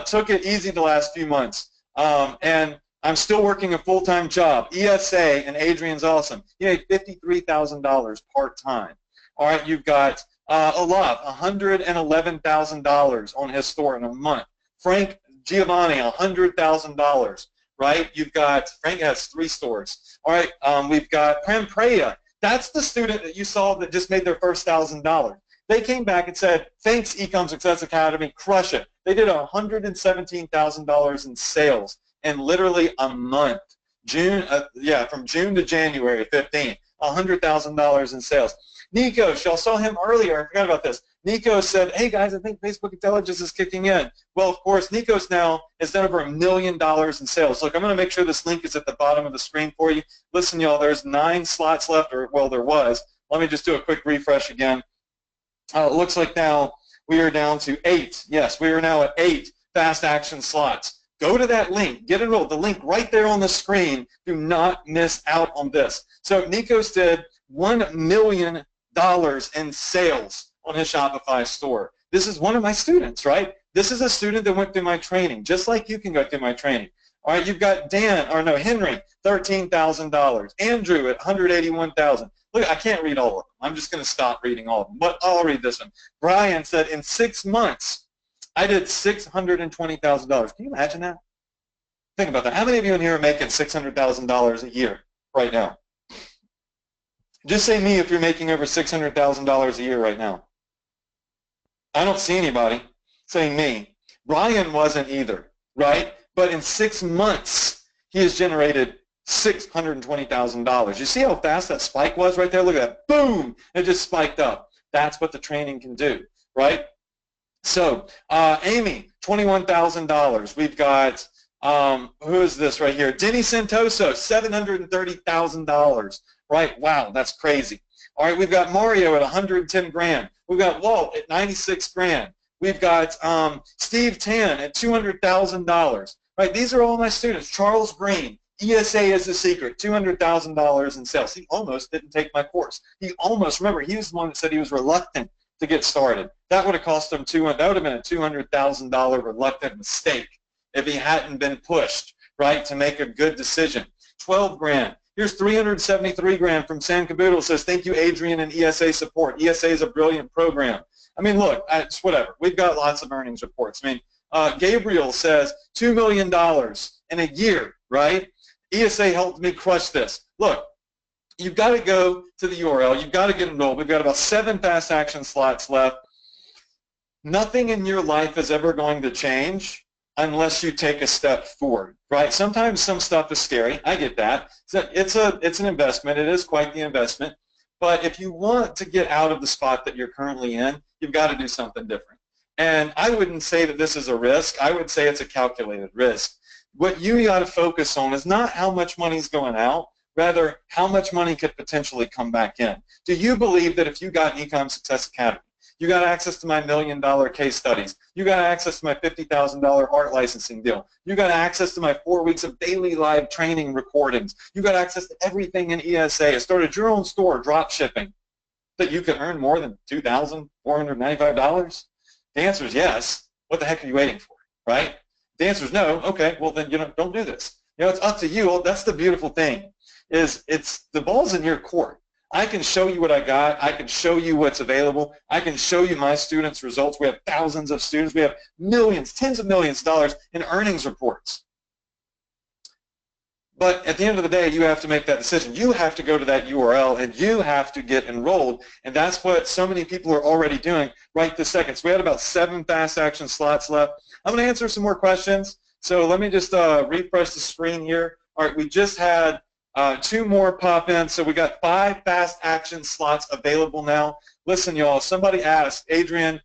took it easy the last few months, and I'm still working a full-time job. ESA, and Adrian's awesome. He made $53,000 part-time. All right, you've got Olaf, $111,000 on his store in a month. Frank Giovanni, $100,000. Right? You've got, Frank has 3 stores. All right, we've got Prem Preya. That's the student that you saw that just made their first $1,000. They came back and said, thanks, Ecom Success Academy, crush it. They did $117,000 in sales in literally a month. From June to January 15th, $100,000 in sales. Nico, y'all saw him earlier. I forgot about this. Nico said, hey guys, I think Facebook Intelligence is kicking in. Well, of course, Nico's now has done over $1 million in sales. Look, I'm going to make sure this link is at the bottom of the screen for you. Listen, y'all, there's 9 slots left, or well, there was. Let me just do a quick refresh again. It looks like now we are down to 8. Yes, we are now at 8 fast action slots. Go to that link. Get enrolled. The link right there on the screen. Do not miss out on this. So Nico's did $1 million in sales on his Shopify store. This is one of my students, right? This is a student that went through my training, just like you can go through my training. All right, you've got Henry, $13,000. Andrew at $181,000. Look, I can't read all of them. I'm just going to stop reading all of them, but I'll read this one. Brian said, in 6 months, I did $620,000. Can you imagine that? Think about that. How many of you in here are making $600,000 a year right now? Just say me if you're making over $600,000 a year right now. I don't see anybody saying me. Brian wasn't either, right? But in 6 months, he has generated $620,000. You see how fast that spike was right there? Look at that. Boom! It just spiked up. That's what the training can do, right? So, Amy, $21,000. We've got, who is this right here? Denny Santoso, $730,000. Right? Wow, that's crazy. All right, we've got Mario at 110 grand. We've got Walt at 96 grand. We've got Steve Tan at $200,000. Right? These are all my students. Charles Green, ESA is the secret, $200,000 in sales. He almost didn't take my course. He almost, remember, he was the one that said he was reluctant to get started. That would have cost him that would have been a $200,000 reluctant mistake if he hadn't been pushed, right, to make a good decision. 12 grand. Here's 373 grand from Sam Caboodle. Says, thank you, Adrian, and ESA support. ESA is a brilliant program. I mean, look, it's whatever. We've got lots of earnings reports. I mean, Gabriel says $2 million in a year, right? ESA helped me crush this. Look, you've got to go to the URL. You've got to get enrolled. We've got about 7 fast action slots left. Nothing in your life is ever going to change unless you take a step forward, right? Sometimes some stuff is scary. I get that. It's an investment. It is quite the investment. But if you want to get out of the spot that you're currently in, you've got to do something different. And I wouldn't say that this is a risk. I would say it's a calculated risk. What you got to focus on is not how much money is going out, rather how much money could potentially come back in. Do you believe that if you got an Ecom Success Academy, you got access to my $1 million case studies, you got access to my $50,000 art licensing deal, you got access to my 4 weeks of daily live training recordings, you got access to everything in ESA, started your own store, drop shipping, that you could earn more than $2,495? The answer is yes. What the heck are you waiting for, right? The answer is no. Okay, well then don't do this. It's up to you. That's the beautiful thing, is the ball's in your court. I can show you what I got. I can show you what's available. I can show you my students' results. We have thousands of students. We have millions, tens of millions of dollars in earnings reports. But at the end of the day, you have to make that decision. You have to go to that URL and you have to get enrolled. And that's what so many people are already doing right this second. So we had about 7 fast action slots left. I'm going to answer some more questions. So let me just refresh the screen here. All right, we just had 2 more pop in. So we got 5 fast action slots available now. Listen, y'all, somebody asked, Adrian,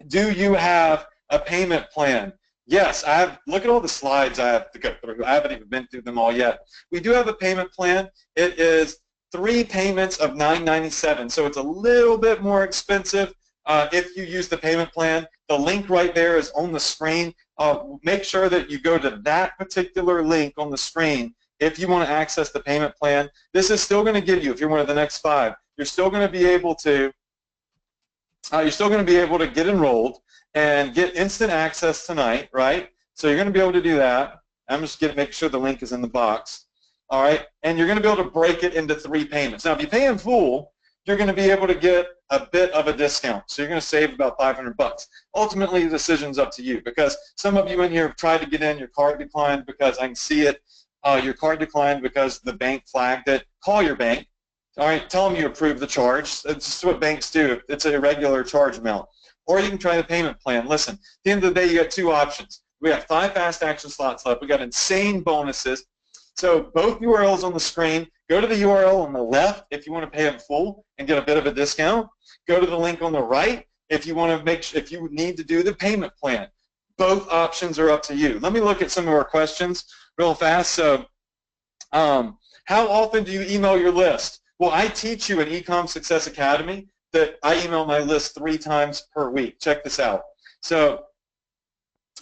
do you have a payment plan? Yes, I have. Look at all the slides I have to go through. I haven't even been through them all yet. We do have a payment plan. It is 3 payments of $9.97, so it's a little bit more expensive if you use the payment plan. The link right there is on the screen. Make sure that you go to that particular link on the screen if you want to access the payment plan. This is still going to give you, if you're one of the next 5, you're still going to be able to get enrolled and get instant access tonight, right? So you're going to be able to do that. I'm just going to make sure the link is in the box. All right, and you're going to be able to break it into 3 payments. Now, if you pay in full, you're going to be able to get a bit of a discount. So you're going to save about $500. Ultimately, the decision's up to you, because some of you in here have tried to get in, your card declined because I can see it. Your card declined because the bank flagged it. Call your bank. All right, tell them you approve the charge. It's just what banks do. It's a irregular charge amount. Or you can try the payment plan. Listen, at the end of the day, you got 2 options. We got 5 fast action slots left. We got insane bonuses. So both URLs on the screen. Go to the URL on the left if you want to pay in full and get a bit of a discount. Go to the link on the right if you want to if you need to do the payment plan. Both options are up to you. Let me look at some of our questions real fast. So, how often do you email your list? Well, I teach you in Ecom Success Academy that I email my list 3 times per week. Check this out. So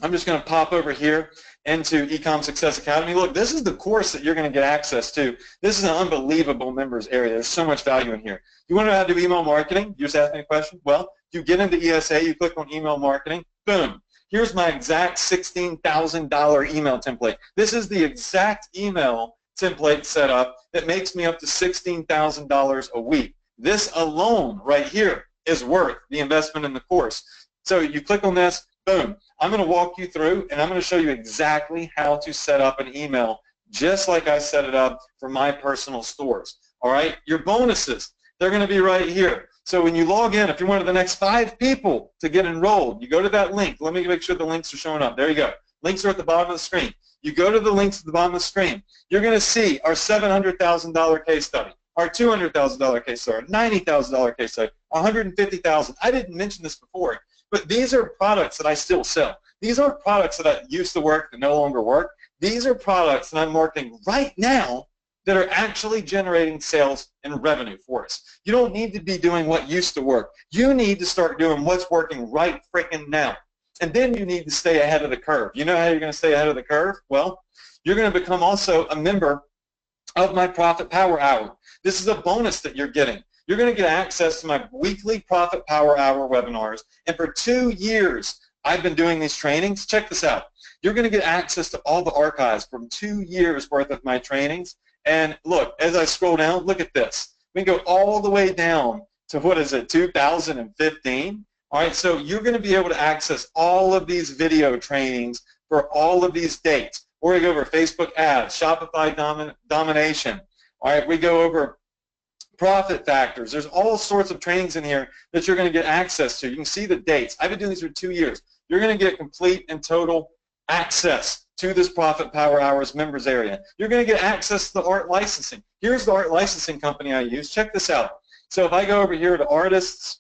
I'm just going to pop over here into Ecom Success Academy. Look, this is the course that you're going to get access to. This is an unbelievable members area. There's so much value in here. You want to know how to do email marketing? You just asked me a question. Well, you get into ESA, you click on email marketing, boom. Here's my exact $16,000 email template. This is the exact email template set up that makes me up to $16,000 a week. This alone right here is worth the investment in the course. So you click on this, boom. I'm going to walk you through, and I'm going to show you exactly how to set up an email just like I set it up for my personal stores. All right? Your bonuses, they're going to be right here. So when you log in, if you're one of the next 5 people to get enrolled, you go to that link. Let me make sure the links are showing up. There you go. Links are at the bottom of the screen. You go to the links at the bottom of the screen. You're going to see our $700,000 case study, our $200,000 case study, $90,000 case study, $150,000. I didn't mention this before, but these are products that I still sell. These aren't products that I used to work that no longer work. These are products that I'm marketing right now that are actually generating sales and revenue for us. You don't need to be doing what used to work. You need to start doing what's working right freaking now. And then you need to stay ahead of the curve. You know how you're going to stay ahead of the curve? Well, you're going to become also a member of my Profit Power Hour. This is a bonus that you're getting. You're going to get access to my weekly Profit Power Hour webinars. And for 2 years, I've been doing these trainings. Check this out. You're going to get access to all the archives from 2 years worth of my trainings. And look, as I scroll down, look at this. We can go all the way down to, what is it, 2015? All right, so you're going to be able to access all of these video trainings for all of these dates. Or we go over Facebook ads, Shopify domination. All right, we go over profit factors. There's all sorts of trainings in here that you're going to get access to. You can see the dates. I've been doing these for 2 years. You're going to get complete and total access to this Profit Power Hours members area. You're going to get access to the art licensing. Here's the art licensing company I use. Check this out. So if I go over here to artists,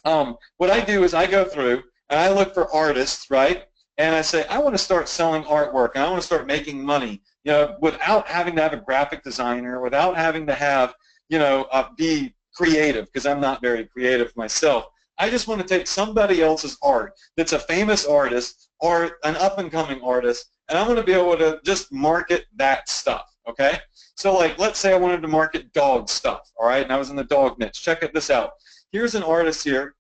what I do is I go through and I look for artists, right? And I say, I want to start selling artwork and I want to start making money, you know, without having to have a graphic designer, without having to have, you know, be creative, because I'm not very creative myself. I just want to take somebody else's art that's a famous artist or an up-and-coming artist, and I'm going to be able to just market that stuff, okay? So, like, let's say I wanted to market dog stuff, all right, and I was in the dog niche. Check this out. Here's an artist here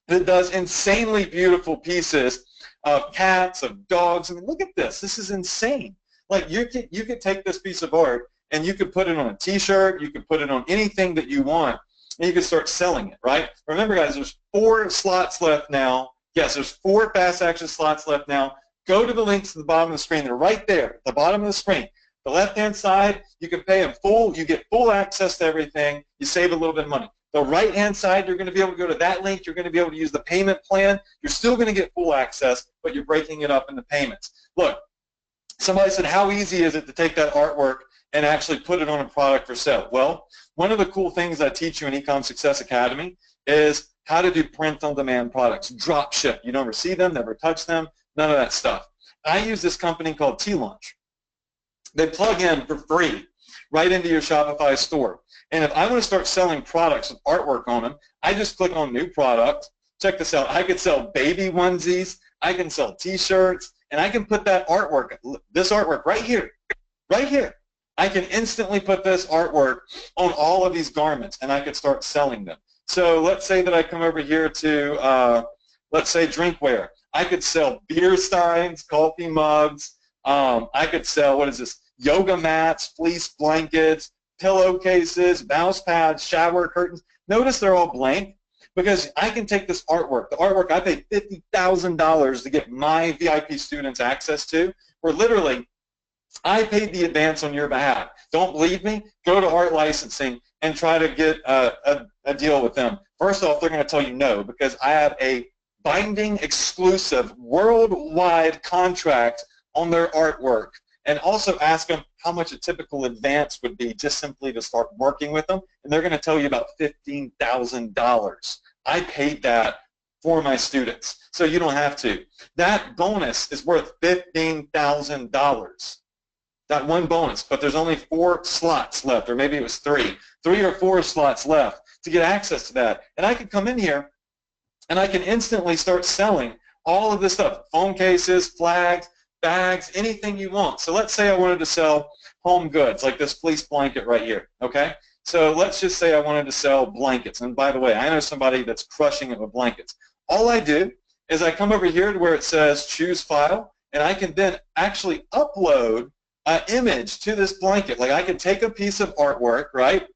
that does insanely beautiful pieces of cats, of dogs. I mean, look at this. This is insane. Like, you could take this piece of art and you could put it on a T-shirt. You could put it on anything that you want, and you could start selling it, right? Remember, guys, there's 4 slots left now. Yes, there's 4 fast action slots left now. Go to the links at the bottom of the screen. They're right there at the bottom of the screen. The left-hand side, you can pay in full. You get full access to everything. You save a little bit of money. The right-hand side, you're going to be able to go to that link. You're going to be able to use the payment plan. You're still going to get full access, but you're breaking it up into payments. Look, somebody said, how easy is it to take that artwork and actually put it on a product for sale? Well, one of the cool things I teach you in Ecom Success Academy is how to do print-on-demand products, drop ship. You never see them, never touch them, none of that stuff. I use this company called T-Launch. They plug in for free right into your Shopify store. And if I want to start selling products with artwork on them, I just click on New Product. Check this out. I could sell baby onesies. I can sell T-shirts. And I can put that artwork, this artwork right here, right here. I can instantly put this artwork on all of these garments, and I could start selling them. So let's say that I come over here to, let's say, drinkware. I could sell beer steins, coffee mugs. I could sell, what is this, yoga mats, fleece blankets, pillowcases, mouse pads, shower curtains. Notice they're all blank because I can take this artwork. The artwork I paid $50,000 to get my VIP students access to, where literally I paid the advance on your behalf. Don't believe me? Go to Art Licensing and try to get a deal with them. First off, they're going to tell you no because I have a binding, exclusive, worldwide contract on their artwork. And also ask them how much a typical advance would be just simply to start working with them. And they're going to tell you about $15,000. I paid that for my students, so you don't have to. That bonus is worth $15,000. That one bonus, but there's only 4 slots left, or maybe it was 3 or 4 slots left to get access to that. And I can come in here and I can instantly start selling all of this stuff, phone cases, flags, bags, anything you want. So let's say I wanted to sell home goods, like this fleece blanket right here, okay? So let's just say I wanted to sell blankets. And by the way, I know somebody that's crushing it with blankets. All I do is I come over here to where it says choose file, and I can then actually upload an image to this blanket. Like I could take a piece of artwork, right?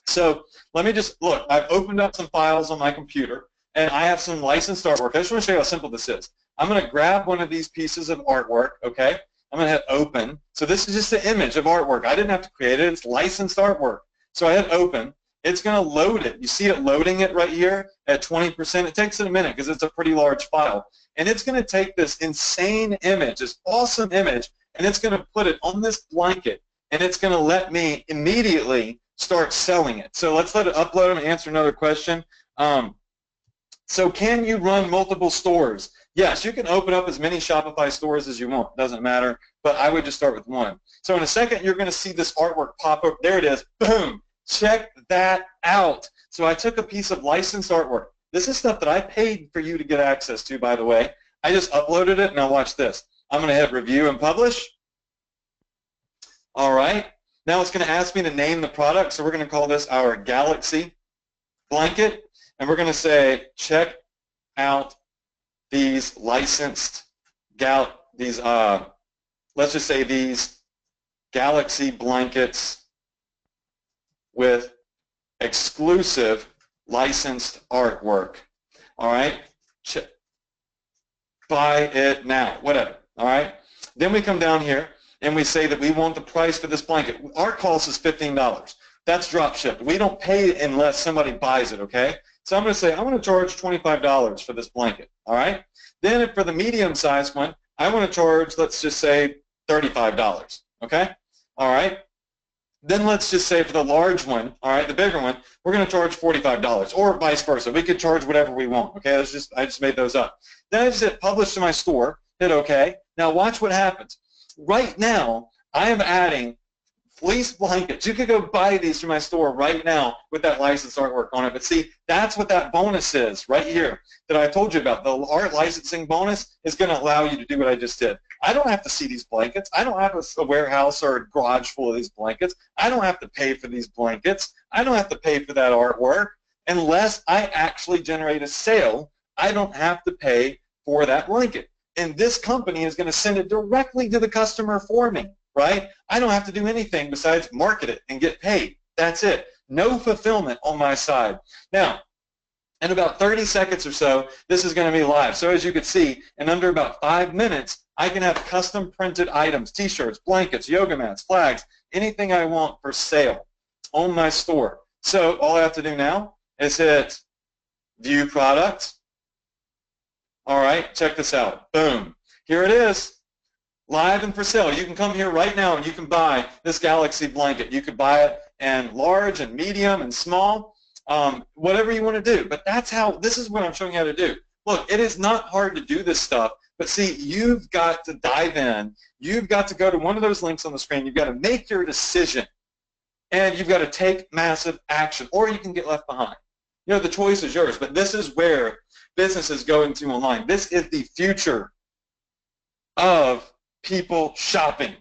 So let me just, look, I've opened up some files on my computer, and I have some licensed artwork. I just want to show you how simple this is. I'm going to grab one of these pieces of artwork, okay? I'm going to hit open. So this is just an image of artwork. I didn't have to create it. It's licensed artwork. So I hit open. It's going to load it. You see it loading it right here at 20%. It takes it a minute because it's a pretty large file. And it's going to take this insane image, this awesome image, and it's going to put it on this blanket, and it's going to let me immediately start selling it. So let's let it upload and answer another question. So can you run multiple stores? Yes, you can open up as many Shopify stores as you want. Doesn't matter, but I would just start with one. So in a second, you're going to see this artwork pop up. There it is. Boom. Check that out. So I took a piece of licensed artwork. This is stuff that I paid for you to get access to, by the way. I just uploaded it. Now watch this. I'm going to hit review and publish. All right. Now it's going to ask me to name the product. So we're going to call this our Galaxy blanket. And we're going to say, check out these licensed, let's just say these Galaxy blankets with exclusive licensed artwork. All right? Buy it now, whatever. All right? Then we come down here and we say that we want the price for this blanket. Our cost is $15. That's drop shipped. We don't pay unless somebody buys it, okay? So I'm going to say I want to charge $25 for this blanket, all right? Then for the medium-sized one, I want to charge, let's just say, $35, okay? All right? Then let's just say for the large one, all right, the bigger one, we're going to charge $45, or vice versa. We could charge whatever we want, okay? I just made those up. Then I just hit publish to my store, hit OK. Now watch what happens. Right now, I am adding fleece blankets. You could go buy these from my store right now with that licensed artwork on it. But see, that's what that bonus is right here that I told you about. The art licensing bonus is going to allow you to do what I just did. I don't have to see these blankets. I don't have a warehouse or a garage full of these blankets. I don't have to pay for these blankets. I don't have to pay for that artwork unless I actually generate a sale. I don't have to pay for that blanket. And this company is going to send it directly to the customer for me. Right? I don't have to do anything besides market it and get paid. That's it. No fulfillment on my side. Now, In about 30 seconds or so, this is going to be live. So as you can see, in under about 5 minutes, I can have custom printed items, t-shirts, blankets, yoga mats, flags, anything I want for sale on my store. So all I have to do now is hit View Product. All right, check this out. Boom. Here it is, live and for sale. You can come here right now and you can buy this Galaxy blanket. You could buy it in large and medium and small. Whatever you want to do. But that's how, this is what I'm showing you how to do. Look, it is not hard to do this stuff, but see, you've got to dive in. You've got to go to one of those links on the screen. You've got to make your decision, and you've got to take massive action, or you can get left behind. You know, the choice is yours, but this is where business is going to online. This is the future of people shopping.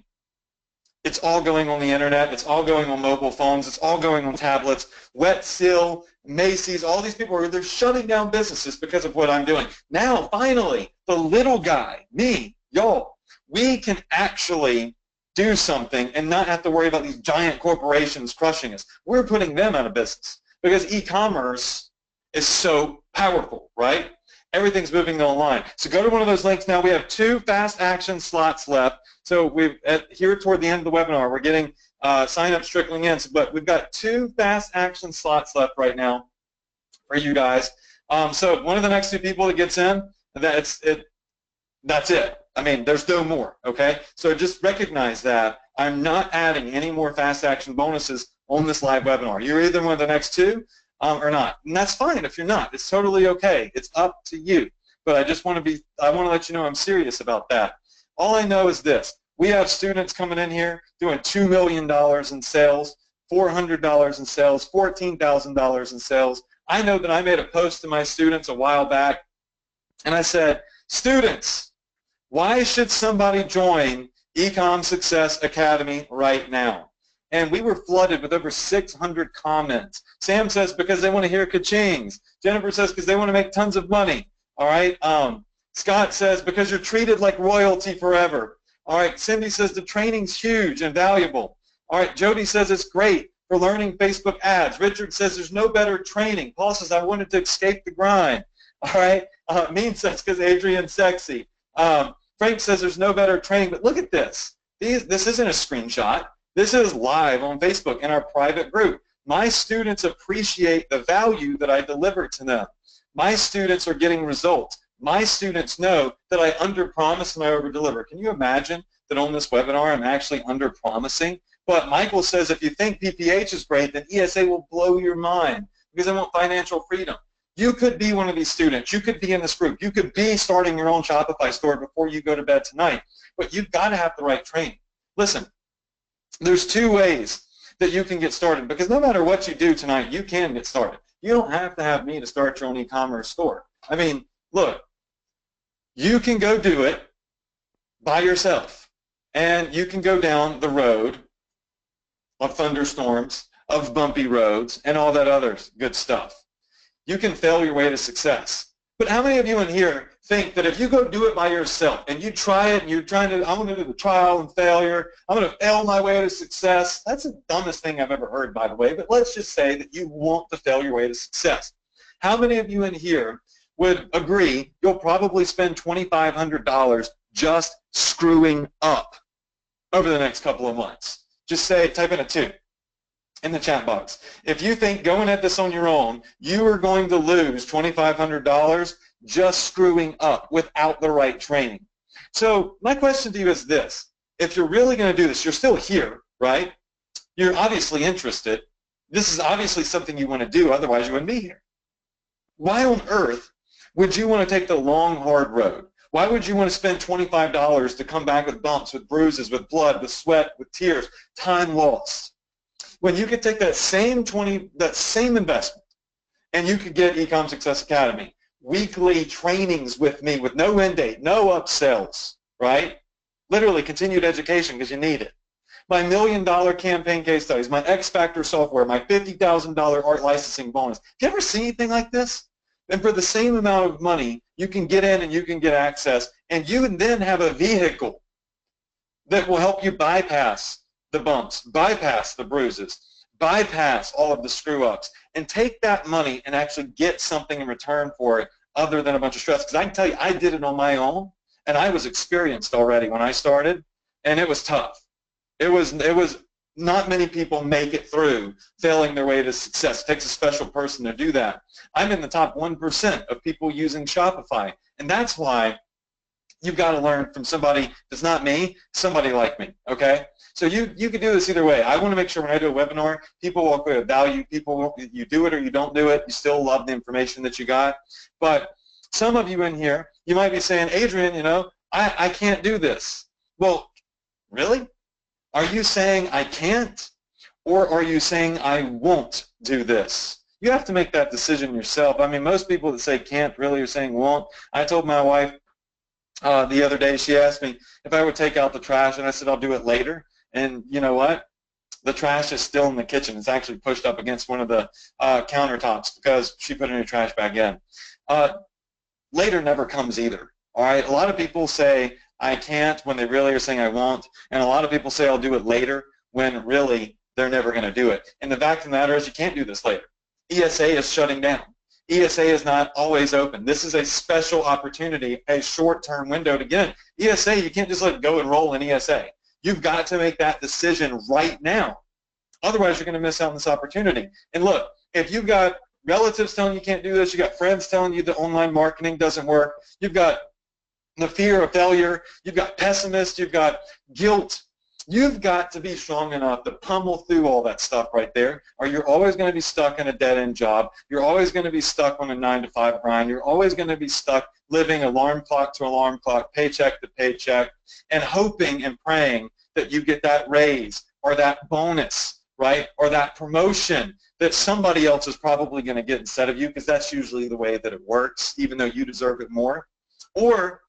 It's all going on the internet. It's all going on mobile phones. It's all going on tablets. Wet Seal, Macy's, all these people, they're shutting down businesses because of what I'm doing. Now, finally, the little guy, me, y'all, we can actually do something and not have to worry about these giant corporations crushing us. We're putting them out of business because e-commerce is so powerful, right? Everything's moving online. So go to one of those links now. We have 2 fast action slots left. So we've here toward the end of the webinar, we're getting sign-ups trickling in. But we've got 2 fast action slots left right now for you guys. So one of the next 2 people that gets in, that's it. I mean, there's no more. Okay. So just recognize that I'm not adding any more fast action bonuses on this live webinar. You're either one of the next 2. Or not, and that's fine if you're not. It's totally okay. It's up to you. But I just want to let you know I'm serious about that. All I know is this: we have students coming in here doing $2 million in sales, $400 in sales, $14,000 in sales. I know that I made a post to my students a while back, and I said, students, why should somebody join Ecom Success Academy right now? And we were flooded with over 600 comments. Sam says because they want to hear ka-chings. Jennifer says because they want to make tons of money. All right. Scott says because you're treated like royalty forever. All right. Cindy says the training's huge and valuable. All right. Jody says it's great for learning Facebook ads. Richard says there's no better training. Paul says I wanted to escape the grind. All right. Mean says because Adrian's sexy. Frank says there's no better training. But look at this. This isn't a screenshot. This is live on Facebook in our private group. My students appreciate the value that I deliver to them. My students are getting results. My students know that I under-promise and I over-deliver. Can you imagine that on this webinar I'm actually under-promising? But Michael says if you think PPH is great, then ESA will blow your mind because I want financial freedom. You could be one of these students. You could be in this group. You could be starting your own Shopify store before you go to bed tonight. But you've got to have the right training. Listen. There's 2 ways that you can get started because no matter what you do tonight, you can get started. You don't have to have me to start your own e-commerce store. I mean, look, you can go do it by yourself, and you can go down the road of thunderstorms, of bumpy roads, and all that other good stuff. You can fail your way to success. But how many of you in here think that if you go do it by yourself and you try it and you're trying to, I'm going to do the trial and failure, I'm going to fail my way to success. That's the dumbest thing I've ever heard, by the way, but let's just say that you want to fail your way to success. How many of you in here would agree you'll probably spend $2,500 just screwing up over the next couple of months? Just say, type in a 2 in the chat box. If you think going at this on your own, you are going to lose $2,500 just screwing up without the right training. So my question to you is this. If you're really going to do this, you're still here, right? You're obviously interested. This is obviously something you want to do, otherwise you wouldn't be here. Why on earth would you want to take the long, hard road? Why would you want to spend $25 to come back with bumps, with bruises, with blood, with sweat, with tears, time lost? When you could take that same investment and you could get Ecom Success Academy, weekly trainings with me with no end date, no upsells, right? Literally continued education because you need it. My $1 million campaign case studies, my X Factor software, my $50,000 art licensing bonus. Have you ever seen anything like this? And for the same amount of money, you can get in and you can get access, and you can then have a vehicle that will help you bypass the bumps, bypass the bruises, bypass all of the screw-ups and take that money and actually get something in return for it other than a bunch of stress. Because I can tell you, I did it on my own, and I was experienced already when I started, and it was tough. It was not many people make it through failing their way to success. It takes a special person to do that. I'm in the top 1% of people using Shopify, and that's why you've got to learn from somebody that's not me, somebody like me, okay? So you can do this either way. I want to make sure when I do a webinar, people walk away with value. People, you do it or you don't do it, you still love the information that you got. But some of you in here, you might be saying, Adrian, you know, I can't do this. Well, really? Are you saying I can't? Or are you saying I won't do this? You have to make that decision yourself. I mean, most people that say can't really are saying won't. I told my wife the other day, she asked me if I would take out the trash, and I said I'll do it later. And you know what? The trash is still in the kitchen. It's actually pushed up against one of the countertops because she put a new trash bag in. Later never comes either. All right. A lot of people say I can't when they really are saying I won't, and a lot of people say I'll do it later when really they're never going to do it. And the fact of the matter is you can't do this later. ESA is shutting down. ESA is not always open. This is a special opportunity, a short-term window to get in. ESA, you can't just let go and roll in ESA. You've got to make that decision right now. Otherwise, you're going to miss out on this opportunity. And look, if you've got relatives telling you can't do this, you've got friends telling you that online marketing doesn't work, you've got the fear of failure, you've got pessimists, you've got guilt, you've got to be strong enough to pummel through all that stuff right there, or you're always going to be stuck in a dead-end job. You're always going to be stuck on a 9-to-5 grind. You're always going to be stuck living alarm clock to alarm clock, paycheck to paycheck, and hoping and praying that you get that raise or that bonus, right, or that promotion that somebody else is probably going to get instead of you, because that's usually the way that it works, even though you deserve it more. Or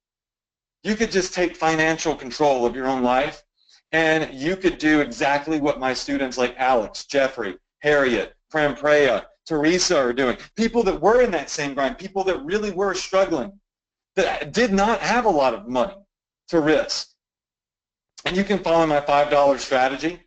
you could just take financial control of your own life, and you could do exactly what my students like Alex, Jeffrey, Harriet, Prem Preya, Teresa are doing. People that were in that same grind, people that really were struggling, that did not have a lot of money to risk. And you can follow my $5 strategy,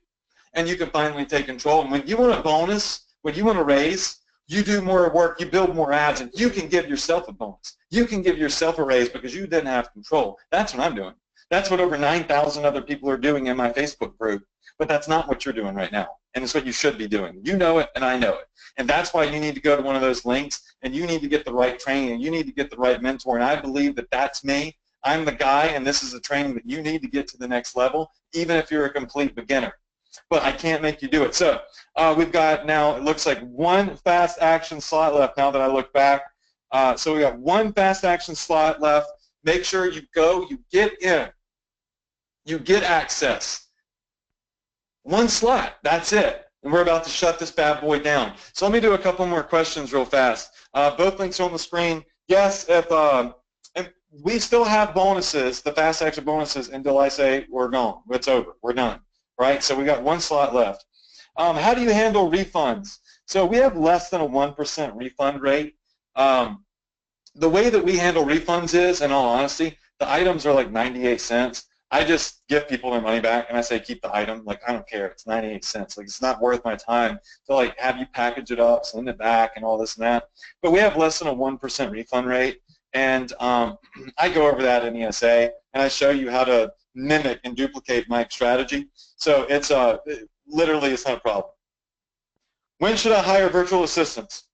and you can finally take control. And when you want a bonus, when you want to raise, you do more work, you build more ads, and you can give yourself a bonus. You can give yourself a raise because you didn't have control. That's what I'm doing. That's what over 9,000 other people are doing in my Facebook group, but that's not what you're doing right now, and it's what you should be doing. You know it, and I know it, and that's why you need to go to one of those links, and you need to get the right training, and you need to get the right mentor, and I believe that that's me. I'm the guy, and this is the training that you need to get to the next level, even if you're a complete beginner. But I can't make you do it. So we've got now, it looks like one fast action slot left now that I look back. So we got one fast action slot left. Make sure you go, you get in. You get access. One slot, that's it. And we're about to shut this bad boy down. So let me do a couple more questions real fast. Both links are on the screen. Yes, if we still have bonuses, the fast action bonuses, until I say we're gone. It's over. We're done. Right? So we got one slot left. How do you handle refunds? So we have less than a 1% refund rate. The way that we handle refunds is, in all honesty, the items are like 98 cents. I just give people their money back, and I say keep the item. Like, I don't care. It's 98 cents. Like, it's not worth my time to like have you package it up, send it back, and all this and that. But we have less than a 1% refund rate, and I go over that in ESA, and I show you how to mimic and duplicate my strategy. So it's literally it's not a problem. When should I hire virtual assistants?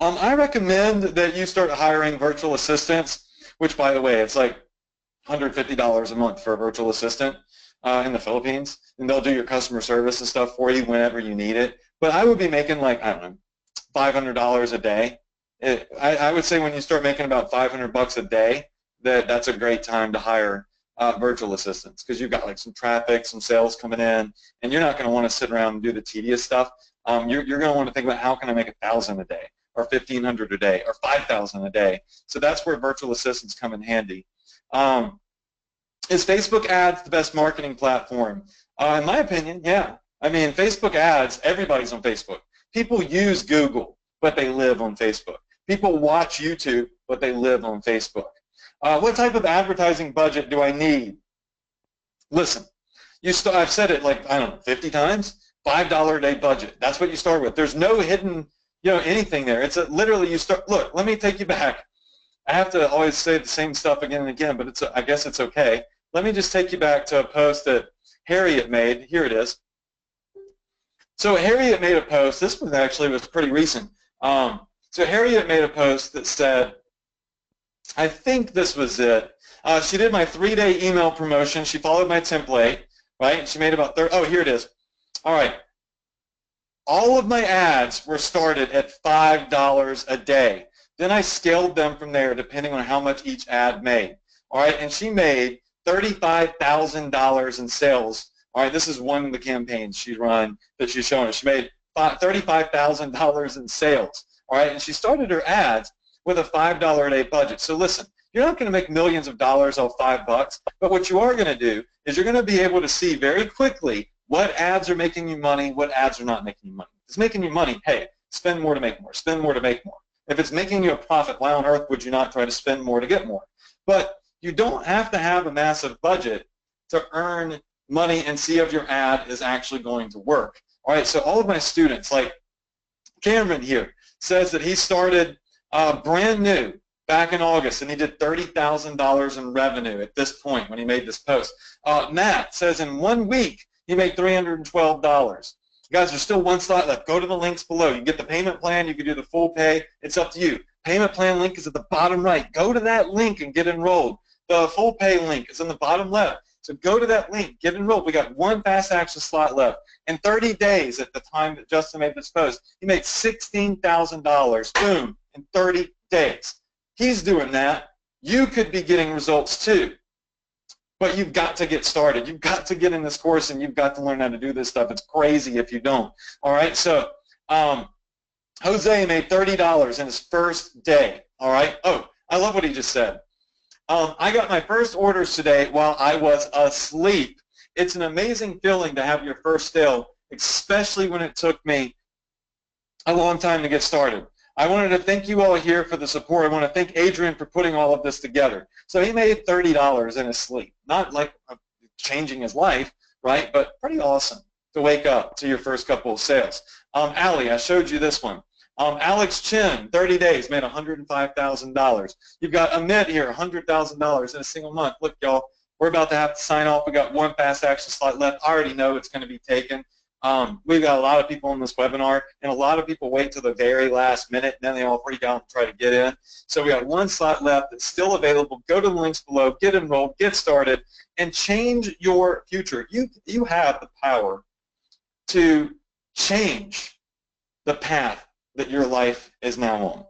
I recommend that you start hiring virtual assistants, which, by the way, it's like $150 a month for a virtual assistant in the Philippines, and they'll do your customer service and stuff for you whenever you need it. But I would be making like, I don't know, $500 a day. I would say when you start making about $500 a day, that's a great time to hire virtual assistants, because you've got like some traffic, some sales coming in, and you're not going to want to sit around and do the tedious stuff. You're going to want to think about how can I make $1,000 a day, or $1,500 a day, or $5,000 a day. So that's where virtual assistants come in handy. Is Facebook ads the best marketing platform? In my opinion, yeah. I mean, Facebook ads, everybody's on Facebook. People use Google, but they live on Facebook. People watch YouTube, but they live on Facebook. What type of advertising budget do I need? Listen, I've said it like, I don't know, 50 times. $5 a day budget. That's what you start with. There's no hidden, anything there. It's literally you start. Look, let me take you back. I have to always say the same stuff again and again, but I guess it's okay. Let me just take you back to a post that Harriet made. Here it is. So Harriet made a post. This one actually was pretty recent. So Harriet made a post that said, I think this was it. She did my 3-day email promotion. She followed my template, right? She made about 30. Oh, here it is. All right. All of my ads were started at $5 a day. Then I scaled them from there depending on how much each ad made. All right, and she made $35,000 in sales. All right, this is one of the campaigns she's run that she's showing us. She made $35,000 in sales. All right, and she started her ads with a $5 a day budget. So listen, you're not going to make millions of dollars off $5, but what you are going to do is you're going to be able to see very quickly what ads are making you money, what ads are not making you money. If it's making you money, hey, spend more to make more. Spend more to make more. If it's making you a profit, why on earth would you not try to spend more to get more? But you don't have to have a massive budget to earn money and see if your ad is actually going to work. All right, so all of my students, like Cameron here, says that he started brand new back in August, and he did $30,000 in revenue at this point when he made this post. Matt says in 1 week he made $312. Guys, there's still one slot left. Go to the links below. You can get the payment plan. You can do the full pay. It's up to you. Payment plan link is at the bottom right. Go to that link and get enrolled. The full pay link is in the bottom left. So go to that link. Get enrolled. We got one fast action slot left. In 30 days at the time that Justin made this post, he made $16,000. Boom. In 30 days. He's doing that. You could be getting results too. But you've got to get started. You've got to get in this course, and you've got to learn how to do this stuff. It's crazy if you don't. All right, so Jose made $30 in his first day. All right. Oh, I love what he just said. I got my first orders today while I was asleep. It's an amazing feeling to have your first sale, especially when it took me a long time to get started. I wanted to thank you all here for the support. I want to thank Adrian for putting all of this together. So he made $30 in his sleep. Not like changing his life, right? But pretty awesome to wake up to your first couple of sales. Allie, I showed you this one. Alex Chin, 30 days, made $105,000. You've got Amit here, $100,000 in a single month. Look, y'all, we're about to have to sign off. We got one fast action slot left. I already know it's going to be taken. We've got a lot of people in this webinar, and a lot of people wait till the very last minute, and then they all freak out and try to get in. So we got one slot left that's still available. Go to the links below, get enrolled, get started, and change your future. You have the power to change the path that your life is now on.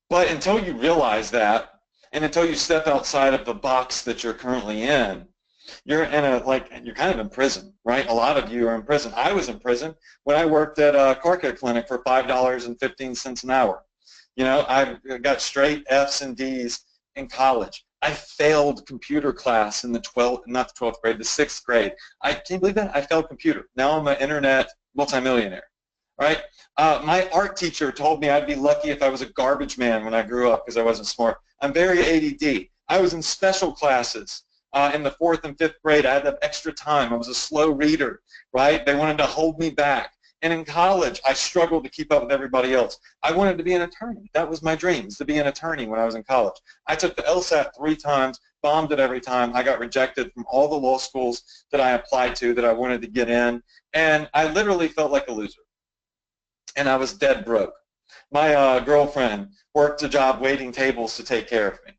But until you realize that, and until you step outside of the box that you're currently in, you're you're kind of in prison, right? A lot of you are in prison. I was in prison when I worked at a car care clinic for $5.15 an hour. You know, I got straight F's and D's in college. I failed computer class in the 6th grade. I can't believe that. I failed computer. Now I'm an internet multimillionaire, right? My art teacher told me I'd be lucky if I was a garbage man when I grew up because I wasn't smart. I'm very ADD. I was in special classes. In the 4th and 5th grade, I had that extra time. I was a slow reader, right? They wanted to hold me back. And in college, I struggled to keep up with everybody else. I wanted to be an attorney. That was my dream, was to be an attorney when I was in college. I took the LSAT 3 times, bombed it every time. I got rejected from all the law schools that I applied to that I wanted to get in. And I literally felt like a loser. And I was dead broke. My girlfriend worked a job waiting tables to take care of me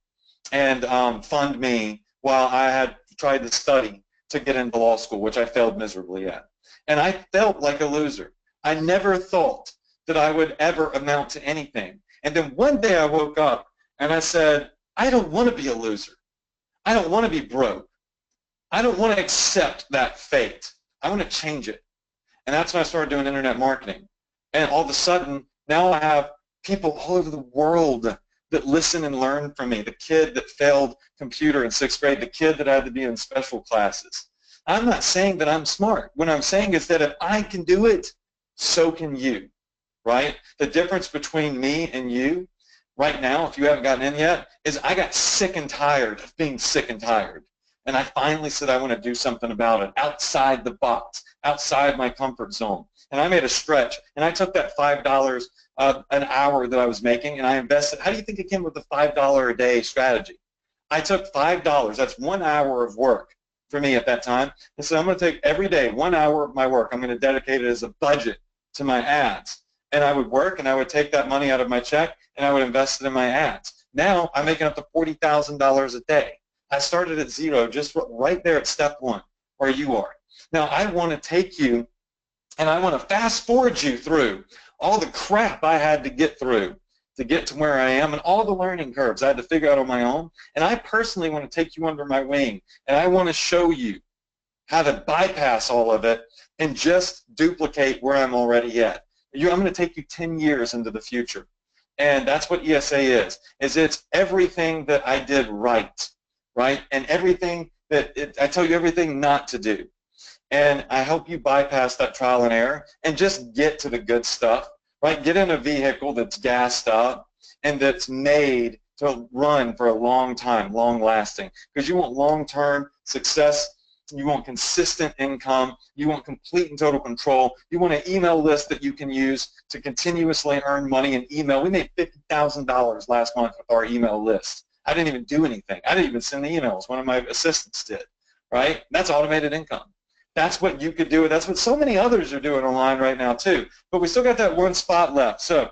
and fund me while I had tried to study to get into law school, which I failed miserably at. And I felt like a loser. I never thought that I would ever amount to anything. And then one day I woke up and I said, I don't want to be a loser. I don't want to be broke. I don't want to accept that fate. I want to change it. And that's when I started doing internet marketing. And all of a sudden, now I have people all over the world that listen and learn from me. The kid that failed computer in 6th grade, the kid that had to be in special classes. I'm not saying that I'm smart. What I'm saying is that if I can do it, so can you, right? The difference between me and you right now, if you haven't gotten in yet, is I got sick and tired of being sick and tired. And I finally said I want to do something about it, outside the box, outside my comfort zone. And I made a stretch, and I took that $5 an hour that I was making, and I invested. How do you think it came with the $5 a day strategy? I took $5, that's 1 hour of work for me at that time, and said I'm going to take every day 1 hour of my work, I'm going to dedicate it as a budget to my ads. And I would work, and I would take that money out of my check, and I would invest it in my ads. Now I'm making up to $40,000 a day. I started at zero, just right there at step one, where you are. Now I want to take you, and I want to fast forward you through all the crap I had to get through to get to where I am, and all the learning curves I had to figure out on my own. And I personally want to take you under my wing, and I want to show you how to bypass all of it and just duplicate where I'm already at. I'm going to take you 10 years into the future. And that's what ESA is it's everything that I did right? And everything that I tell you everything not to do. And I help you bypass that trial and error and just get to the good stuff, right? Get in a vehicle that's gassed up and that's made to run for a long time, long-lasting. Because you want long-term success, you want consistent income, you want complete and total control, you want an email list that you can use to continuously earn money in email. We made $50,000 last month with our email list. I didn't even do anything. I didn't even send the emails. One of my assistants did, right? That's automated income. That's what you could do. That's what so many others are doing online right now too. But we still got that one spot left. So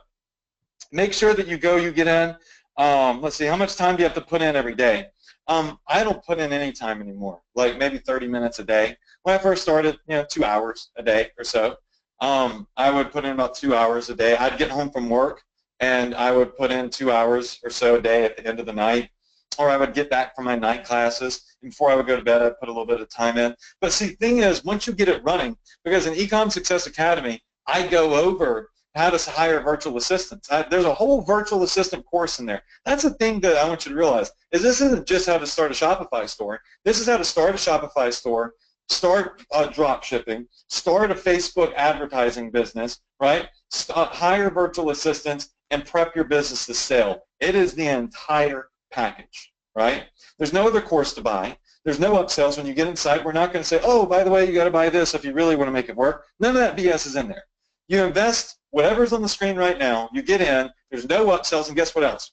make sure that you get in. Let's see, how much time do you have to put in every day? I don't put in any time anymore, like maybe 30 minutes a day. When I first started, 2 hours a day or so. I would put in about 2 hours a day. I'd get home from work, and I would put in 2 hours or so a day at the end of the night, or I would get back from my night classes. And before I would go to bed, I'd put a little bit of time in. But see, the thing is, once you get it running, because in Ecom Success Academy, I go over how to hire virtual assistants. There's a whole virtual assistant course in there. That's the thing that I want you to realize, is this isn't just how to start a Shopify store. This is how to start a Shopify store, start drop shipping, start a Facebook advertising business, right? Hire virtual assistants and prep your business to sell. It is the entire package, right? There's no other course to buy. There's no upsells. When you get inside, we're not going to say, oh, by the way, you got to buy this if you really want to make it work. None of that BS is in there. You invest whatever's on the screen right now, you get in, there's no upsells, and guess what else?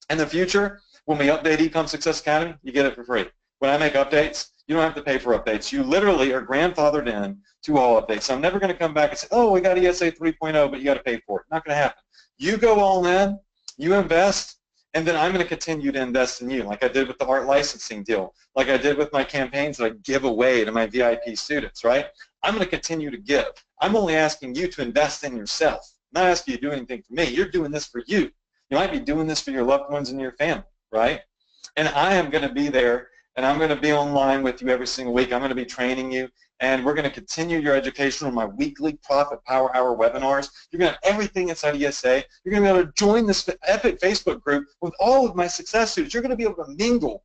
In the future, when we update Ecom Success Academy, you get it for free. When I make updates, you don't have to pay for updates. You literally are grandfathered in to all updates. So I'm never going to come back and say, oh, we got ESA 3.0, but you got to pay for it. Not going to happen. You go all in, you invest, and then I'm going to continue to invest in you, like I did with the art licensing deal, like I did with my campaigns that I give away to my VIP students, right? I'm going to continue to give. I'm only asking you to invest in yourself. I'm not asking you to do anything for me. You're doing this for you. You might be doing this for your loved ones and your family, right? And I am going to be there, and I'm going to be online with you every single week. I'm going to be training you, and we're going to continue your education on my weekly Profit Power Hour webinars. You're going to have everything inside ESA. You're going to be able to join this epic Facebook group with all of my success students. You're going to be able to mingle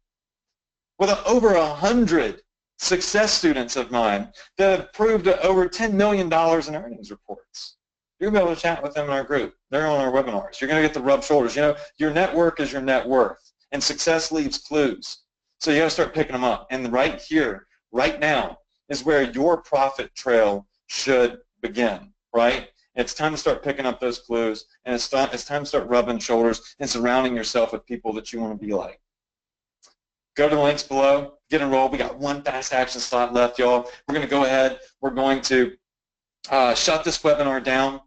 with over 100 success students of mine that have proved over $10 million in earnings reports. You're going to be able to chat with them in our group. They're on our webinars. You're going to get the rub shoulders. Your network is your net worth, and success leaves clues. So you got to start picking them up. And right here, right now, is where your profit trail should begin, right? It's time to start picking up those clues, and it's time to start rubbing shoulders and surrounding yourself with people that you want to be like. Go to the links below, get enrolled. We got one fast action slot left, y'all. We're going to go ahead. We're going to shut this webinar down,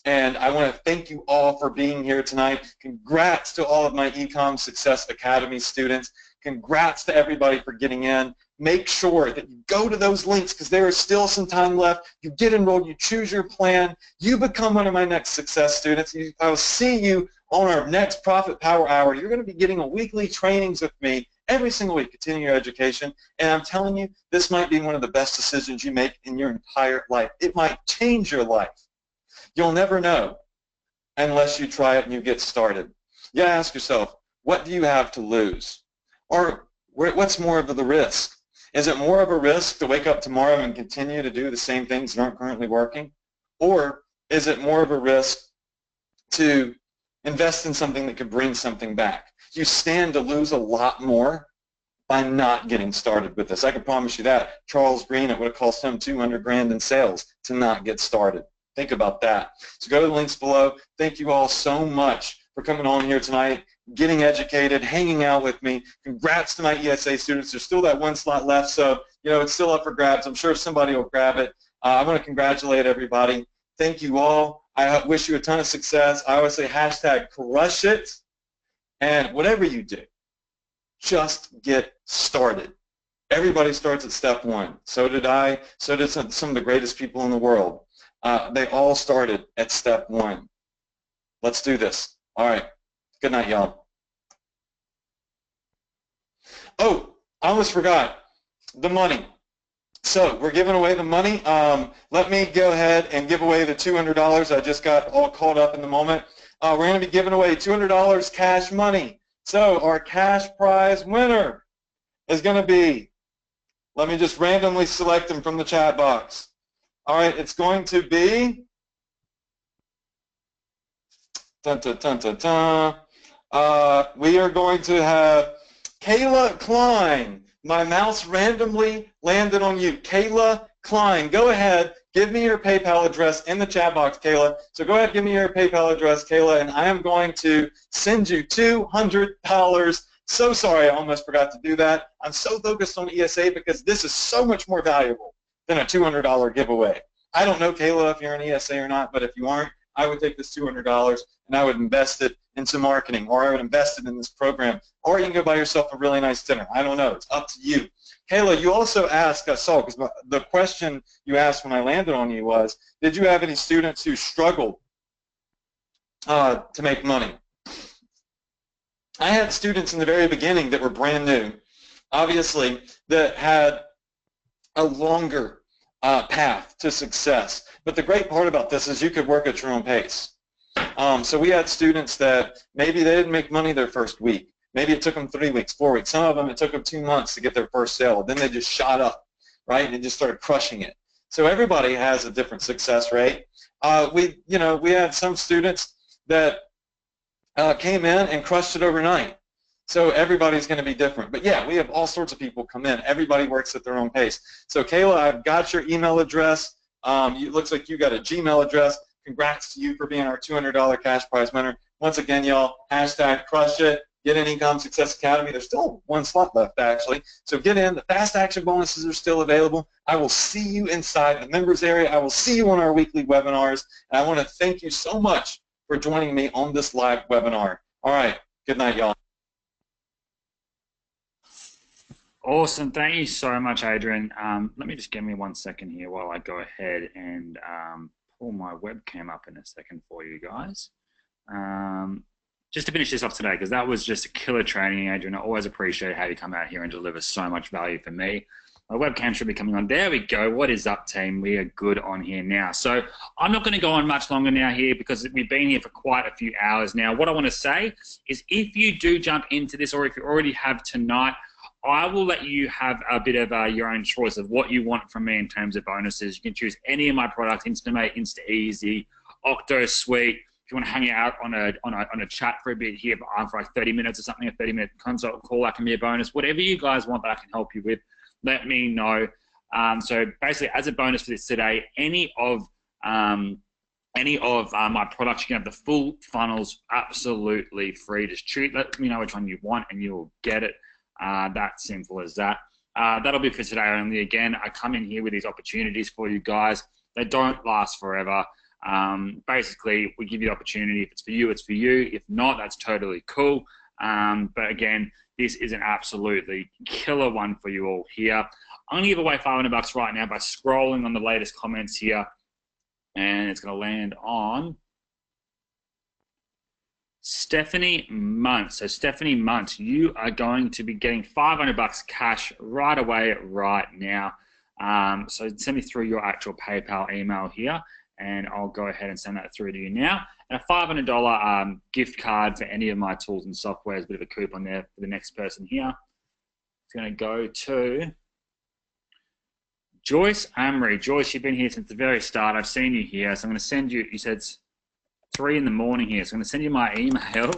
and I want to thank you all for being here tonight. Congrats to all of my Ecom Success Academy students. Congrats to everybody for getting in. Make sure that you go to those links because there is still some time left. You get enrolled. You choose your plan. You become one of my next success students. I will see you on our next Profit Power Hour. You're going to be getting a weekly trainings with me every single week. Continue your education. And I'm telling you, this might be one of the best decisions you make in your entire life. It might change your life. You'll never know unless you try it and you get started. You gotta ask yourself, what do you have to lose? Or what's more of the risk? Is it more of a risk to wake up tomorrow and continue to do the same things that aren't currently working? Or is it more of a risk to invest in something that could bring something back? You stand to lose a lot more by not getting started with this. I can promise you that. Charles Green, it would have cost him 200 grand in sales to not get started. Think about that. So go to the links below. Thank you all so much for coming on here tonight, getting educated, hanging out with me. Congrats to my ESA students. There's still that one slot left, so it's still up for grabs. I'm sure somebody will grab it. I want to congratulate everybody. Thank you all. I wish you a ton of success. I always say hashtag crush it. And whatever you do, just get started. Everybody starts at step one. So did I. So did some of the greatest people in the world. They all started at step one. Let's do this. All right. Good night, y'all. Oh, I almost forgot. The money. So we're giving away the money. Let me go ahead and give away the $200. I just got all caught up in the moment. We're going to be giving away $200 cash money. So our cash prize winner is going to be, let me just randomly select them from the chat box. All right, it's going to be, we are going to have Kayla Klein. My mouse randomly landed on you. Kayla Klein, go ahead, give me your PayPal address in the chat box, Kayla. So go ahead, give me your PayPal address, Kayla, and I am going to send you $200. So sorry, I almost forgot to do that. I'm so focused on ESA because this is so much more valuable than a $200 giveaway. I don't know, Kayla, if you're an ESA or not, but if you aren't, I would take this $200 and I would invest it into marketing, or I would invest it in this program, or you can go buy yourself a really nice dinner. I don't know. It's up to you. Kayla, you also asked, I saw, because the question you asked when I landed on you was, did you have any students who struggled to make money? I had students in the very beginning that were brand new, obviously, that had a longer path to success. But the great part about this is you could work at your own pace. So we had students that maybe they didn't make money their first week. Maybe it took them 3 weeks, 4 weeks. Some of them, it took them 2 months to get their first sale. Then they just shot up, right, and just started crushing it. So everybody has a different success rate. We had some students that came in and crushed it overnight. So everybody's going to be different. But yeah, we have all sorts of people come in. Everybody works at their own pace. So Kayla, I've got your email address. It looks like you got a Gmail address. Congrats to you for being our $200 cash prize winner. Once again, y'all, hashtag crush it. Get in Ecom Success Academy. There's still one slot left, actually. So get in. The fast action bonuses are still available. I will see you inside the members area. I will see you on our weekly webinars. And I want to thank you so much for joining me on this live webinar. All right. Good night, y'all. Awesome. Thank you so much, Adrian. Let me just give me 1 second here while I go ahead and pull my webcam up in a second for you guys. Just to finish this off today, because that was just a killer training, Adrian. I always appreciate how you come out here and deliver so much value for me. My webcam should be coming on. There we go. What is up, team? We are good on here now. So I'm not going to go on much longer now here because we've been here for quite a few hours now. What I want to say is if you do jump into this, or if you already have tonight, I will let you have a bit of your own choice of what you want from me in terms of bonuses. You can choose any of my products, Instamate, InstaEasy, OctoSuite. If you want to hang out on a chat for a bit here for like 30 minutes or something, a 30-minute consult call, that can be a bonus. Whatever you guys want that I can help you with, let me know. So basically, as a bonus for this today, any of my products, you can have the full funnels absolutely free. Just let me know which one you want and you'll get it. That simple as that. That'll be for today only. Again, I come in here with these opportunities for you guys. They don't last forever. Basically, we give you the opportunity. If it's for you, it's for you. If not, that's totally cool. But again, this is an absolutely killer one for you all here. I'm going to give away $500 right now by scrolling on the latest comments here. And it's going to land on Stephanie Muntz. So Stephanie Muntz, you are going to be getting $500 cash right away, right now. So send me through your actual PayPal email here, and I'll go ahead and send that through to you now. And a $500 gift card for any of my tools and software is a bit of a coupon there for the next person here. It's going to go to Joyce Amory. Joyce, you've been here since the very start. I've seen you here, so I'm going to send you, you said it's 3 in the morning here, so I'm going to send you my email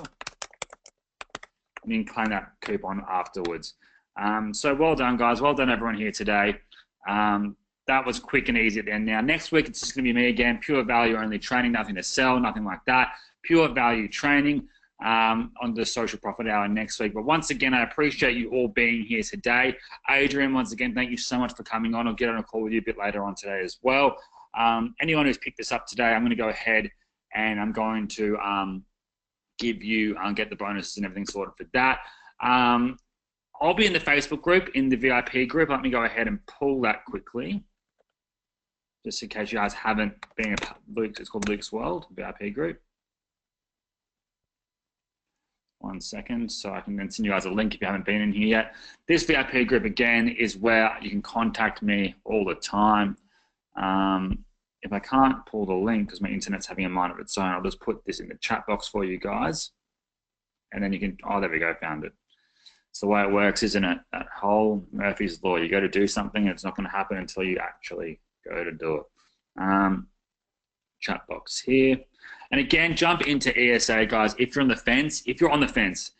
and you can claim that coupon afterwards. So well done, guys. Well done, everyone here today. That was quick and easy at the end. Now, next week, it's just going to be me again. Pure value only training, nothing to sell, nothing like that. Pure value training on the Social Profit Hour next week. But once again, I appreciate you all being here today. Adrian, once again, thank you so much for coming on. I'll get on a call with you a bit later on today as well. Anyone who's picked this up today, I'm going to go ahead and I'm going to give you, get the bonuses and everything sorted for that. I'll be in the Facebook group, in the VIP group. Let me go ahead and pull that quickly, just in case you guys haven't been a it's called Luke's World, VIP group. 1 second, so I can then send you guys a link if you haven't been in here yet. This VIP group, again, is where you can contact me all the time. If I can't pull the link because my internet's having a mind of its own, I'll just put this in the chat box for you guys. And then you can, oh, there we go, found it. It's the way it works, isn't it? That whole Murphy's Law. You go to do something, and it's not going to happen until you actually go to do it. Chat box here. And again, jump into ESA, guys. If you're on the fence,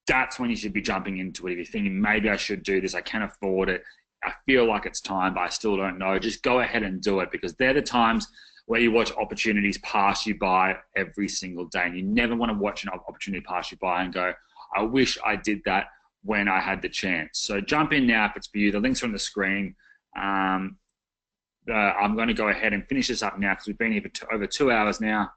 that's when you should be jumping into it. If you're thinking, maybe I should do this, I can afford it, I feel like it's time, but I still don't know, just go ahead and do it, because they're the times where you watch opportunities pass you by every single day. And you never want to watch an opportunity pass you by and go, I wish I did that when I had the chance. So jump in now if it's for you. The links are on the screen. I'm going to go ahead and finish this up now because we've been here for over 2 hours now.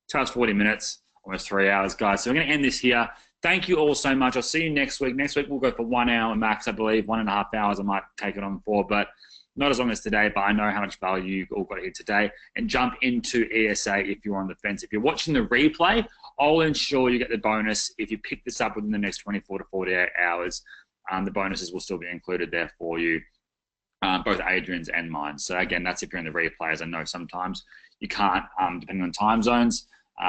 2 hours, 40 minutes, almost 3 hours, guys. So we're going to end this here. Thank you all so much. I'll see you next week. Next week we'll go for 1 hour max, I believe. 1.5 hours I might take it on for, but not as long as today, but I know how much value you all got here today. And jump into ESA if you're on the fence. If you're watching the replay, I'll ensure you get the bonus. If you pick this up within the next 24 to 48 hours, the bonuses will still be included there for you, both Adrian's and mine. So again, that's if you're in the replay, as I know sometimes you can't, depending on time zones.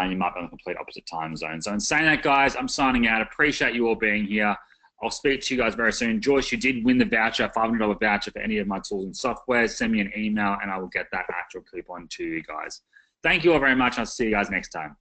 You might be on the complete opposite time zone. So in saying that, guys, I'm signing out. Appreciate you all being here. I'll speak to you guys very soon. Joyce, you did win the voucher, $500 voucher for any of my tools and software. Send me an email and I will get that actual coupon to you guys. Thank you all very much. I'll see you guys next time.